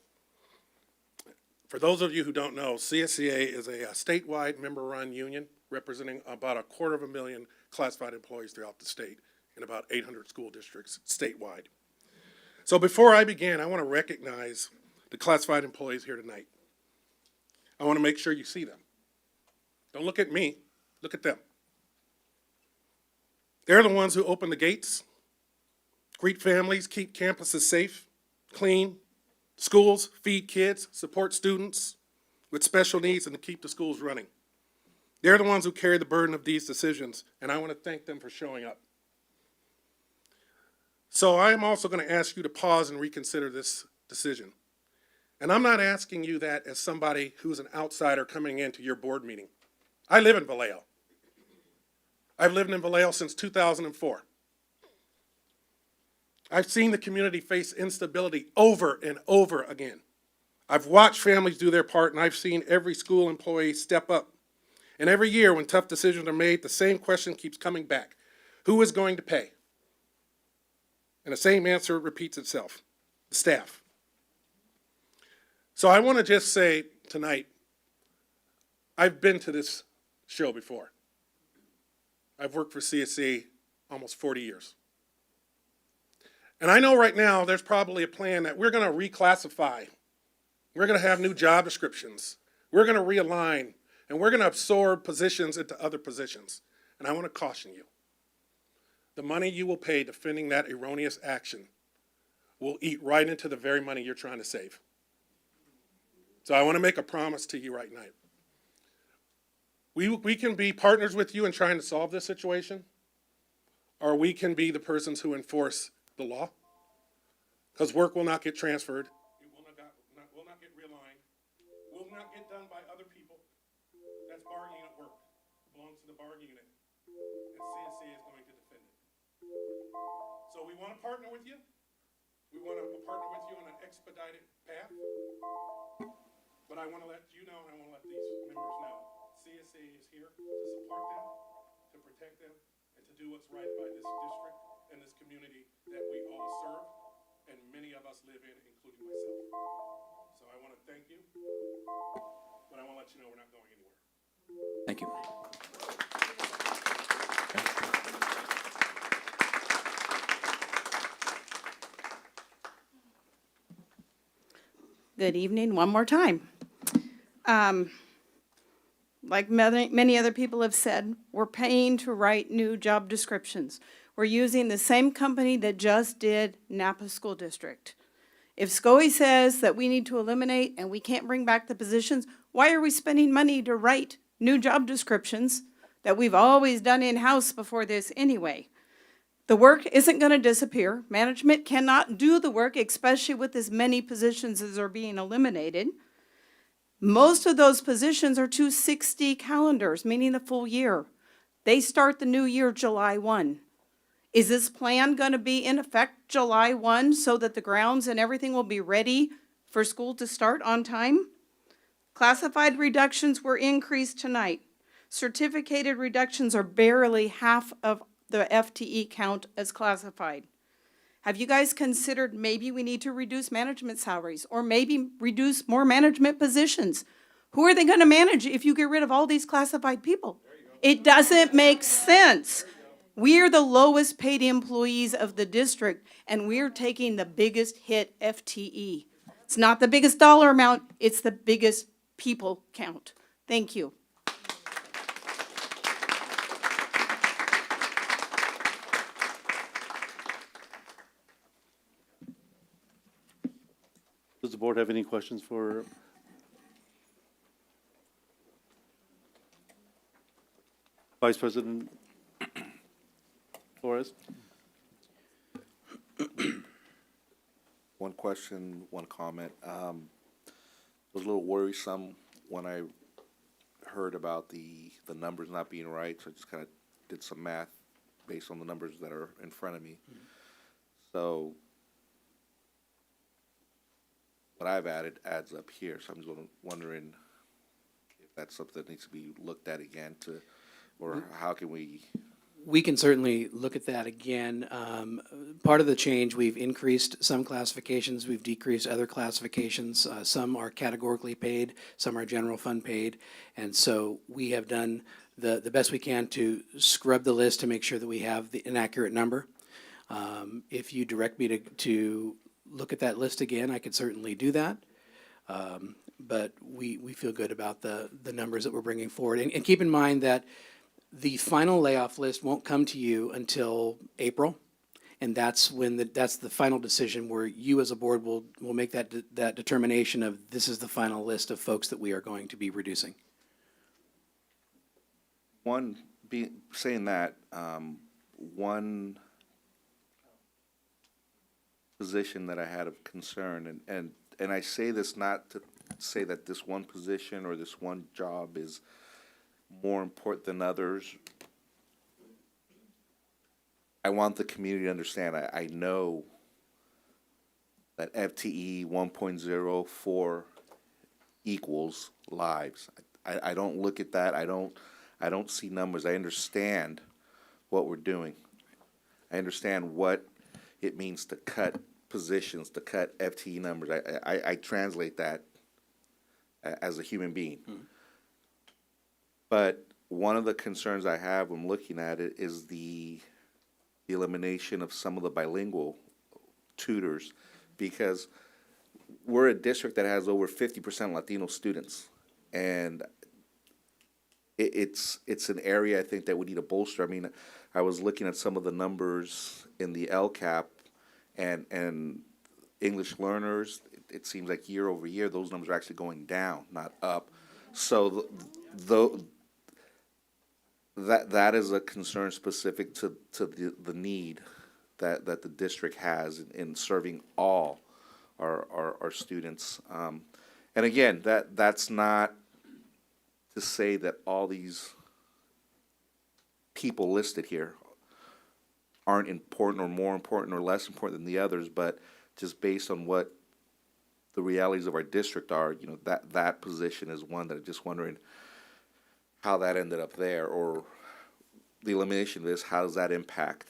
For those of you who don't know, CSEA is a statewide member-run union representing about 250,000 classified employees throughout the state in about 800 school districts statewide. So before I begin, I want to recognize the classified employees here tonight. I want to make sure you see them. Don't look at me, look at them. They're the ones who open the gates, greet families, keep campuses safe, clean, schools, feed kids, support students with special needs, and to keep the schools running. They're the ones who carry the burden of these decisions, and I want to thank them for showing up. So I am also going to ask you to pause and reconsider this decision. And I'm not asking you that as somebody who's an outsider coming into your board meeting. I live in Vallejo. I've lived in Vallejo since 2004. I've seen the community face instability over and over again. I've watched families do their part, and I've seen every school employee step up. And every year when tough decisions are made, the same question keeps coming back. Who is going to pay? And the same answer repeats itself: the staff. So I want to just say tonight, I've been to this show before. I've worked for CSC almost 40 years. And I know right now there's probably a plan that we're going to reclassify. We're going to have new job descriptions. We're going to realign, and we're going to absorb positions into other positions. And I want to caution you. The money you will pay defending that erroneous action will eat right into the very money you're trying to save. So I want to make a promise to you right now. We can be partners with you in trying to solve this situation, or we can be the persons who enforce the law, because work will not get transferred. It will not get realigned. Will not get done by other people. That's bar unit work. It belongs to the bar unit, and CSC is going to defend it. So we want to partner with you. We want to partner with you on an expedited path. But I want to let you know, and I want to let these members know, CSA is here to support them, to protect them, and to do what's right by this district and this community that we all serve, and many of us live in, including myself. So I want to thank you, but I want to let you know we're not going anywhere. Thank you. Good evening, one more time. Like many other people have said, we're paying to write new job descriptions. We're using the same company that just did Napa School District. If SCOE says that we need to eliminate and we can't bring back the positions, why are we spending money to write new job descriptions that we've always done in-house before this anyway? The work isn't going to disappear. Management cannot do the work, especially with as many positions as are being eliminated. Most of those positions are 260 calendars, meaning the full year. They start the new year July 1. Is this plan going to be in effect July 1 so that the grounds and everything will be ready for school to start on time? Classified reductions were increased tonight. Certificated reductions are barely half of the FTE count as classified. Have you guys considered maybe we need to reduce management salaries or maybe reduce more management positions? Who are they going to manage if you get rid of all these classified people? It doesn't make sense. We're the lowest paid employees of the district, and we're taking the biggest hit FTE. It's not the biggest dollar amount, it's the biggest people count. Thank you. Does the board have any questions for Vice President Flores? One question, one comment. It was a little worrisome when I heard about the numbers not being right, so I just kind of did some math based on the numbers that are in front of me. So what I've added adds up here, so I'm just wondering if that's something that needs to be looked at again or how can we? We can certainly look at that again. Part of the change, we've increased some classifications, we've decreased other classifications. Some are categorically paid, some are general fund paid. And so we have done the best we can to scrub the list to make sure that we have an accurate number. If you direct me to look at that list again, I could certainly do that. But we feel good about the numbers that we're bringing forward. And keep in mind that the final layoff list won't come to you until April. And that's when that's the final decision where you as a board will make that determination of this is the final list of folks that we are going to be reducing. Saying that, one position that I had of concern, and I say this not to say that this one position or this one job is more important than others. I want the community to understand, I know that FTE 1.04 equals lives. I don't look at that. I don't see numbers. I understand what we're doing. I understand what it means to cut positions, to cut FTE numbers. I translate that as a human being. But one of the concerns I have when looking at it is the elimination of some of the bilingual tutors, because we're a district that has over 50% Latino students, and it's an area I think that we need to bolster. I mean, I was looking at some of the numbers in the LCAP and English learners. It seems like year over year those numbers are actually going down, not up. So that is a concern specific to the need that the district has in serving all our students. And again, that's not to say that all these people listed here aren't important or more important or less important than the others, but just based on what the realities of our district are, that position is one that I'm just wondering how that ended up there, or the elimination of this, how does that impact?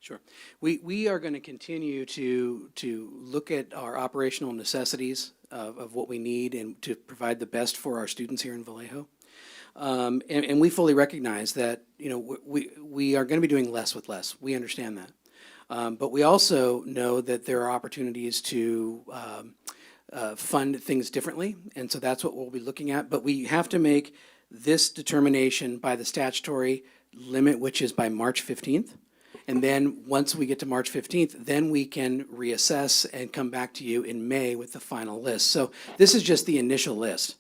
Sure. We are going to continue to look at our operational necessities of what we need and to provide the best for our students here in Vallejo. And we fully recognize that, we are going to be doing less with less. We understand that. But we also know that there are opportunities to fund things differently. And so that's what we'll be looking at. But we have to make this determination by the statutory limit, which is by March 15th. And then once we get to March 15th, then we can reassess and come back to you in May with the final list. So this is just the initial list.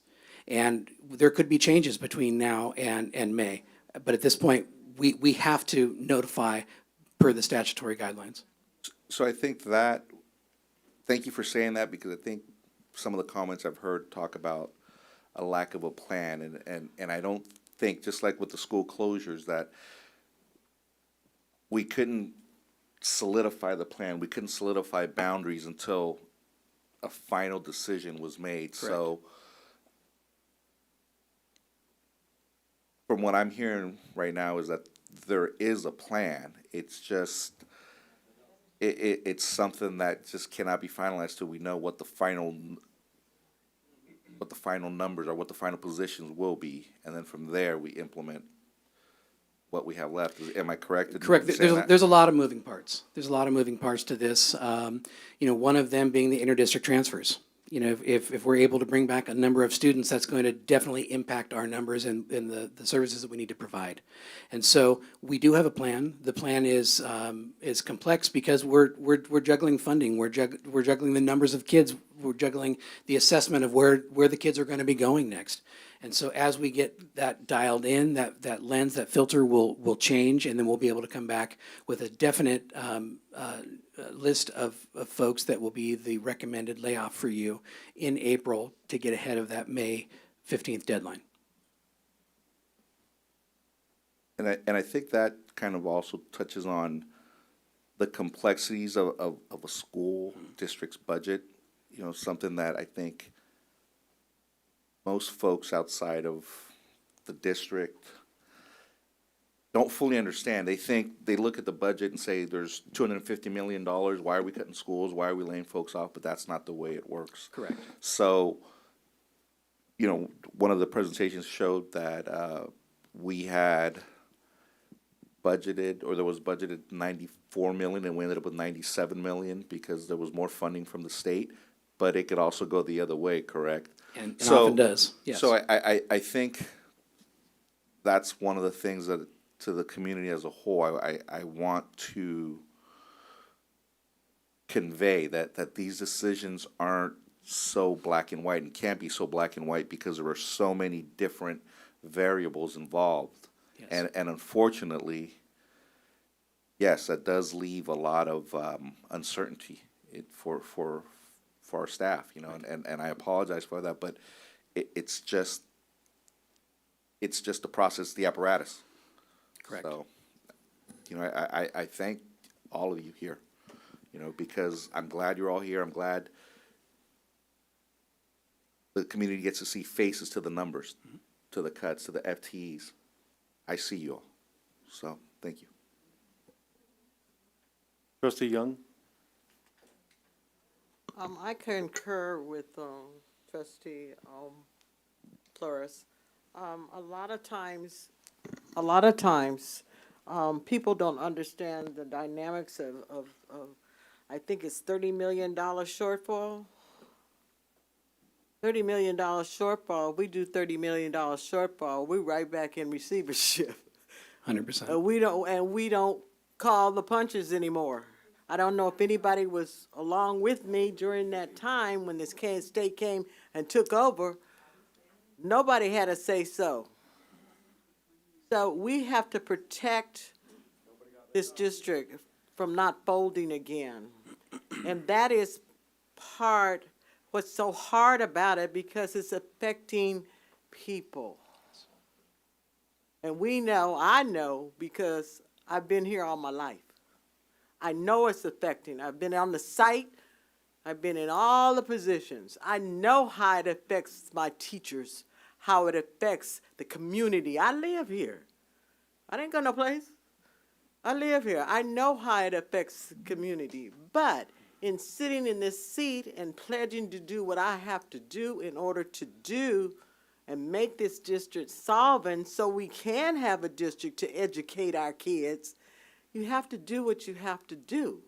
And there could be changes between now and May. But at this point, we have to notify per the statutory guidelines. So I think thank you for saying that, because I think some of the comments I've heard talk about a lack of a plan. And I don't think, just like with the school closures, that we couldn't solidify the plan. We couldn't solidify boundaries until a final decision was made. Correct. So from what I'm hearing right now is that there is a plan. It's just, it's something that just cannot be finalized till we know what the final numbers are, what the final positions will be, and then from there we implement what we have left. Am I correct? Correct. There's a lot of moving parts. There's a lot of moving parts to this. One of them being the interdistrict transfers. If we're able to bring back a number of students, that's going to definitely impact our numbers and the services that we need to provide. And so we do have a plan. The plan is complex because we're juggling funding. We're juggling the numbers of kids. We're juggling the assessment of where the kids are going to be going next. And so as we get that dialed in, that lens, that filter will change, and then we'll be able to come back with a definite list of folks that will be the recommended layoff for you in April to get ahead of that May 15th deadline. And I think that kind of also touches on the complexities of a school district's budget. Something that I think most folks outside of the district don't fully understand. They look at the budget and say there's $250 million. Why are we cutting schools? Why are we laying folks off? But that's not the way it works. Correct. So, one of the presentations showed that we had budgeted, or there was budgeted 94 million, and we ended up with 97 million because there was more funding from the state, but it could also go the other way, correct? And often does, yes. So I think that's one of the things that, to the community as a whole, I want to convey that these decisions aren't so black and white and can't be so black and white because there are so many different variables involved. Yes. And unfortunately, yes, that does leave a lot of uncertainty for our staff, you know, and I apologize for that, but it's just the process, the apparatus. Correct. So, you know, I thank all of you here, you know, because I'm glad you're all here. I'm glad the community gets to see faces to the numbers, to the cuts, to the FTEs. I see you all. So, thank you. Trustee Young? I concur with Trustee Flores. A lot of times, people don't understand the dynamics of I think it's $30 million shortfall. $30 million shortfall, we do $30 million shortfall, we right back in receivership. 100%. We don't call the punches anymore. I don't know if anybody was along with me during that time when this state came and took over. Nobody had a say so. So we have to protect this district from not folding again. And that is what's so hard about it, because it's affecting people. And I know because I've been here all my life. I know it's affecting. I've been on the site. I've been in all the positions. I know how it affects my teachers, how it affects the community. I live here. I didn't go no place. I live here. I know how it affects the community. But in sitting in this seat and pledging to do what I have to do in order to do and make this district solvent so we can have a district to educate our kids, you have to do what you have to do.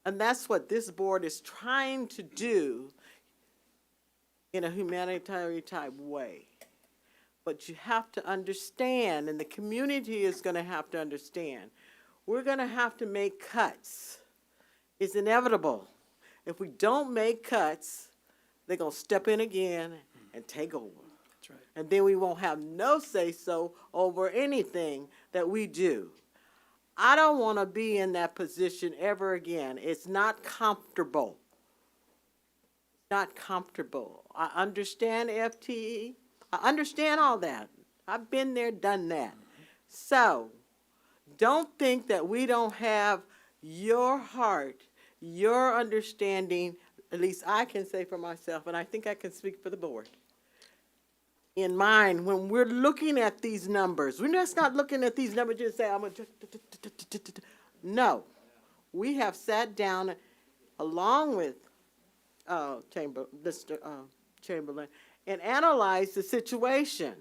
And that's what this board is trying to do in a humanitarian type way. But you have to understand, and the community is going to have to understand, we're going to have to make cuts. It's inevitable. If we don't make cuts, they're going to step in again and take over. That's right. And then we won't have no say-so over anything that we do. I don't want to be in that position ever again. It's not comfortable. Not comfortable. I understand FTE. I understand all that. I've been there, done that. So, don't think that we don't have your heart, your understanding, at least I can say for myself, and I think I can speak for the board, in mind when we're looking at these numbers. We're just not looking at these numbers just say, I'm going to... No. We have sat down along with Chamberlain and analyzed the situation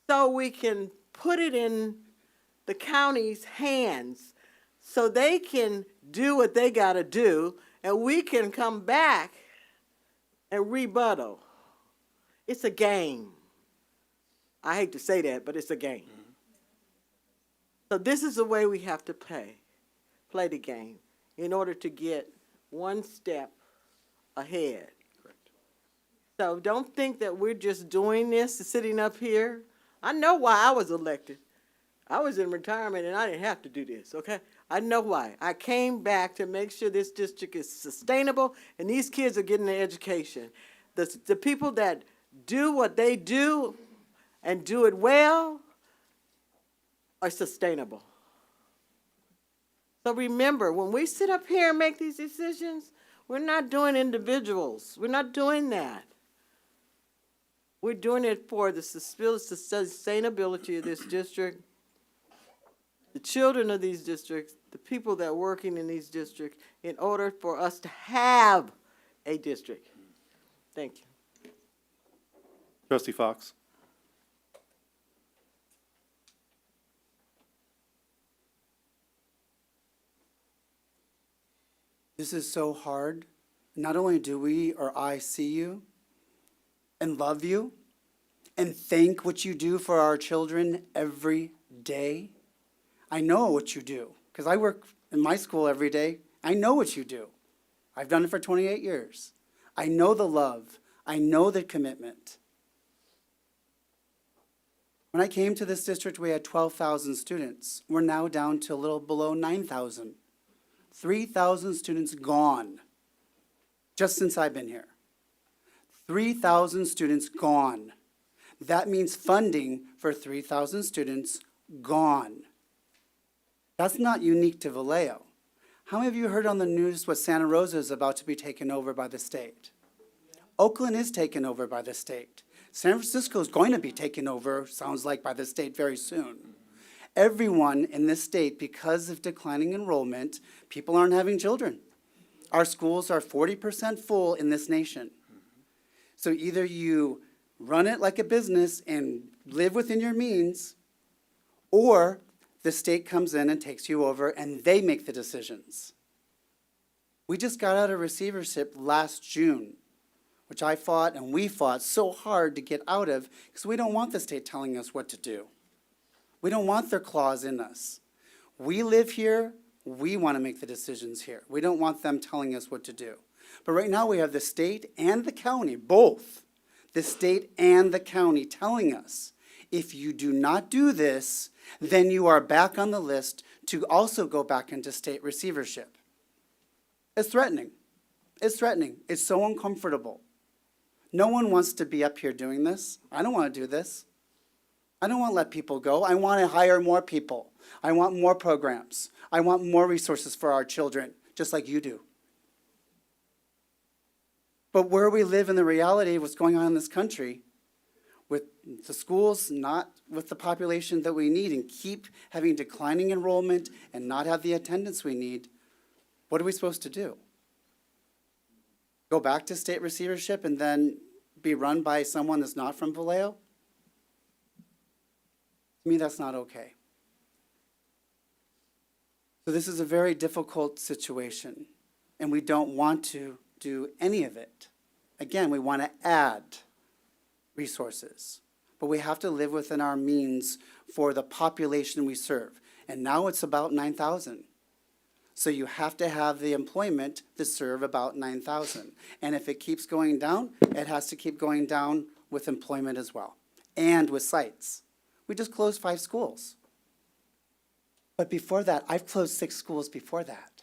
so we can put it in the county's hands so they can do what they got to do, and we can come back and rebuttal. It's a game. I hate to say that, but it's a game. So this is the way we have to play the game in order to get one step ahead. Correct. So don't think that we're just doing this, sitting up here. I know why I was elected. I was in retirement and I didn't have to do this, okay? I know why. I came back to make sure this district is sustainable and these kids are getting an education. The people that do what they do and do it well are sustainable. So remember, when we sit up here and make these decisions, we're not doing individuals. We're not doing that. We're doing it for the sustainability of this district, the children of these districts, the people that are working in these districts, in order for us to have a district. Thank you. Trustee Fox? This is so hard. Not only do we or I see you and love you and thank what you do for our children every day. I know what you do because I work in my school every day. I know what you do. I've done it for 28 years. I know the love. I know the commitment. When I came to this district, we had 12,000 students. We're now down to a little below 9,000. 3,000 students gone just since I've been here. 3,000 students gone. That means funding for 3,000 students gone. That's not unique to Vallejo. How many of you heard on the news what Santa Rosa is about to be taken over by the state? Oakland is taken over by the state. San Francisco is going to be taken over, sounds like, by the state very soon. Everyone in this state, because of declining enrollment, people aren't having children. Our schools are 40% full in this nation. So either you run it like a business and live within your means, or the state comes in and takes you over and they make the decisions. We just got out of receivership last June, which I fought and we fought so hard to get out of because we don't want the state telling us what to do. We don't want their claws in us. We live here. We want to make the decisions here. We don't want them telling us what to do. But right now we have the state and the county, both, the state and the county telling us, if you do not do this, then you are back on the list to also go back into state receivership. It's threatening. It's threatening. It's so uncomfortable. No one wants to be up here doing this. I don't want to do this. I don't want to let people go. I want to hire more people. I want more programs. I want more resources for our children, just like you do. But where we live in the reality of what's going on in this country, with the schools not with the population that we need and keep having declining enrollment and not have the attendance we need, what are we supposed to do? Go back to state receivership and then be run by someone that's not from Vallejo? To me, that's not okay. So this is a very difficult situation, and we don't want to do any of it. Again, we want to add resources, but we have to live within our means for the population we serve. And now it's about 9,000. So you have to have the employment to serve about 9,000. And if it keeps going down, it has to keep going down with employment as well, and with sites. We just closed 5 schools. But before that, I've closed 6 schools before that.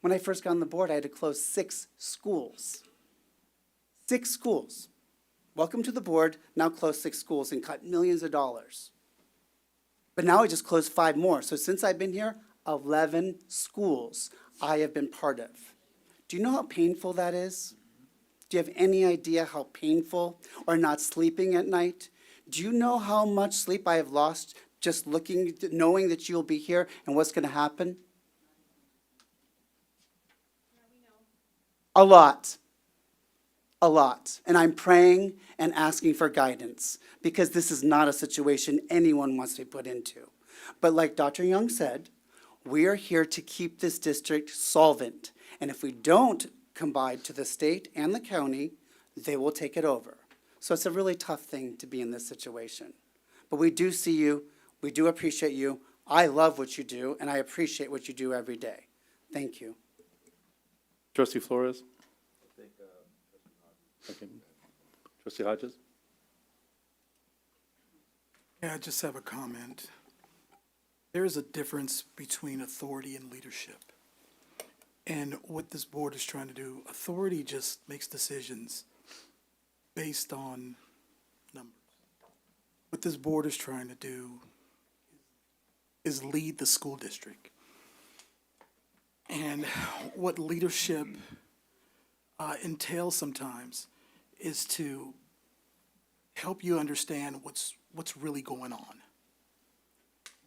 When I first got on the board, I had to close 6 schools. 6 schools. Welcome to the board, now close 6 schools and cut millions of dollars. But now I just closed 5 more. So since I've been here, 11 schools I have been part of. Do you know how painful that is? Do you have any idea how painful, or not sleeping at night? Do you know how much sleep I have lost just knowing that you'll be here and what's going to happen? A lot. A lot. And I'm praying and asking for guidance because this is not a situation anyone wants to be put into. But like Dr. Young said, we are here to keep this district solvent. And if we don't combine to the state and the county, they will take it over. So it's a really tough thing to be in this situation. But we do see you. We do appreciate you. I love what you do, and I appreciate what you do every day. Thank you. Trustee Flores? Okay. Trustee Hodges? Yeah, I just have a comment. There is a difference between authority and leadership. And what this board is trying to do, authority just makes decisions based on numbers. What this board is trying to do is lead the school district. And what leadership entails sometimes is to help you understand what's really going on.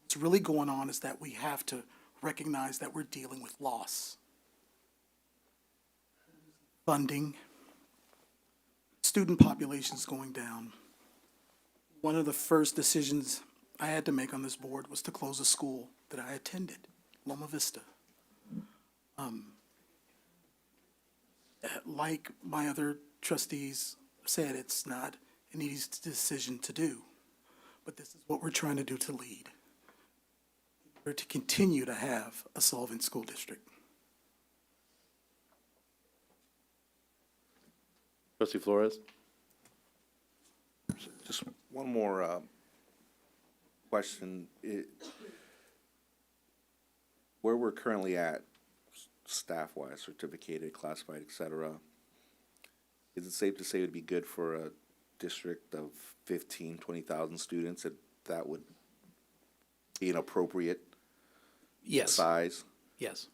What's really going on is that we have to recognize that we're dealing with loss. Funding, student populations going down. One of the first decisions I had to make on this board was to close a school that I attended, Loma Vista. like my other trustees said, it's not an easy decision to do, but this is what we're trying to do to lead, or to continue to have a solvent school district. Trustee Flores? Just one more question. Where we're currently at, staff-wise, certificated, classified, et cetera, is it safe to say it would be good for a district of 15, 20,000 students, that would be an appropriate Yes. size? Yes.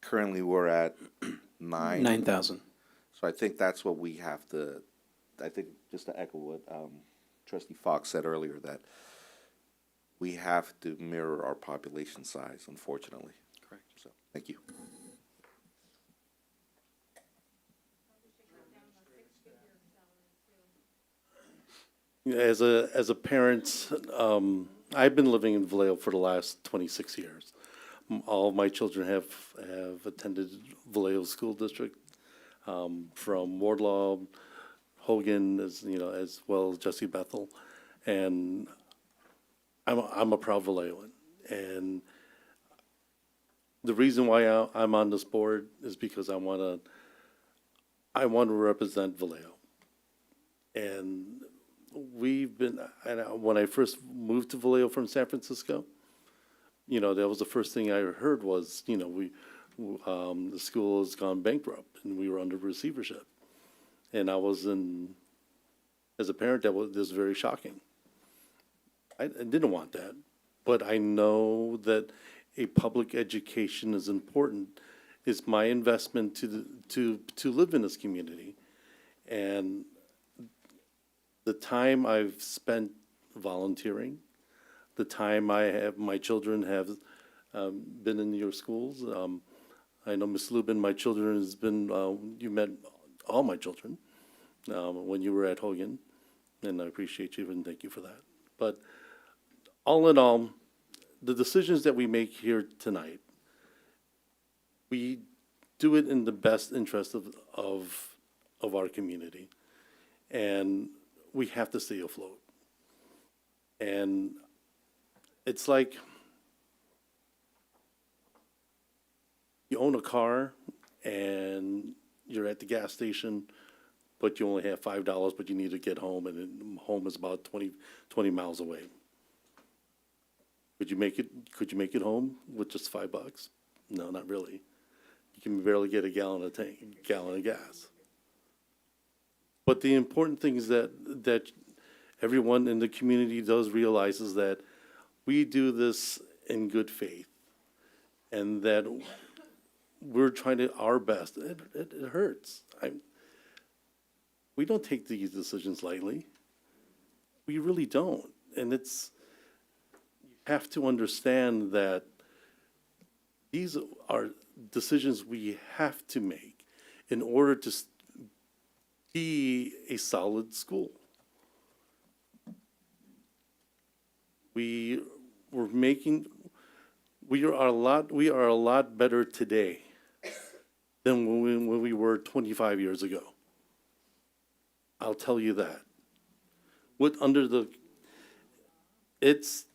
Currently, we're at 9,000. So I think that's what we have to, I think, just to echo what Trustee Fox said earlier, that we have to mirror our population size, unfortunately. Correct. So, thank you. As a parent, I've been living in Vallejo for the last 26 years. All of my children have attended Vallejo School District, from Wardlaw, Hogan, as well as Jesse Bethel, and I'm a proud Vallejoan. And the reason why I'm on this board is because I want to represent Vallejo. And when I first moved to Vallejo from San Francisco, that was the first thing I heard was, the school has gone bankrupt and we were under receivership. And as a parent, this was very shocking. I didn't want that, but I know that a public education is important. It's my investment to live in this community. And the time I've spent volunteering, the time my children have been in your schools. I know, Ms. Lubin, my children has been, you met all my children when you were at Hogan, and I appreciate you and thank you for that. But all in all, the decisions that we make here tonight, we do it in the best interest of our community. And we have to stay afloat. And it's like you own a car and you're at the gas station, but you only have $5, but you need to get home, and home is about 20 miles away. Could you make it home with just $5? No, not really. You can barely get a gallon of gas. But the important thing is that everyone in the community does realize is that we do this in good faith, and that we're trying to our best. It hurts. We don't take these decisions lightly. We really don't. And you have to understand that these are decisions we have to make in order to be a solid school. We are a lot better today than when we were 25 years ago. I'll tell you that. It's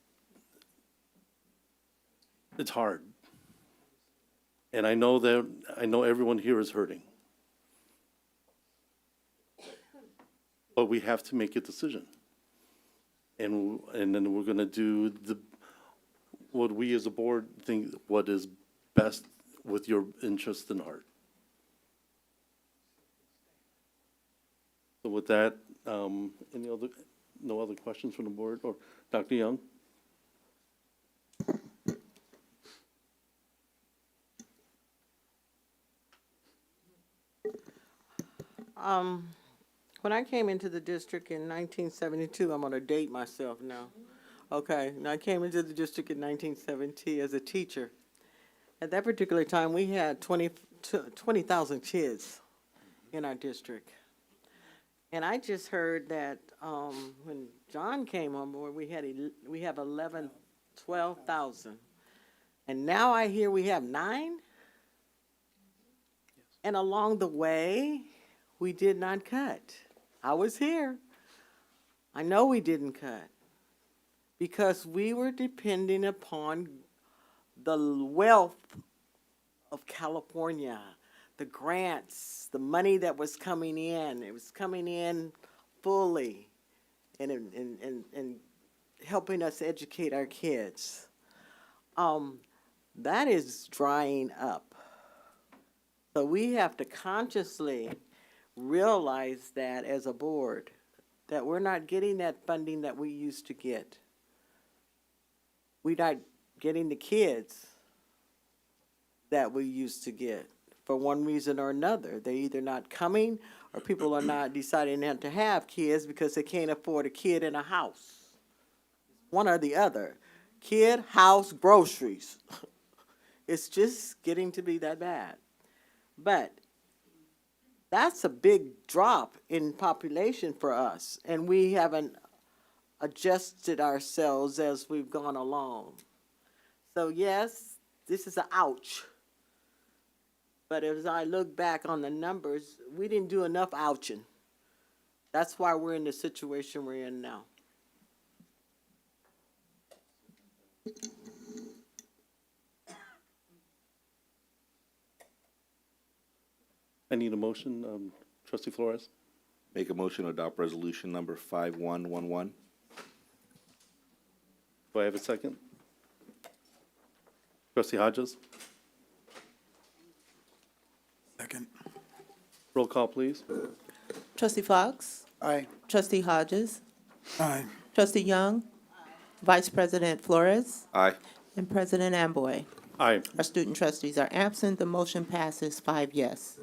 hard. And I know everyone here is hurting. But we have to make a decision. And then we're going to do what we as a board think what is best with your interest and heart. So with that, no other questions from the board, or Dr. Young? When I came into the district in 1972, I'm going to date myself now. Okay, and I came into the district in 1970 as a teacher. At that particular time, we had 20,000 kids in our district. And I just heard that when John came on board, we have 12,000. And now I hear we have 9? And along the way, we did not cut. I was here. I know we didn't cut because we were depending upon the wealth of California, the grants, the money that was coming in. It was coming in fully and helping us educate our kids. That is drying up. So we have to consciously realize that as a board, that we're not getting that funding that we used to get. We're not getting the kids that we used to get for one reason or another. They're either not coming or people are not deciding not to have kids because they can't afford a kid in a house. One or the other. Kid, house, groceries. It's just getting to be that bad. But that's a big drop in population for us, and we haven't adjusted ourselves as we've gone along. So yes, this is an ouch. But as I look back on the numbers, we didn't do enough ouching. That's why we're in the situation we're in now. I need a motion, trustee Flores. Make a motion to adopt resolution number 5111. Do I have a second? Trustee Hodges? Second. Roll call, please. Trustee Fox? Aye. Trustee Hodges? Aye. Trustee Young? Vice President Flores? Aye. And President Amboy? Aye. Our student trustees are absent. The motion passes 5 yes.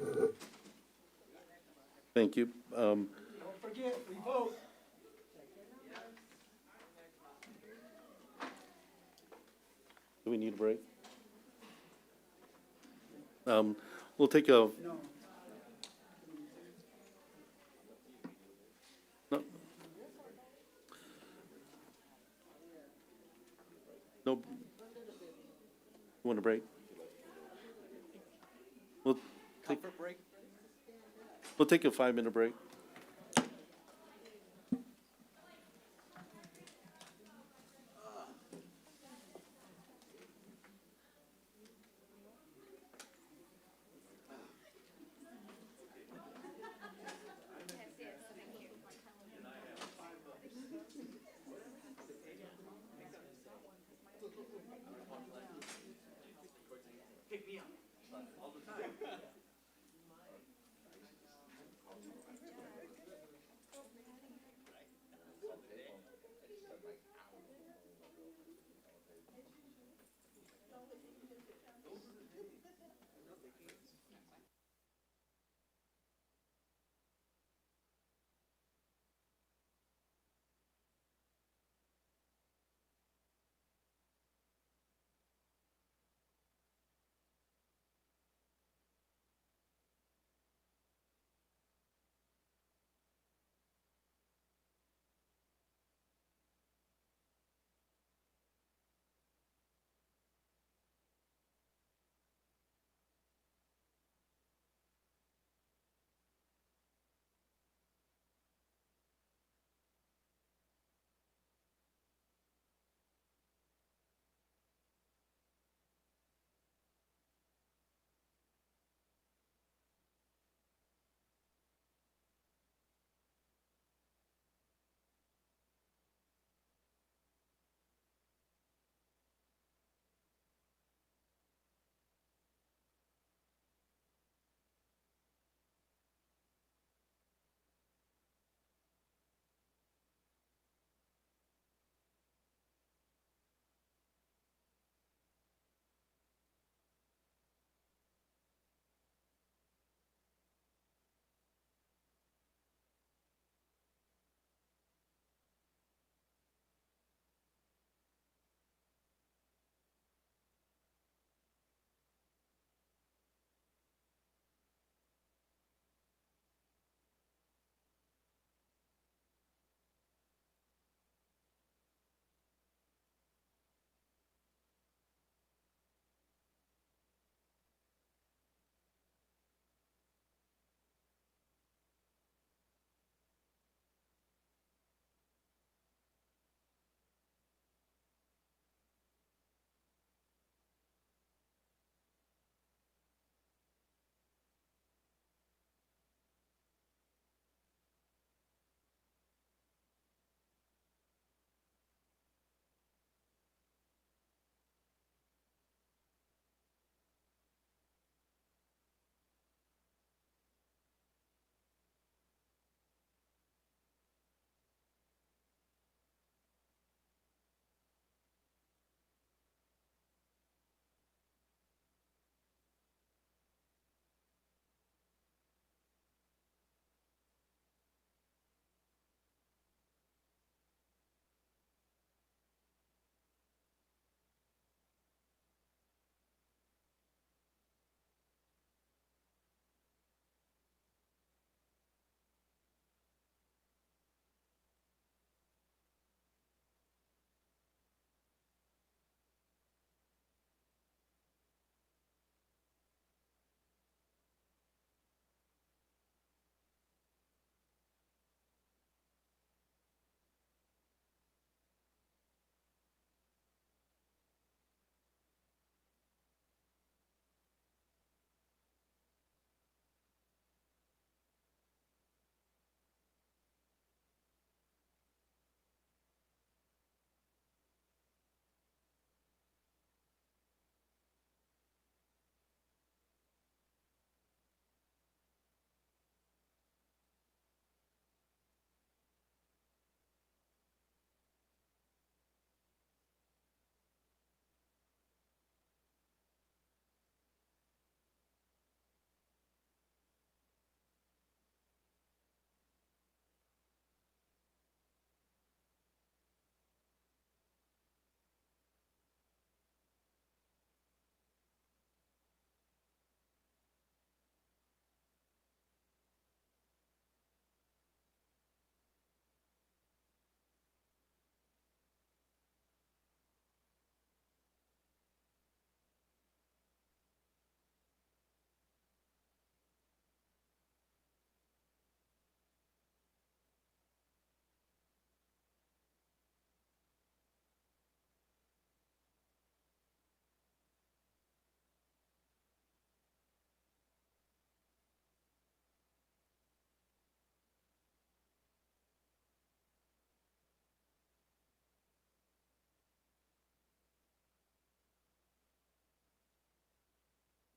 Thank you. Don't forget, we vote. Do we need a break? We'll take a. No. No. You want a break? We'll take a 5-minute break.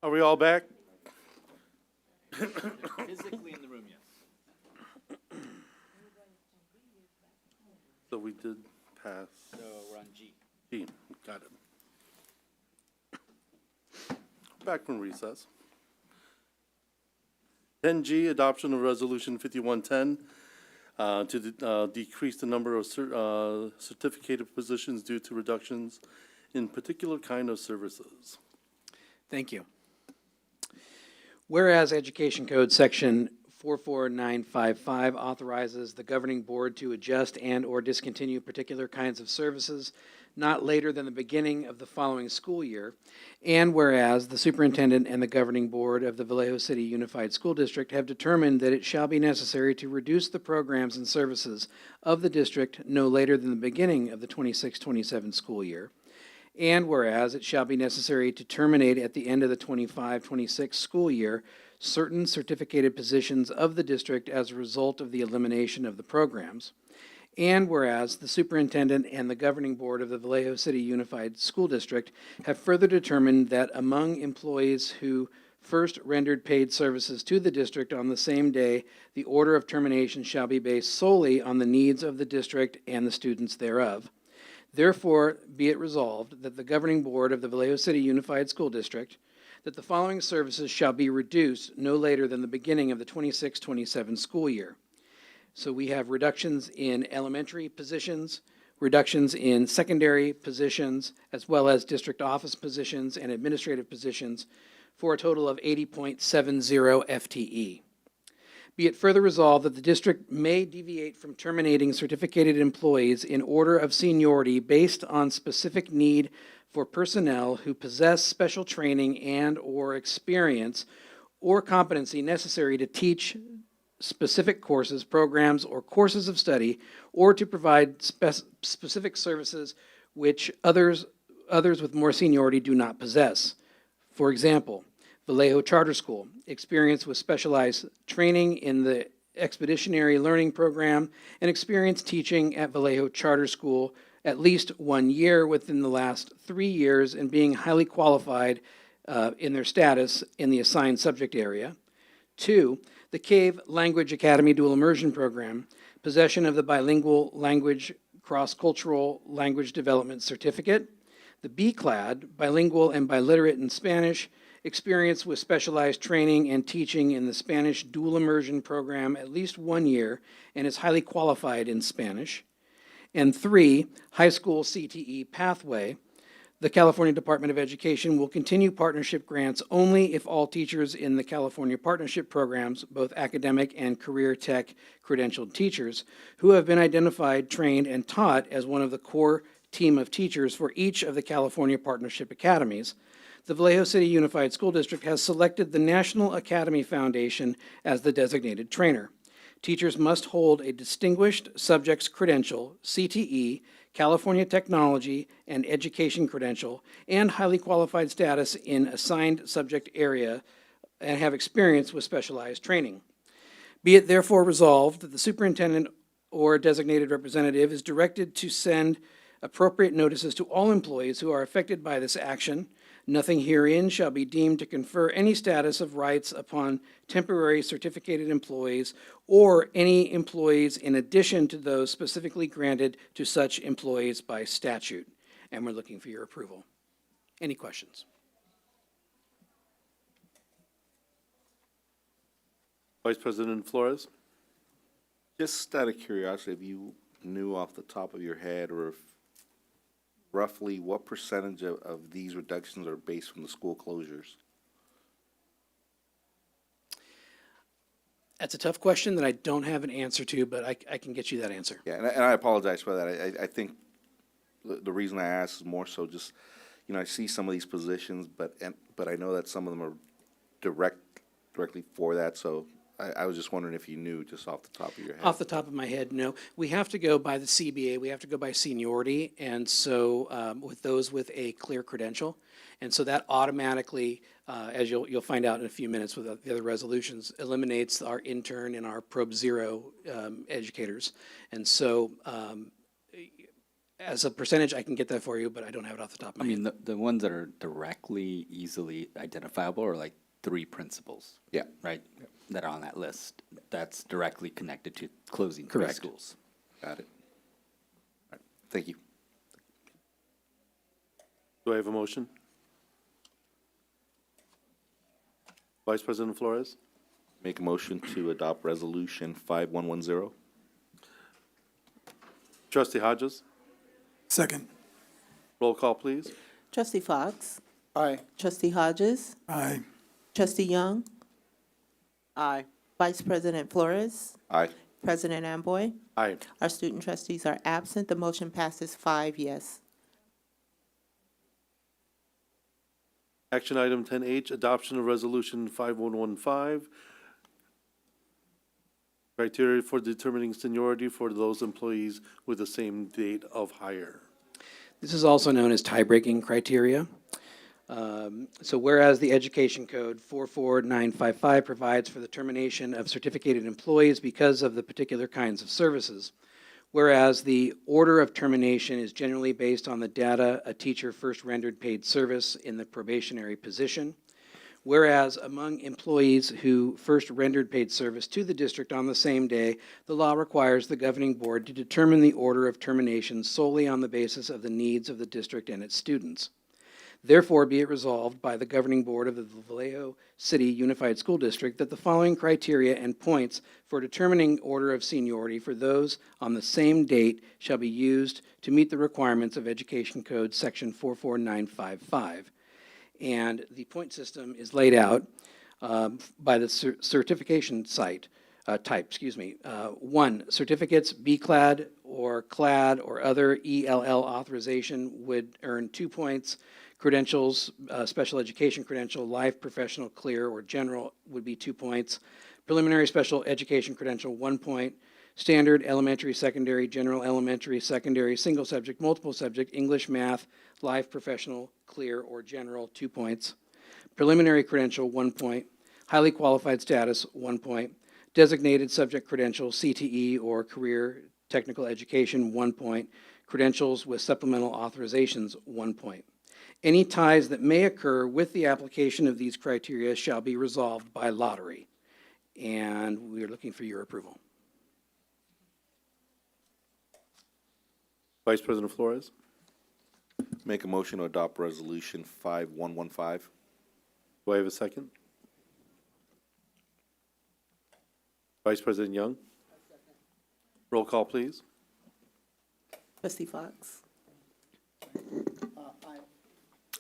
Are we all back? Physically in the room, yes. So we did pass. So we're on G. G, got it. Back from recess. 10G, adoption of resolution 5110 to decrease the number of certificated positions due to reductions in particular kind of services. Thank you. Whereas Education Code Section 44955 authorizes the governing board to adjust and/or discontinue particular kinds of services not later than the beginning of the following school year, and whereas the superintendent and the governing board of the Vallejo City Unified School District have determined that it shall be necessary to reduce the programs and services of the district no later than the beginning of the 26-27 school year, and whereas it shall be necessary to terminate at the end of the 25-26 school year certain certificated positions of the district as a result of the elimination of the programs, and whereas the superintendent and the governing board of the Vallejo City Unified School District have further determined that among employees who first rendered paid services to the district on the same day, the order of termination shall be based solely on the needs of the district and the students thereof. Therefore, be it resolved that the governing board of the Vallejo City Unified School District, that the following services shall be reduced no later than the beginning of the 26-27 school year. So we have reductions in elementary positions, reductions in secondary positions, as well as district office positions and administrative positions for a total of 80.70 FTE. Be it further resolved that the district may deviate from terminating certificated employees in order of seniority based on specific need for personnel who possess special training and/or experience or competency necessary to teach specific courses, programs, or courses of study, or to provide specific services which others with more seniority do not possess. For example, Vallejo Charter School, experience with specialized training in the Expeditionary Learning Program, and experience teaching at Vallejo Charter School at least 1 year within the last 3 years and being highly qualified in their status in the assigned subject area. 2, the CAVE Language Academy Dual Immersion Program, possession of the Bilingual Language Cross-Cultural Language Development Certificate. The BCLAD, Bilingual and Biliterate in Spanish, experience with specialized training and teaching in the Spanish Dual Immersion Program at least 1 year and is highly qualified in Spanish. And 3, high school CTE pathway. The California Department of Education will continue partnership grants only if all teachers in the California partnership programs, both academic and career tech credentialed teachers, who have been identified, trained, and taught as one of the core team of teachers for each of the California partnership academies. The Vallejo City Unified School District has selected the National Academy Foundation as the designated trainer. Teachers must hold a Distinguished Subjects Credential, CTE, California Technology and Education Credential, and highly qualified status in assigned subject area and have experience with specialized training. Be it therefore resolved that the superintendent or designated representative is directed to send appropriate notices to all employees who are affected by this action. Nothing herein shall be deemed to confer any status of rights upon temporary certificated employees or any employees in addition to those specifically granted to such employees by statute. And we're looking for your approval. Any questions? Vice President Flores? Just out of curiosity, if you knew off the top of your head or if roughly what percentage of these reductions are based from the school closures? That's a tough question that I don't have an answer to, but I can get you that answer. Yeah, and I apologize for that. I think the reason I ask is more so just, you know, I see some of these positions, but I know that some of them are directly for that, so I was just wondering if you knew just off the top of your head. Off the top of my head, no. We have to go by the CBA. We have to go by seniority, and so with those with a clear credential. And so that automatically, as you'll find out in a few minutes with the other resolutions, eliminates our intern and our Probe Zero educators. And so as a percentage, I can get that for you, but I don't have it off the top of I my head. mean, the ones that are directly, easily identifiable are like 3 principals. Yeah. Right? That are on that list. That's directly connected to closing 3 Correct. schools. Got it. All right, thank you. Do I have a motion? Vice President Flores? Make a motion to adopt resolution 5110. Trustee Hodges? Second. Roll call, please. Trustee Fox, Aye. Trustee Hodges, Aye. Trustee Young, Aye. Vice President Flores, Aye. President Amboy. Aye. Our student trustees are absent. The motion passes 5 yes. Action item 10H, adoption of resolution 5115. Criteria for determining seniority for those employees with the same date of hire. This is also known as tie-breaking criteria. So whereas the Education Code 44955 provides for the termination of certificated employees because of the particular kinds of services, whereas the order of termination is generally based on the data a teacher first rendered paid service in the probationary position, whereas among employees who first rendered paid service to the district on the same day, the law requires the governing board to determine the order of termination solely on the basis of the needs of the district and its students. Therefore, be it resolved by the governing board of the Vallejo City Unified School District that the following criteria and points for determining order of seniority for those on the same date shall be used to meet the requirements of Education Code Section 44955. And the point system is laid out by the certification type. 1, certificates B-clad or clad or other ELL authorization would earn 2 points. Credentials, special education credential, life, professional, clear, or general would be 2 points. Preliminary special education credential, 1 point. Standard, elementary, secondary, general, elementary, secondary, single subject, multiple subject, English, math, life, professional, clear, or general, 2 points. Preliminary credential, 1 point. Highly qualified status, 1 point. Designated subject credential, CTE, or career technical education, 1 point. Credentials with supplemental authorizations, 1 point. Any ties that may occur with the application of these criteria shall be resolved by lottery. And we are looking for your approval. Vice President Flores? Make a motion to adopt resolution 5115. Do I have a second? Vice President Young? Roll call, please. Trustee Fox.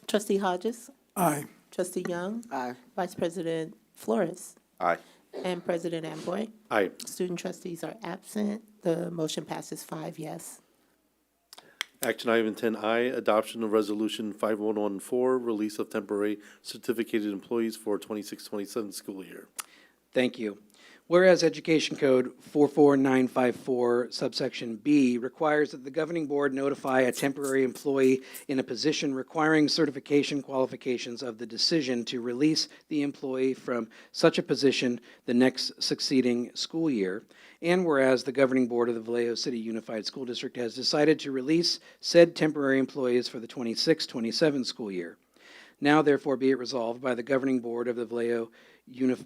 Trustee Hodges, Aye. Trustee Young, Aye. Vice President Flores, Aye. and President Amboy. Aye. Student trustees are absent. The motion passes 5 yes. Action item 10I, adoption of resolution 5114, release of temporary certificated employees for 26-27 school year. Thank you. Whereas Education Code 44954 subsection B requires that the governing board notify a temporary employee in a position requiring certification qualifications of the decision to release the employee from such a position the next succeeding school year, and whereas the governing board of the Vallejo City Unified School District has decided to release said temporary employees for the 26-27 school year. Now therefore be it resolved by the governing board of the Vallejo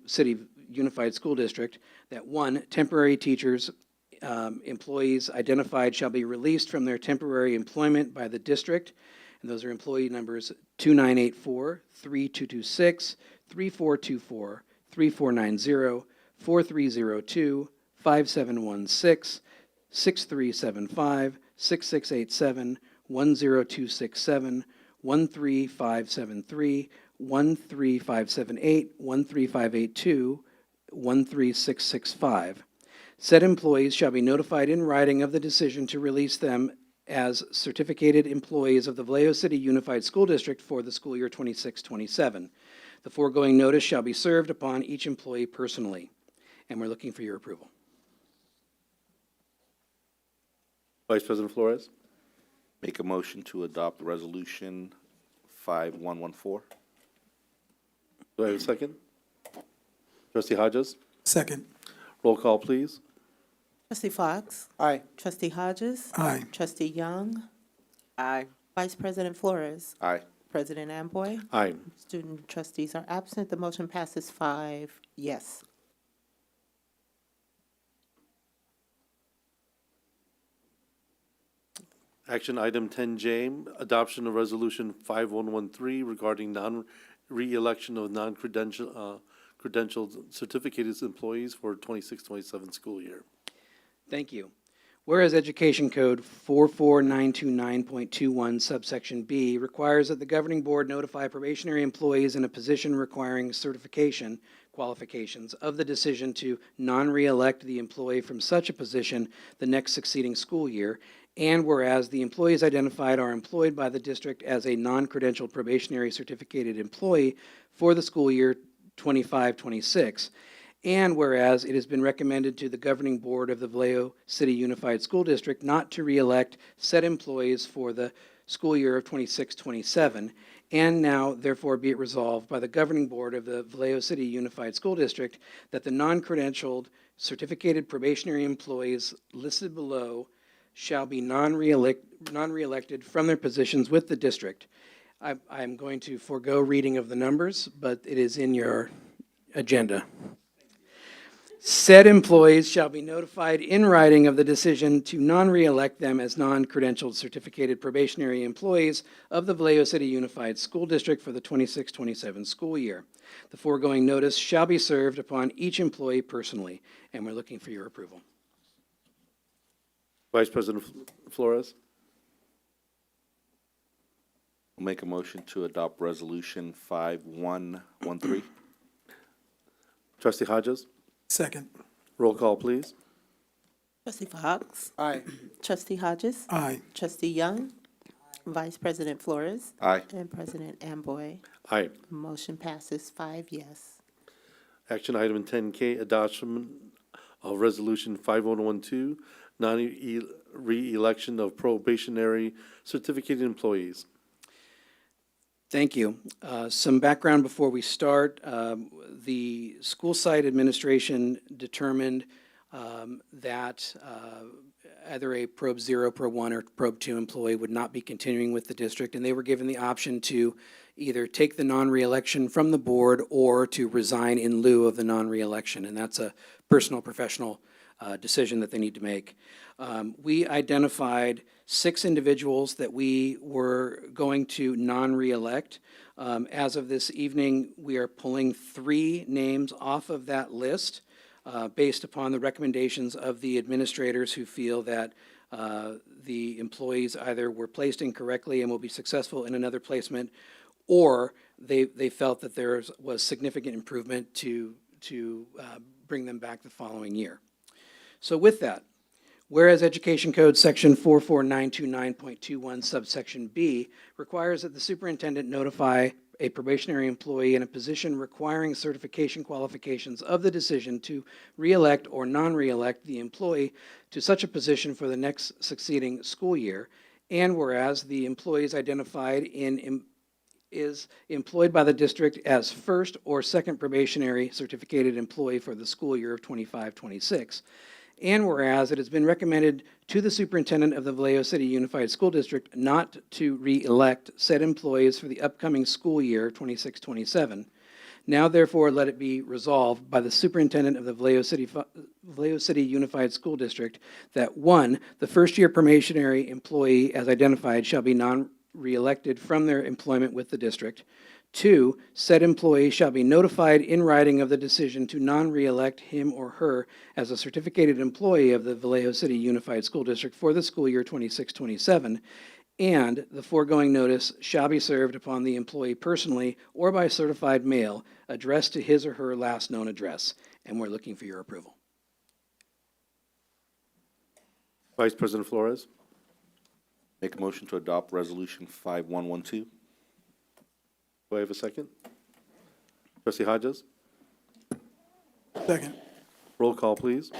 City Unified School District that 1, temporary teachers, employees identified shall be released from their temporary employment by the district, and those are employee numbers 2984, 3226, 3424, 3490, 4302, 5716, 6375, 6687, 10267, 13573, 13578, 13582, 13665. Said employees shall be notified in writing of the decision to release them as certificated employees of the Vallejo City Unified School District for the school year 26-27. The foregoing notice shall be served upon each employee personally, and we're looking for your approval. Vice President Flores? Make a motion to adopt resolution 5114. Do I have a second? Trustee Hodges? Second. Roll call, please. Trustee Fox, Aye. Trustee Hodges, Aye. Trustee Young, Aye. Vice President Flores. Aye. President Amboy. Aye. Student trustees are absent. The motion passes 5 yes. Action item 10J, adoption of resolution 5113 regarding re-election of credentialed certificated employees for 26-27 school year. Thank you. Whereas Education Code 44929.21 subsection B requires that the governing board notify probationary employees in a position requiring certification qualifications of the decision to non-reelect the employee from such a position the next succeeding school year, and whereas the employees identified are employed by the district as a non-credentialed probationary certificated employee for the school year 25-26, and whereas it has been recommended to the governing board of the Vallejo City Unified School District not to reelect said employees for the school year of 26-27, and now therefore be it resolved by the governing board of the Vallejo City Unified School District that the non-credentialed certificated probationary employees listed below shall be non-reelected from their positions with the district. I'm going to forego reading of the numbers, but it is in your agenda. Said employees shall be notified in writing of the decision to non-reelect them as non-credentialed certificated probationary employees of the Vallejo City Unified School District for the 26-27 school year. The foregoing notice shall be served upon each employee personally, and we're looking for your approval. Vice President Flores. I'll make a motion to adopt resolution 5113. Trustee Hodges. Second. Roll call, please. Trustee Fox. Aye. Trustee Hodges. Aye. Trustee Young. Vice President Flores. Aye. And President Amboy. Aye. Motion passes 5 yes. Action item 10K, adoption of resolution 5112, re-election of probationary certificated employees. Thank you. Some background before we start. The school site administration determined that either a Probe 0, Probe 1, or Probe 2 employee would not be continuing with the district, and they were given the option to either take the non-reelection from the board or to resign in lieu of the non-reelection, and that's a personal, professional decision that they need to make. We identified 6 individuals that we were going to non-reelect. As of this evening, we are pulling 3 names off of that list based upon the recommendations of the administrators who feel that the employees either were placed incorrectly and will be successful in another placement, or they felt that there was significant improvement to bring them back the following year. So with that, whereas Education Code Section 44929.21 subsection B requires that the superintendent notify a probationary employee in a position requiring certification qualifications of the decision to reelect or non-reelect the employee to such a position for the next succeeding school year, and whereas the employees identified is employed by the district as first or second probationary certificated employee for the school year of 25-26. And whereas it has been recommended to the superintendent of the Vallejo City Unified School District not to re-elect said employees for the upcoming school year, 26-27. Now therefore let it be resolved by the superintendent of the Vallejo City Unified School District that 1, the first-year probationary employee as identified shall be non-reelected from their employment with the district. 2, said employee shall be notified in writing of the decision to non-reelect him or her as a certificated employee of the Vallejo City Unified School District for the school year 26-27, and the foregoing notice shall be served upon the employee personally or by certified mail addressed to his or her last known address. And we're looking for your approval. Vice President Flores. Make a motion to adopt resolution 5112. Do I have a second? Trustee Hodges? Second. Roll call, please.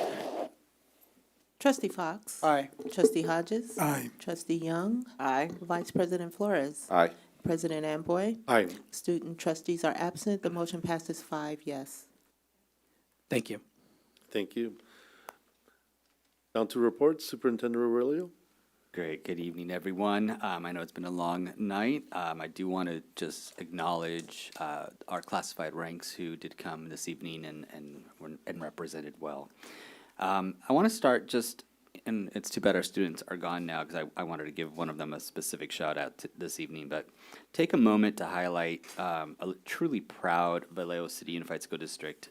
Trustee Fox. Aye. Trustee Hodges. Aye. Trustee Young. Aye. Vice President Flores. Aye. President Amboy. Aye. Student trustees are absent. The motion passes 5 yes. Thank you. Thank you. Down to reports, Superintendent Aurelio. Great. Good evening, everyone. I know it's been a long night. I do want to just acknowledge our classified ranks who did come this evening and represented well. I want to start just, and it's too bad our students are gone now because I wanted to give one of them a specific shout out this evening, but take a moment to highlight a truly proud Vallejo City Unified School District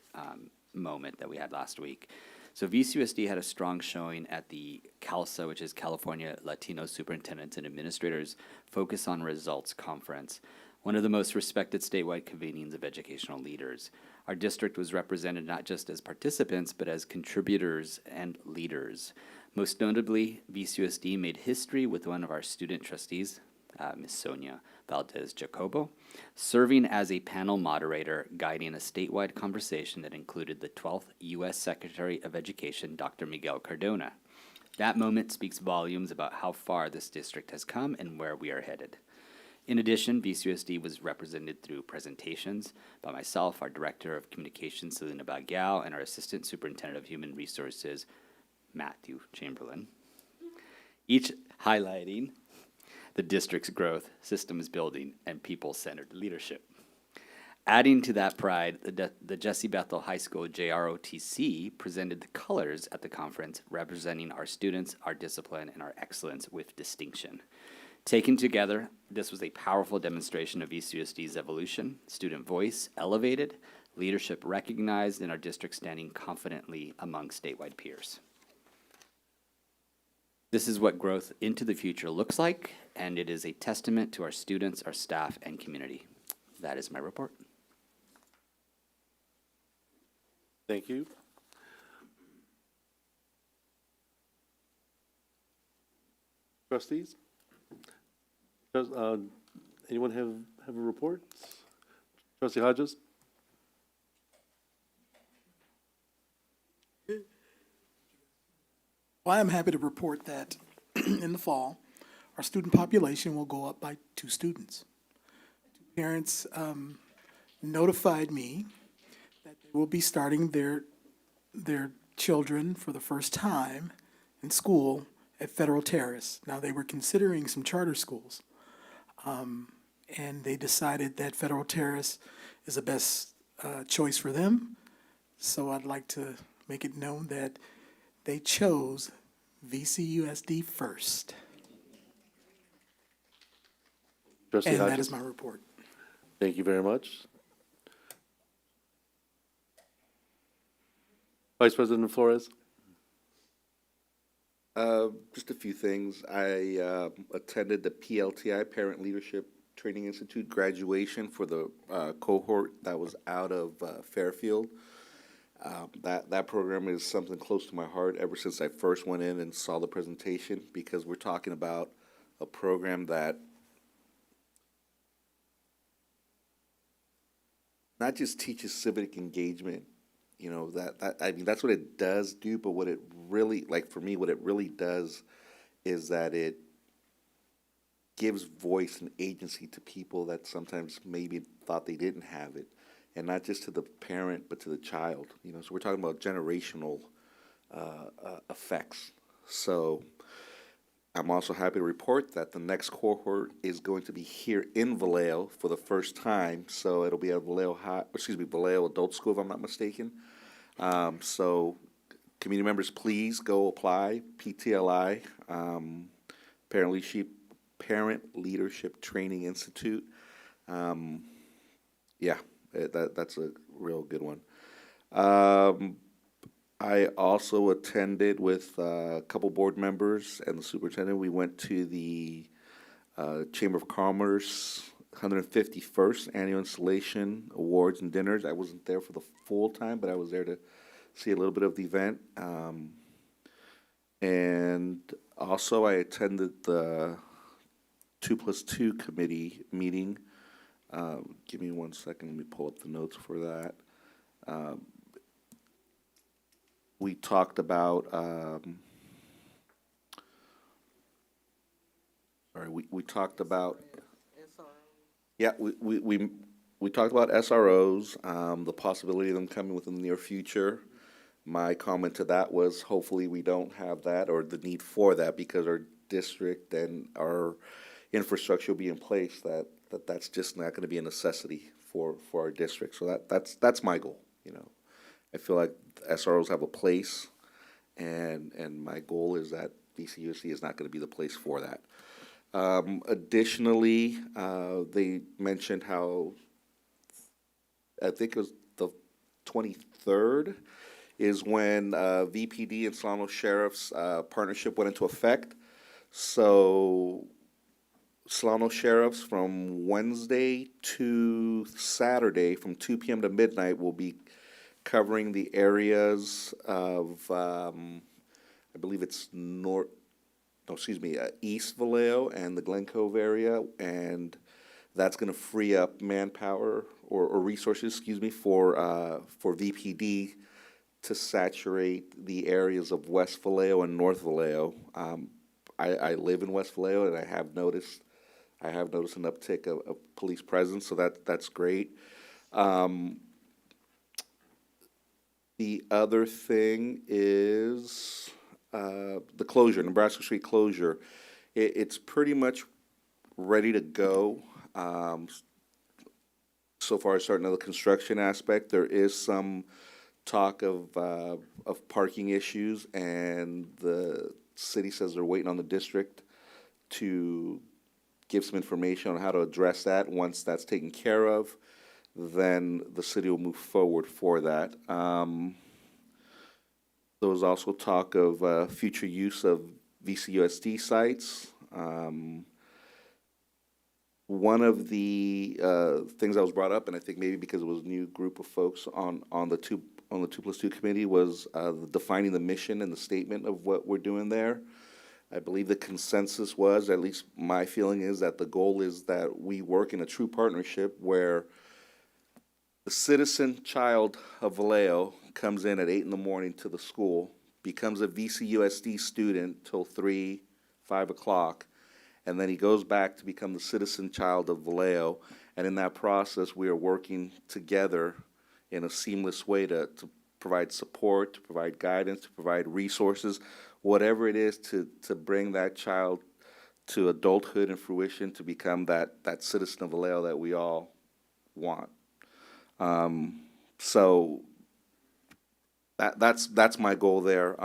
moment that we had last week. So VCUSD had a strong showing at the CALSA, which is California Latino Superintendents and Administrators Focus on Results Conference, one of the most respected statewide convenings of educational leaders. Our district was represented not just as participants, but as contributors and leaders. Most notably, VCUSD made history with one of our student trustees, Ms. Sonia Valdez-Jacobo, serving as a panel moderator guiding a statewide conversation that included the 12th U.S. Secretary of Education, Dr. Miguel Cardona. That moment speaks volumes about how far this district has come and where we are headed. In addition, VCUSD was represented through presentations by myself, our Director of Communications, Selena Baguiao, and our Assistant Superintendent of Human Resources, Matthew Chamberlain, each highlighting the district's growth, systems building, and people-centered leadership. Adding to that pride, the Jesse Bethel High School JROTC presented the colors at the conference, representing our students, our discipline, and our excellence with distinction. Taken together, this was a powerful demonstration of VCUSD's evolution, student voice elevated, leadership recognized, and our district standing confidently among statewide peers. This is what growth into the future looks like, and it is a testament to our students, our staff, and community. That is my report. Thank you. Trustees? Anyone have a report? Trustee Hodges? Well, I am happy to report that in the fall, our student population will go up by 2 students. Parents notified me that they will be starting their children for the first time in school at Federal Terrace. Now, they were considering some charter schools, and they decided that Federal Terrace is the best choice for them. So I'd like to make it known that they chose VCUSD first. Trustee And Hodges? that is my report. Thank you very much. Vice President Flores? Just a few things. I attended the PLTI, Parent Leadership Training Institute graduation for the cohort that was out of Fairfield. That program is something close to my heart ever since I first went in and saw the presentation, because we're talking about a program that not just teaches civic engagement, you know, I mean, that's what it does do, but what it really, like for me, what it really does is that it gives voice and agency to people that sometimes maybe thought they didn't have it. And not just to the parent, but to the child. You know, so we're talking about generational effects. So I'm also happy to report that the next cohort is going to be here in Vallejo for the first time. So it'll be at Vallejo Adult School, if I'm not mistaken. So community members, please go apply. PTLI, Parent Leadership Training Institute. Yeah. That's a real good one. I also attended with a couple board members and the superintendent. We went to the Chamber of Commerce 151st Annual Installation Awards and Dinners. I wasn't there for the full time, but I was there to see a little bit of the event. And also I attended the 2+2 committee meeting. Give me 1 second, let me pull up the notes for that. We talked about, we talked about, yeah, we talked about SROs, the possibility of them coming within the near future. My comment to that was hopefully we don't have that or the need for that, because our district and our infrastructure will be in place, that's just not going to be a necessity for our district. So that's my goal. I feel like SROs have a place, and my goal is that VCUSD is not going to be the place for that. Additionally, they mentioned how, I think it was the 23rd, is when VPD and Solano Sheriff's partnership went into effect. So Solano Sheriffs from Wednesday to Saturday from 2 p.m. to midnight will be covering the areas of, I believe it's East Vallejo and the Glen Cove area, and that's going to free up manpower or resources, for VPD to saturate the areas of West Vallejo and North Vallejo. I live in West Vallejo, and I have noticed an uptick of police presence, so that's great. The other thing is the closure, Nebraska Street closure. It's pretty much ready to go. So far as starting the construction aspect, there is some talk of parking issues, and the city says they're waiting on the district to give some information on how to address that. Once that's taken care of, then the city will move forward for that. There was also talk of future use of VCUSD sites. One of the things that was brought up, and I think maybe because it was a new group of folks on the 2+2 committee, was defining the mission and the statement of what we're doing there. I believe the consensus was, at least my feeling is, that the goal is that we work in a true partnership where the citizen child of Vallejo comes in at 8 in the morning to the school, becomes a VCUSD student till 3, 5 o'clock, and then he goes back to become the citizen child of Vallejo. And in that process, we are working together in a seamless way to provide support, to provide guidance, to provide resources, whatever it is to bring that child to adulthood and fruition, to become that citizen of Vallejo that we all want. So that's my goal there.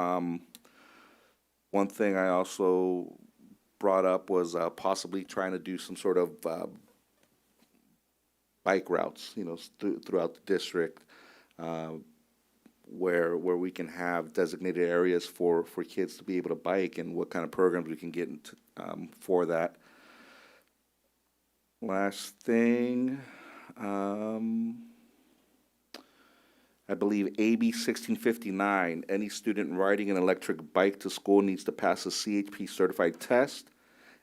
One thing I also brought up was possibly trying to do some sort of bike routes, throughout the district, where we can have designated areas for kids to be able to bike, and what kind of programs we can get into for that. Last thing, I believe AB 1659, any student riding an electric bike to school needs to pass a CHP certified test,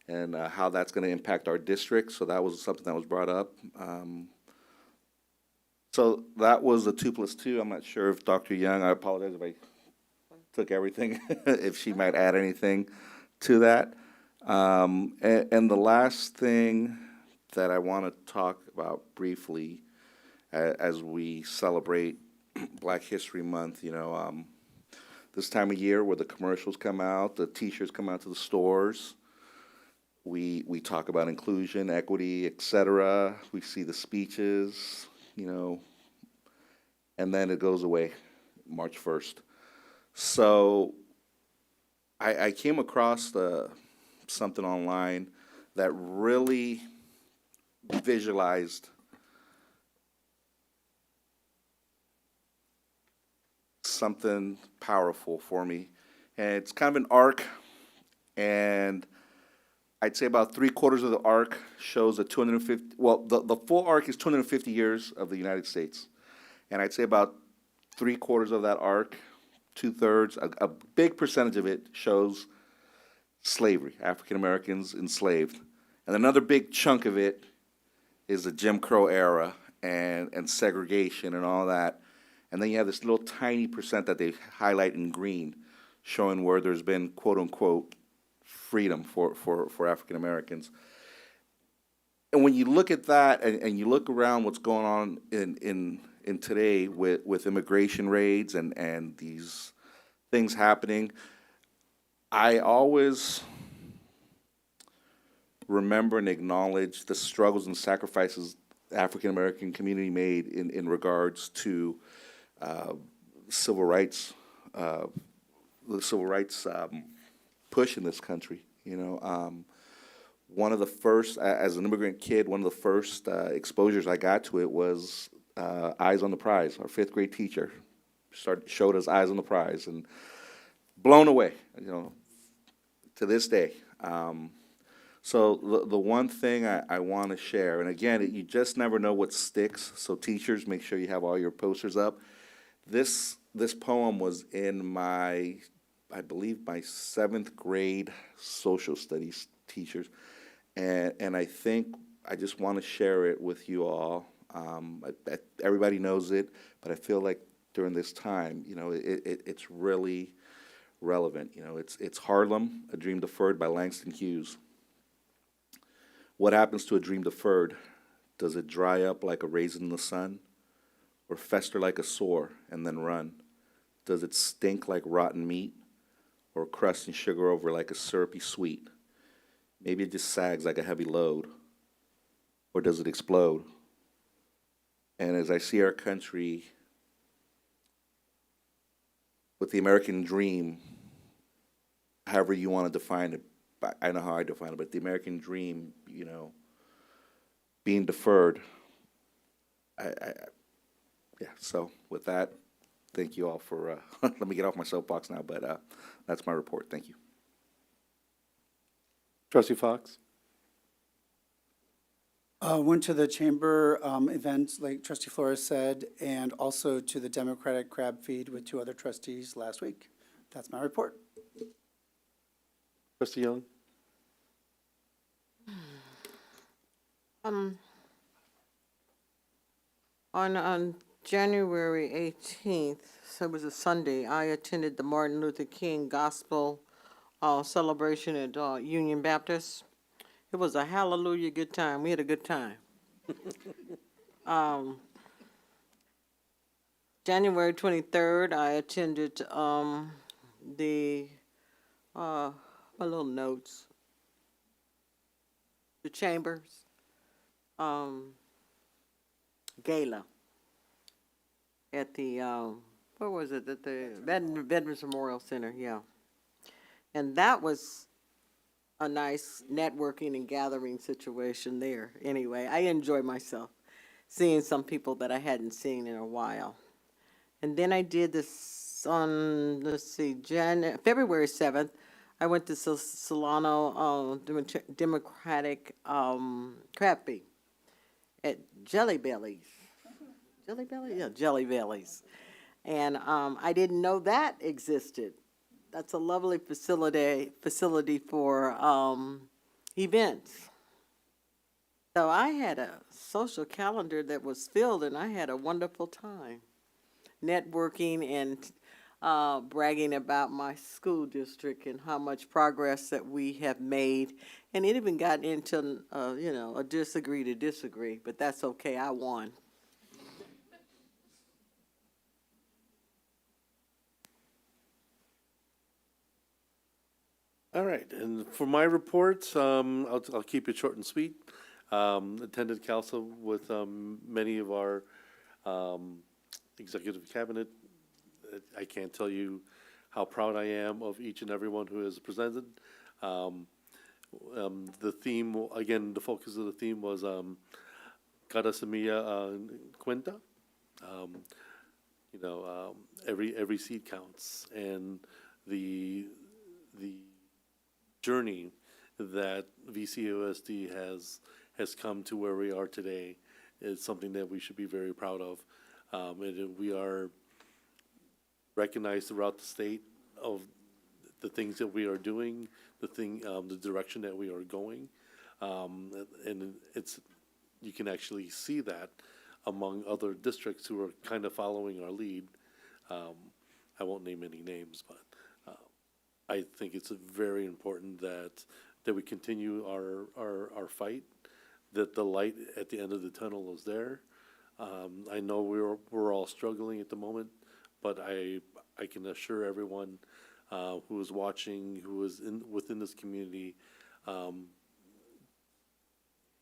and how that's going to impact our district. So that was something that was brought up. So that was the 2+2. I'm not sure if Dr. Young, I apologize if I took everything, if she might add anything to that. And the last thing that I want to talk about briefly as we celebrate Black History Month, this time of year where the commercials come out, the T-shirts come out to the stores, we talk about inclusion, equity, etc. We see the speeches, and then it goes away March 1st. So I came across something online that really visualized something powerful for me. And it's kind of an arc, and I'd say about 3/4 of the arc shows the 250, well, the full arc is 250 years of the United States. And I'd say about 3/4 of that arc, 2/3, a big percentage of it shows slavery, African Americans enslaved. And another big chunk of it is the Jim Crow era and segregation and all that. And then you have this little tiny percent that they highlight in green, showing where there's been, quote unquote, freedom for African Americans. And when you look at that and you look around what's going on in today with immigration raids and these things happening, I always remember and acknowledge the struggles and sacrifices the African American community made in regards to civil rights, the civil rights push in this country. You know, one of the first, as an immigrant kid, one of the first exposures I got to it was Eyes on the Prize. Our fifth grade teacher showed us Eyes on the Prize, and blown away, you know, to this day. So the one thing I want to share, and again, you just never know what sticks, so teachers, make sure you have all your posters up. This poem was in my, I believe, my 7th grade social studies teachers, and I think I just want to share it with you all. Everybody knows it, but I feel like during this time, you know, it's really relevant. You know, it's Harlem, A Dream Deferred by Langston Hughes. What happens to a dream deferred? Does it dry up like a raisin in the sun, or fester like a sore and then run? Does it stink like rotten meat, or crust and sugar over like a syrupy sweet? Maybe it just sags like a heavy load, or does it explode? And as I see our country with the American dream, however you want to define it, I know how I define it, but the American dream, you know, being deferred, yeah, so with that, thank you all for, let me get off my soapbox now, but that's my report. Thank you. Trustee Fox? Went to the chamber event, like Trustee Flores said, and also to the Democratic Crab Feed with 2 other trustees last week. That's my report. Trustee Young? On January 18th, so it was a Sunday, I attended the Martin Luther King Gospel celebration at Union Baptist. It was a hallelujah good time. We had a good time. January 23rd, I attended my little notes, the Chambers gala at the, where was it, at the Veterans Memorial Center, yeah. And that was a nice networking and gathering situation there. Anyway, I enjoyed myself, seeing some people that I hadn't seen in a while. And then I did this on, let's see, February 7th, I went to Solano Democratic Crab Feed at Jelly Bellies. Jelly Belly? Yeah, Jelly Bellies. And I didn't know that existed. That's a lovely facility for events. So I had a social calendar that was filled, and I had a wonderful time networking and bragging about my school district and how much progress that we have made. And it even got into, you know, a disagree to disagree, but that's okay, I won. All right, and for my report, I'll keep it short and sweet. Attended council with many of our executive cabinet. I can't tell you how proud I am of each and every one who has presented. The theme, again, the focus of the theme was Cada Semilla Cuenta. You know, every seed counts, and the journey that VCUSD has come to where we are today is something that we should be very proud of. And we are recognized throughout the state of the things that we are doing, the direction that we are going, and you can actually see that among other districts who are kind of following our lead. I won't name any names, but I think it's very important that we continue our fight, that the light at the end of the tunnel is there. I know we're all struggling at the moment, but I can assure everyone who is watching, who is within this community,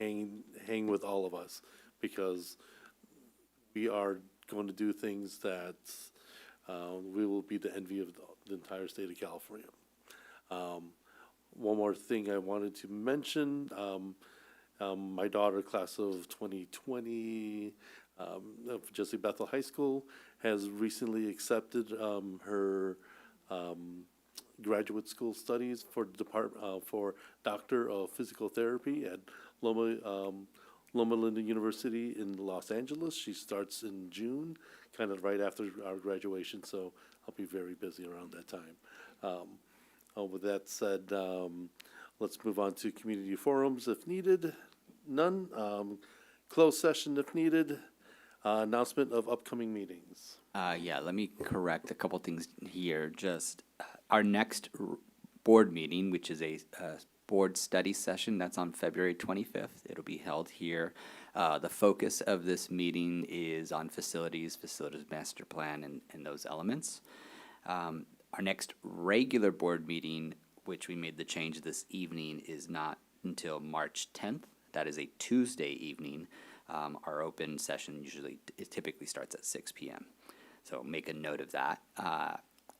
hang with all of us, because we are going to do things that we will be the envy of the entire state of California. One more thing I wanted to mention, my daughter, class of 2020, of Jesse Bethel High School, has recently accepted her graduate school studies for for Doctor of Physical Therapy at Loma Linda University in Los Angeles. She starts in June, kind of right after our graduation, so I'll be very busy around that time. With that said, let's move on to community forums if needed. None. Closed session if needed. Announcement of upcoming meetings. Yeah, let me correct a couple things here. Just our next board meeting, which is a board study session, that's on February 25th. It'll be held here. The focus of this meeting is on facilities master plan, and those elements. Our next regular board meeting, which we made the change this evening, is not until March 10th. That is a Tuesday evening. Our open session typically starts at 6 p.m. So make a note of that.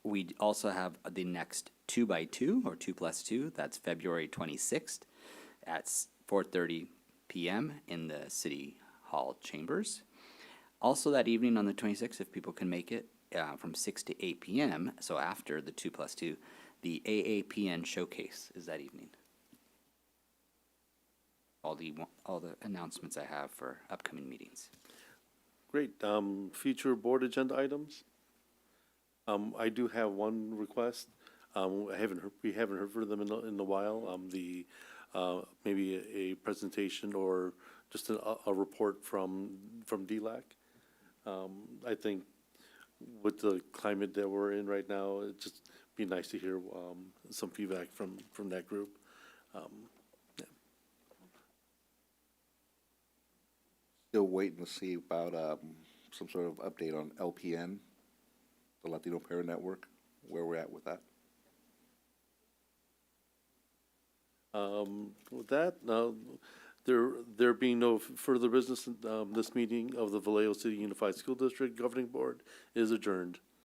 We also have the next 2x2 or 2+2. That's February 26th at 4:30 p.m. in the City Hall chambers. Also that evening on the 26th, if people can make it, from 6 to 8 p.m., so after the 2+2, the AAPN showcase is that evening. All the announcements I have for upcoming meetings. Great. Future board agenda items. I do have one request. We haven't heard from them in a while. Maybe a presentation or just a report from DLAC. I think with the climate that we're in right now, it'd just be nice to hear some feedback from that group. Still waiting to see about some sort of update on LPN, the Latino Parent Network, where we're at with that. With that, there being no further business, this meeting of the Vallejo City Unified School District Governing Board is adjourned.